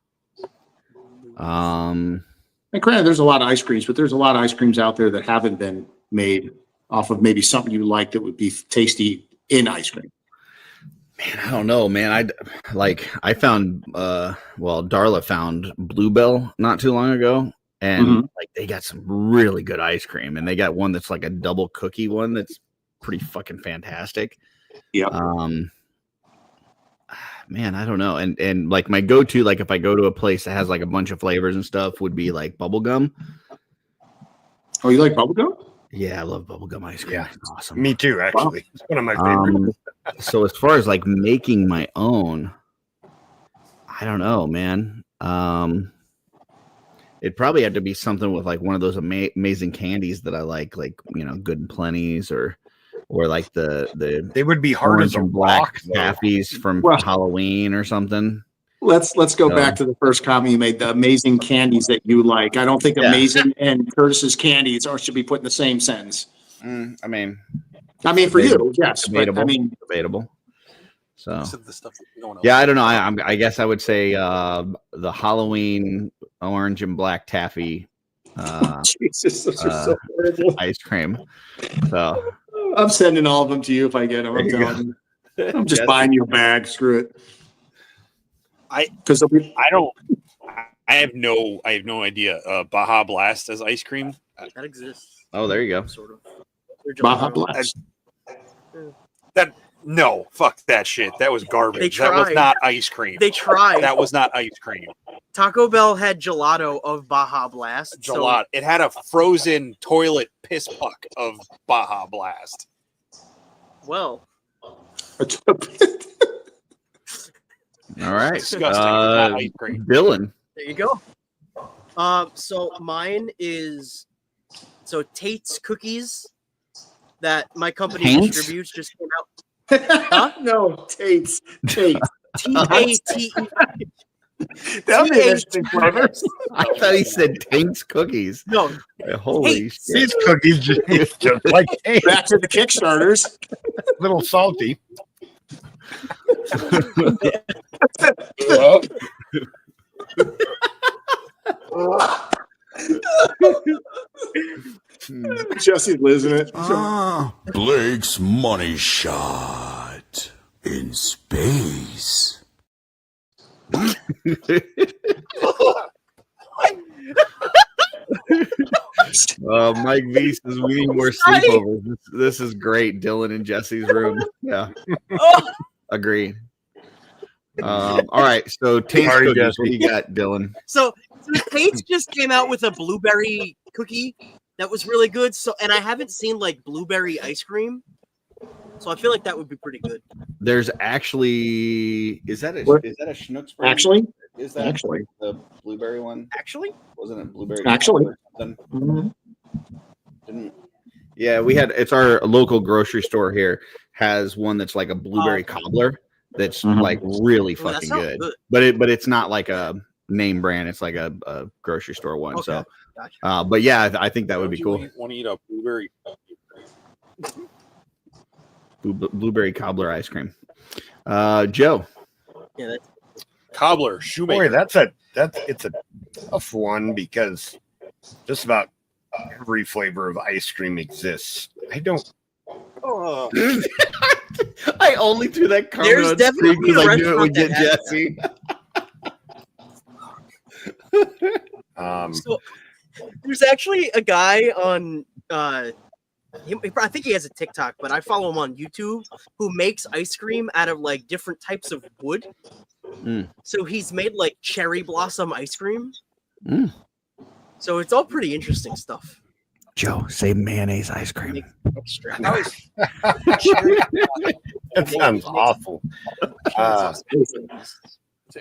And granted, there's a lot of ice creams, but there's a lot of ice creams out there that haven't been made off of maybe something you like that would be tasty in ice cream. Man, I don't know, man. I found Darla found Bluebell not too long ago, and they got some really good ice cream, and they got one that's like a double cookie one that's pretty fucking fantastic. Yeah. Man, I don't know. And like my go-to, like if I go to a place that has like a bunch of flavors and stuff, would be like bubblegum. Oh, you like bubblegum? Yeah, I love bubblegum ice cream. Yeah, it's awesome. Me too, actually. Wow. It's one of my favorites. So as far as like making my own, I don't know, man. It'd probably have to be something with like one of those amazing candies that I like Good and Plenty's or like the they would be hard as a black rock taffies from Halloween or something. Let's go back to the first comment you made, the amazing candies that you like. I don't think amazing and Curtis's candies should be put in the same sentence. I mean for you, yes, debatable, but debatable. So The stuff yeah, I don't know. I guess I would say the Halloween orange and black taffy Jesus, those are so horrible. ice cream. So I'm sending all of them to you if I get them. I'm telling you. I'm just buying you a bag. Screw it. I have no idea. Baja Blast as ice cream. That exists. oh, there you go. Sort of. Baja Blast. No, fuck that shit. That was garbage. They That was tried. not ice cream. They tried. That was not ice cream. Taco Bell had gelato of Baja Blast. Gelato. It had a frozen toilet piss puck of Baja Blast. Well, All right. Disgusting. Not ice cream. Dylan. there you go. So mine is Tate's cookies that my company Tate's? distributes just came out. No, Tate's. Tate. T-A-T-E. That'd be interesting flavors. I thought he said Tate's cookies. No, Holy shit. These cookies just like Back to the Kickstarters. a little salty. Jesse's losing it. Blake's money shot in space. Mike V says we need more sleepovers. This is great. Dylan and Jesse's room. Yeah. Agree. All right. So Tate's Sorry, cookies. Jesse. What do you got, Dylan? So Tate's just came out with a blueberry cookie that was really good. So, and I haven't seen like blueberry ice cream, so I feel like that would be pretty good. There's actually is that a Schnucks brand? Actually, Is that actually the blueberry one? Actually, Wasn't it blueberry? Actually. Or something? Yeah, we had. It's our local grocery store here has one that's like a blueberry cobbler that's like really Ooh, that fucking sounds good. good. But it's not like a name brand. It's like a grocery store one. Okay, So, gotcha. but yeah, I think that would be cool. Want to eat a blueberry? Blueberry cobbler ice cream. Joe. Yeah, that's Cobbler, shoemaker. Boy, it's a tough one because just about every flavor of ice cream exists. I don't. I only threw that comment There's on definitely screen because a I knew it would get restaurant Jesse. so. There's actually a guy on. I think he has a TikTok, but I follow him on YouTube who makes ice cream out of like different types of wood. So he's made like cherry blossom ice cream. So it's all pretty interesting stuff. Joe, say mayonnaise ice cream. Extra. That sounds awful.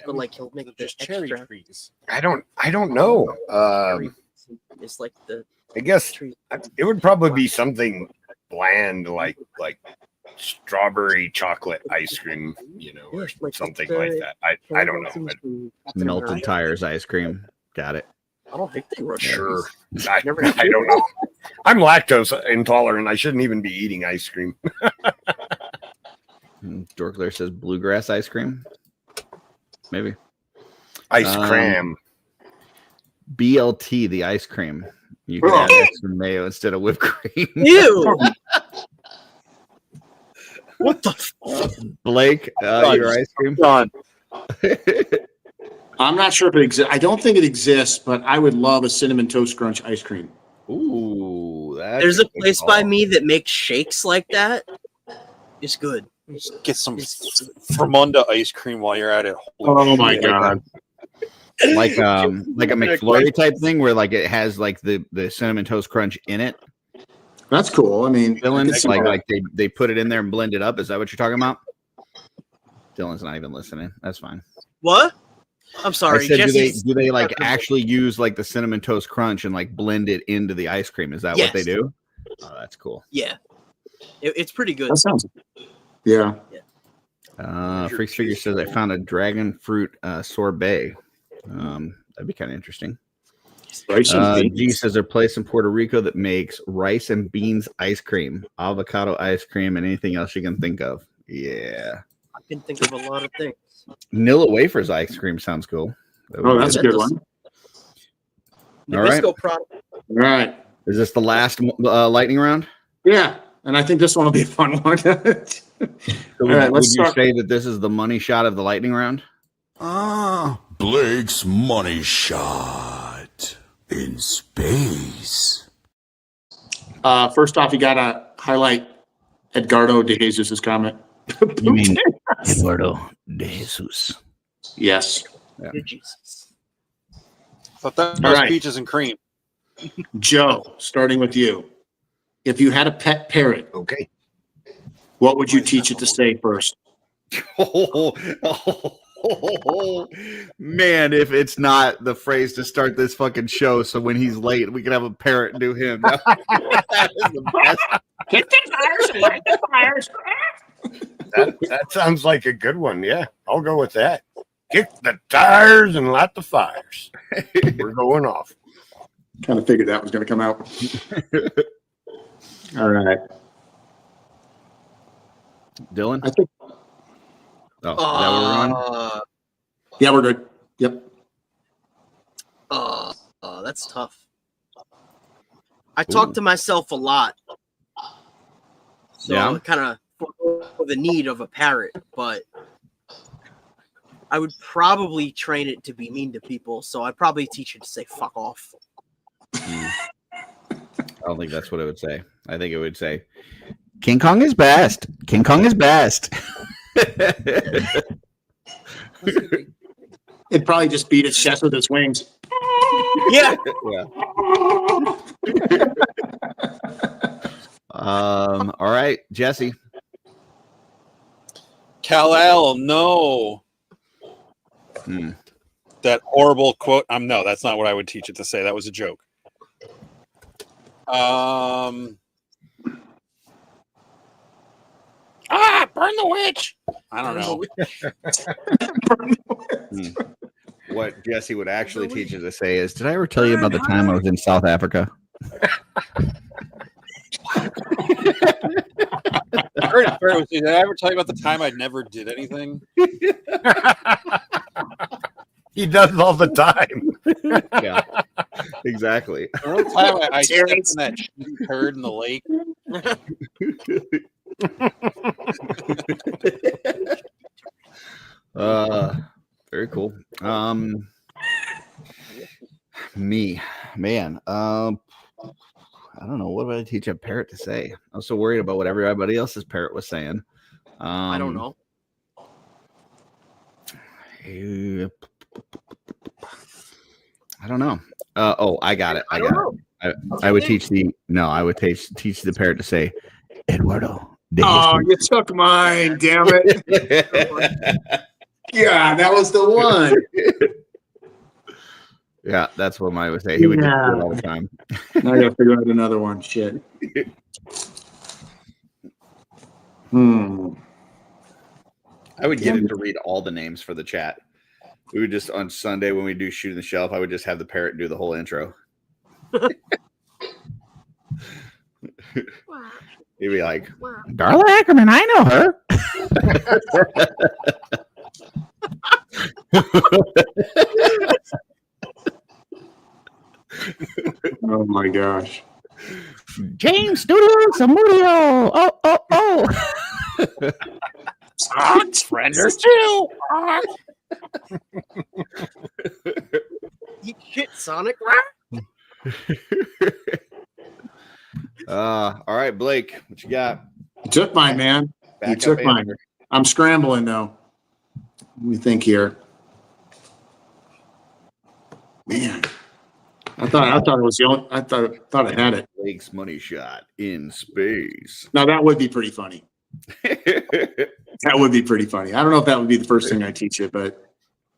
But like he'll make Just the cherry extra. trees. I don't know. It's like the I guess tree. it would probably be something bland like strawberry chocolate ice cream, or Like something the- like that. I don't know. Melted tires ice cream. Got it. I don't think they were Sure. I don't know. I'm lactose intolerant. I shouldn't even be eating ice cream. Dorkler says bluegrass ice cream. Maybe. Ice cream. BLT, the ice cream. You can add extra mayo instead of whipped cream. Ew. What the Blake, your ice cream? I'm not sure if it exists. I don't think it exists, but I would love a cinnamon toast crunch ice cream. Ooh, There's a place by me that makes shakes like that. It's good. Get some Fremunda ice cream while you're at it. Oh my god! Like a McFlurry type thing where like it has like the cinnamon toast crunch in it. That's cool. I mean, Dylan, like they put it in there and blend it up. Is that what you're talking about? Dylan's not even listening. That's fine. What? I'm sorry. I said, Jesse's- do they like actually use like the cinnamon toast crunch and like blend it into the ice cream? Is that what they Yes. do? Oh, that's cool. Yeah, it's pretty good. that sounds. Yeah. Freaks Figure says I found a dragon fruit sorbet. That'd be kind of interesting. Rice and G beans. says there's a place in Puerto Rico that makes rice and beans ice cream, avocado ice cream, and anything else you can think of. Yeah. I can think of a lot of things. Nilla wafers ice cream sounds cool. Oh, that's a good one. All right. Nabisco product. All right. Is this the last lightning round? Yeah, and I think this one will be a fun one. So All right, would let's you start. say that this is the money shot of the lightning round? Blake's money shot in space. First off, you gotta highlight Edgardo de Jesus' comment. You mean Eduardo de Jesus? Yes. Good Jesus. Thought that All was right. peaches and cream. Joe, starting with you. If you had a pet parrot, Okay. what would you teach it to say first? Man, if it's not the phrase to start this fucking show, so when he's late, we can have a parrot do him. That is the best. Hit the tires and light the fires. That sounds like a good one. Yeah, I'll go with that. Kick the tires and light the fires. We're going off. Kind of figured that was going to come out. All right. Dylan? I think. Oh, is that what we're on? Yeah, we're good. Yep. That's tough. I talk to myself a lot. So Yeah. kind of for the need of a parrot, but I would probably train it to be mean to people. So I'd probably teach it to say "fuck off." I don't think that's what it would say. I think it would say, "King Kong is best. King Kong is best." It'd probably just beat its chest with its wings. Yeah. Yeah. All right, Jesse. Kal-El, no. That horrible quote. No, that's not what I would teach it to say. That was a joke. Burn the witch. I don't know. What Jesse would actually teach you to say is, "Did I ever tell you about the time I was in South Africa?" Did I ever tell you about the time I never did anything? He does it all the time. Yeah, exactly. Remember the time I stepped in that shitty turd in the lake? Very cool. Me, man. I don't know. What would I teach a parrot to say? I was so worried about what everybody else's parrot was saying. I don't know. I don't know. I got it. I don't got know. it. I would teach the parrot to say, "Eduardo." Oh, you took mine, damn it. Yeah, that was the one. Yeah, that's what mine would say. He would do it all the time. Now I gotta figure out another one. Shit. I would get him to read all the names for the chat. We would just, on Sunday when we do Shooting the Shelf, I would just have the parrot do the whole intro. He'd be like, "Darla Ackerman, I know her." Oh my gosh. James Studio Samudio. Oh. Frienders too. Eat shit, Sonic. All right, Blake, what you got? You took mine, man. You took mine. I'm scrambling now. Let me think here. Man, I thought it was the only. I thought I had it. Blake's money shot in space. Now that would be pretty funny. That would be pretty funny. I don't know if that would be the first thing I teach you, but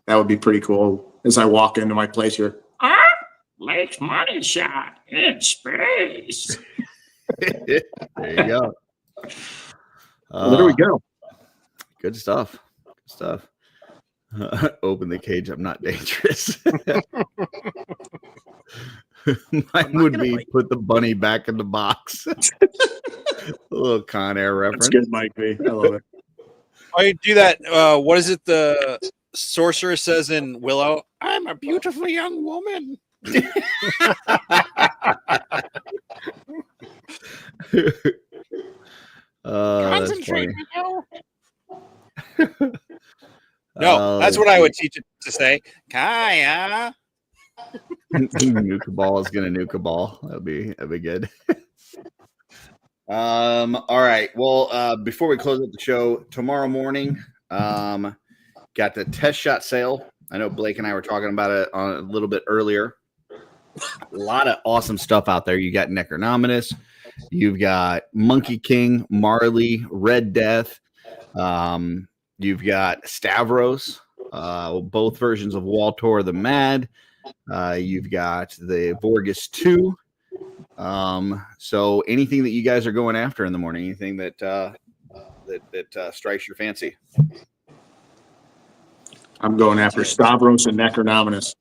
that would be pretty cool. As I walk into my place here, Blake's money shot in space. There you go. Well, there we go. Good stuff. Good stuff. Open the cage. I'm not dangerous. Mine would be put the bunny back in the box. A little Con Air reference. That's good, Mike B. I love it. I do that. What is it? The sorcerer says in Willow, "I'm a beautiful young woman." Concentrate. No, that's what I would teach it to say. Kaya. Nuke a ball is gonna nuke a ball. That'd be good. All right. Well, before we close up the show, tomorrow morning, got the test shot sale. I know Blake and I were talking about it a little bit earlier. A lot of awesome stuff out there. You got Necronominus, you've got Monkey King, Marley, Red Death, you've got Stavros, both versions of Waltor the Mad. You've got the Vorgus 2. So anything that you guys are going after in the morning, anything that strikes your fancy? I'm going after Stavros and Necronominus.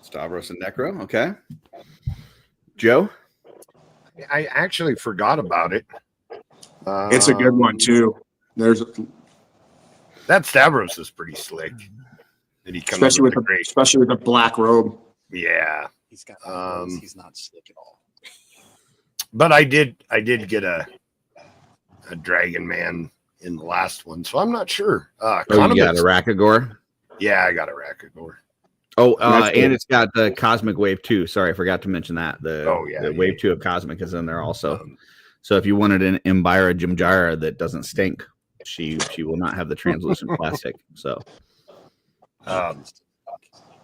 Stavros and Necro, okay. Joe? I actually forgot about it. It's a good one too. That Stavros is pretty slick. Did he come especially with the black robe. Yeah. He's got he's not slick at all. But I did get a Dragon Man in the last one, so I'm not sure. Oh, you got a Rakagore? Yeah, I got a Rakagore. Oh, and it's got the Cosmic Wave 2. Sorry, I forgot to mention that. The Wave 2 of Cosmic is in there also. So if you wanted an Imbira Jimjara that doesn't stink, she will not have the translucent plastic. So,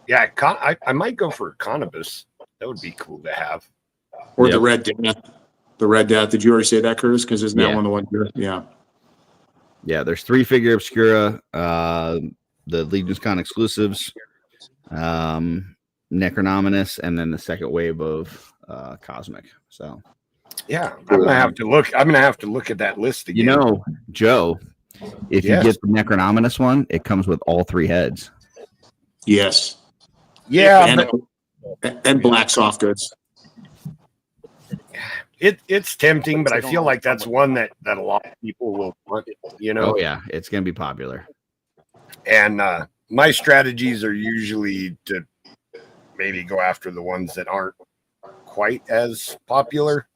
yeah, I might go for a Conibus. That would be cool to have. Or the Red Death. The Red Death. Did you already say that, Curtis? Because isn't that one the one here? Yeah. Yeah, there's 3 figure Obscura, the Legion's Con exclusives, Necronominus, and then the second wave of Cosmic. So yeah, I'm gonna have to look. I'm gonna have to look at that list again. You know, Joe, if you get the Necronominus one, it comes with all 3 heads. Yes. Yeah, and black soft goods. It's tempting, but I feel like that's one that a lot of people will want. You know. Oh yeah, it's gonna be popular. And my strategies are usually to maybe go after the ones that aren't quite as popular.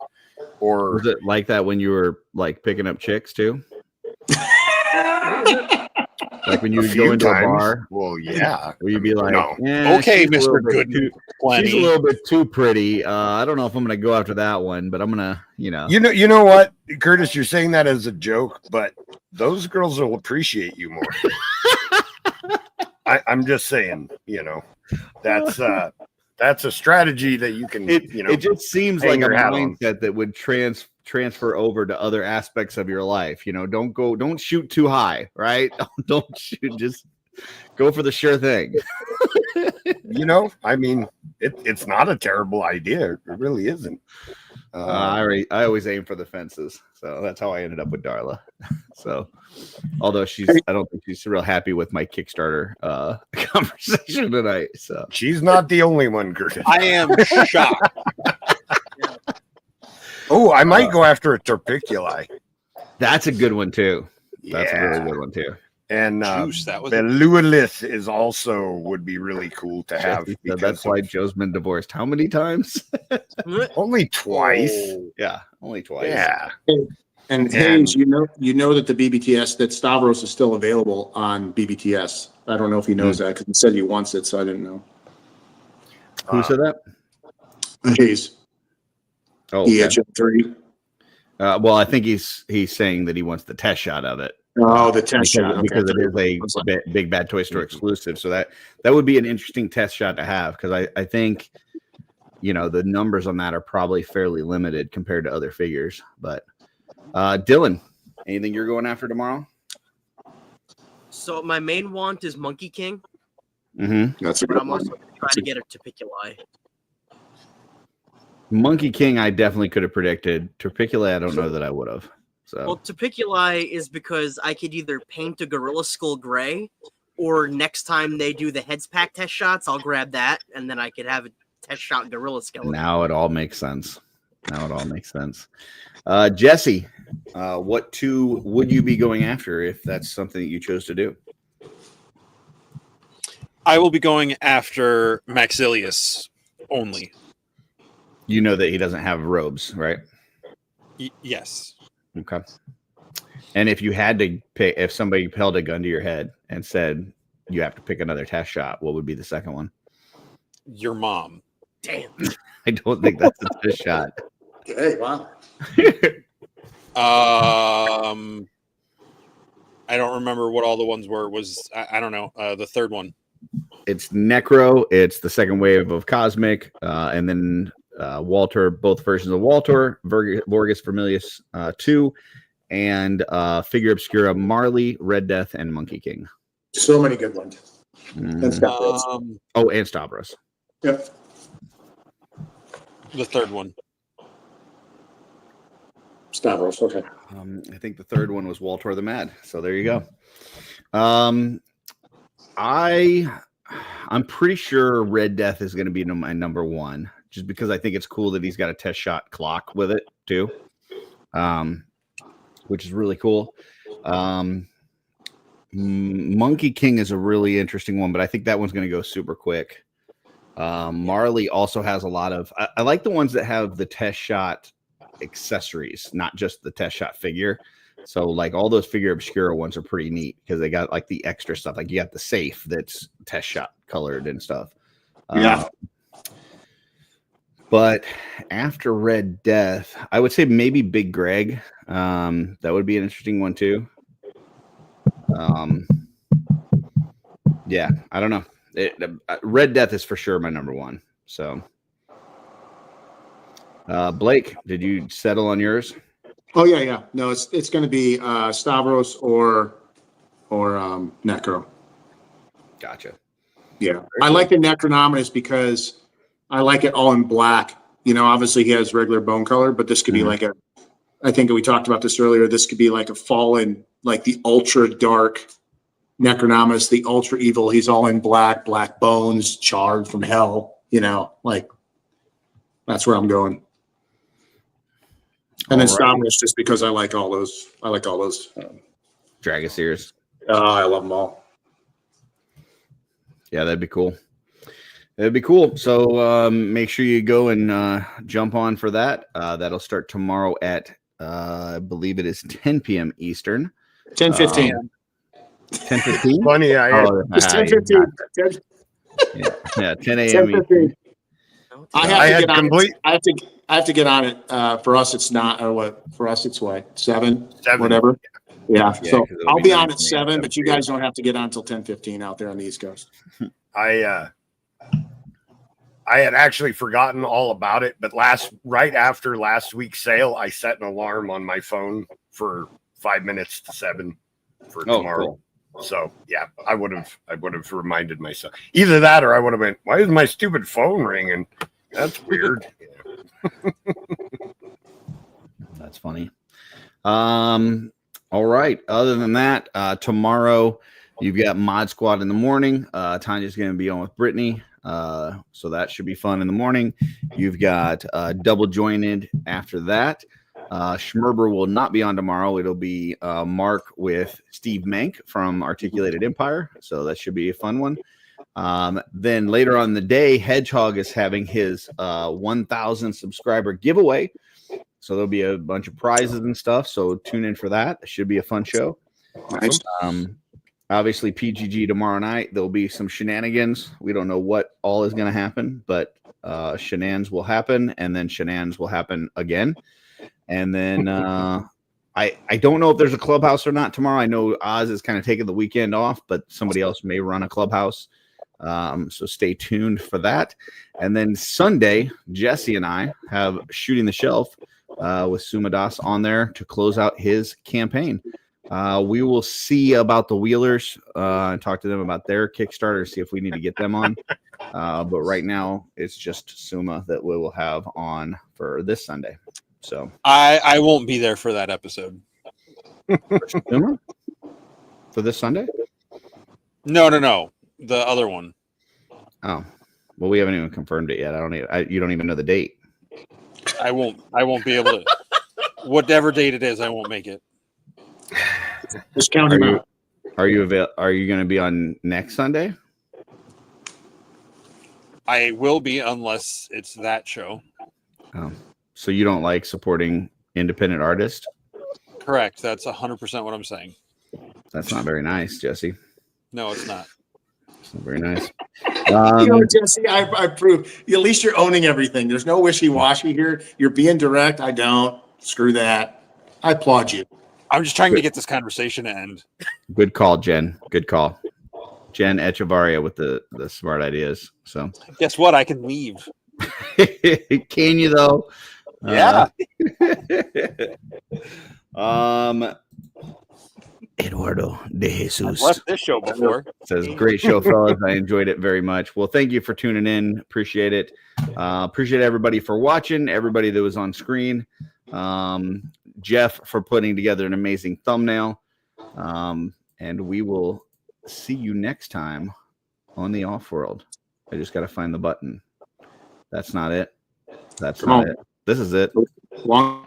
Or was it like that when you were like picking up chicks too? Like when you would go into a bar? Well, yeah. Where you'd be like, okay, Mr. Good. She's a little bit too pretty. I don't know if I'm gonna go after that one, but I'm gonna, You know what, Curtis, you're saying that as a joke, but those girls will appreciate you more. I'm just saying, that's a strategy that you can, it just seems like a mindset that would transfer over to other aspects of your life. Don't shoot too high, right? Don't shoot, just go for the sure thing. I mean, it's not a terrible idea. It really isn't. I always aim for the fences, so that's how I ended up with Darla. So, although I don't think she's real happy with my Kickstarter conversation tonight. So she's not the only one, Curtis. I am shocked. Oh, I might go after a Torpiculi. That's a good one too. That's Yeah. a really good one too. And Juice, that was Beluilith is also would be really cool to have. So because that's why Joe's been divorced how many times? only twice. Yeah, only twice. Yeah. And Haynes, you know that the BBTS, that Stavros is still available on BBTS. I don't know if he knows that because he said he wants it, so I didn't know. Who said that? Hayes. Oh, He okay. had 3. Well, I think he's saying that he wants the test shot of it. Oh, the test shot. Okay. Because it is a big Bad Toy Store exclusive. So that would be an interesting test shot to have, because I think, the numbers on that are probably fairly limited compared to other figures. But Dylan, anything you're going after tomorrow? So my main want is Monkey King, Mm-hmm. That's a but good I'm one. also trying to get a Torpiculi. Monkey King, I definitely could have predicted. Torpiculi, I don't know that I would have. So Well, Torpiculi is because I could either paint a Gorilla Skull gray, or next time they do the heads pack test shots, I'll grab that, and then I could have a test shot Gorilla Skeleton. now it all makes sense. Jesse, what 2 would you be going after if that's something that you chose to do? I will be going after Maxilius only. You know that he doesn't have robes, right? Yes. Okay. And if you had to pick, if somebody held a gun to your head and said you have to pick another test shot, what would be the second one? Your mom. Damn. I don't think that's a test shot. Okay, wow. I don't remember what all the ones were. I don't know. The third one. It's Necro. It's the second wave of Cosmic, and then Walter. Both versions of Walter, Vorgus Vermilius 2, and figure Obscura Marley, Red Death, and Monkey King. So many good ones. Mhm. That's and Stavros. Yep. The third one. Stavros. Okay. I think the third one was Walter the Mad. So there you go. I'm pretty sure Red Death is going to be my number 1, just because I think it's cool that he's got a test shot clock with it too, which is really cool. Monkey King is a really interesting one, but I think that one's going to go super quick. Marley also has a lot of. I like the ones that have the test shot accessories, not just the test shot figure. So like all those Figure Obscura ones are pretty neat because they got like the extra stuff. Like you got the safe that's test shot colored and stuff. Yeah. But after Red Death, I would say maybe Big Greg. That would be an interesting one too. Yeah, I don't know. Red Death is for sure my number one. So, Blake, did you settle on yours? Oh yeah. No, it's going to be Stavros or Necro. Gotcha. Yeah, I like the Necronominus because I like it all in black. You know, obviously he has regular bone color, but this could be like I think we talked about this earlier. This could be like a fallen, like the ultra dark Necronominus, the ultra evil. He's all in black bones, charred from hell. You know, like that's where I'm going. And then Stavros, just because I like all those. Dragoseers. I love them all. Yeah, that'd be cool. It'd be cool. So make sure you go and jump on for that. That'll start tomorrow at I believe it is 10 p.m. Eastern. 10:15. 10:15. Funny, It's 10:15. Yeah, 10 a.m. 10:15. I have to get on it. For us, it's not. Or what? For us, it's what? 7, whatever. Yeah. So I'll be on at 7, but you guys don't have to get on until 10:15 out there on the East Coast. I had actually forgotten all about it, but right after last week's sale, I set an alarm on my phone for 5 minutes to 7 for tomorrow. Cool. So yeah, I would have reminded myself either that or I would have went, why is my stupid phone ringing? That's weird. That's funny. All right. Other than that, tomorrow you've got Mod Squad in the morning. Tanya's going to be on with Brittany. So that should be fun in the morning. You've got Double Jointed after that. Schmerber will not be on tomorrow. It'll be Mark with Steve Mank from Articulated Empire. So that should be a fun one. Then later on in the day, Hedgehog is having his 1,000 subscriber giveaway. So there'll be a bunch of prizes and stuff. So tune in for that. It should be a fun show. Nice. Obviously, PGG tomorrow night, there'll be some shenanigans. We don't know what all is going to happen, but shenanigans will happen, and then shenanigans will happen again. And then I don't know if there's a clubhouse or not tomorrow. I know Oz is kind of taking the weekend off, but somebody else may run a clubhouse. So stay tuned for that. And then Sunday, Jesse and I have Shooting the Shelf with Sumadas on there to close out his campaign. We will see about the Wheelers and talk to them about their Kickstarter, see if we need to get them on. But right now, it's just Suma that we will have on for this Sunday. So I won't be there for that episode. Suma? For this Sunday? No. The other one. Oh, well, we haven't even confirmed it yet. You don't even know the date. I won't be able to. Whatever date it is, I won't make it. Just count him out. Are you going to be on next Sunday? I will be unless it's that show. Oh, so you don't like supporting independent artists? Correct. That's 100% what I'm saying. That's not very nice, Jesse. No, it's not. It's not very nice. Jesse, I approve. At least you're owning everything. There's no wishy-washy here. You're being direct. I don't. Screw that. I applaud you. I'm just trying to get this conversation to end. Good call, Jen. Good call. Jen Echevarria with the smart ideas. So guess what? I can leave. Can you though? Yeah. Eduardo de Jesus. I've left this show before. Says, great show, fellas. I enjoyed it very much. Well, thank you for tuning in. Appreciate it. Appreciate everybody for watching, everybody that was on screen. Jeff for putting together an amazing thumbnail. And we will see you next time on the OffWorld. I just got to find the button. That's not it. That's not it. This is it. Long.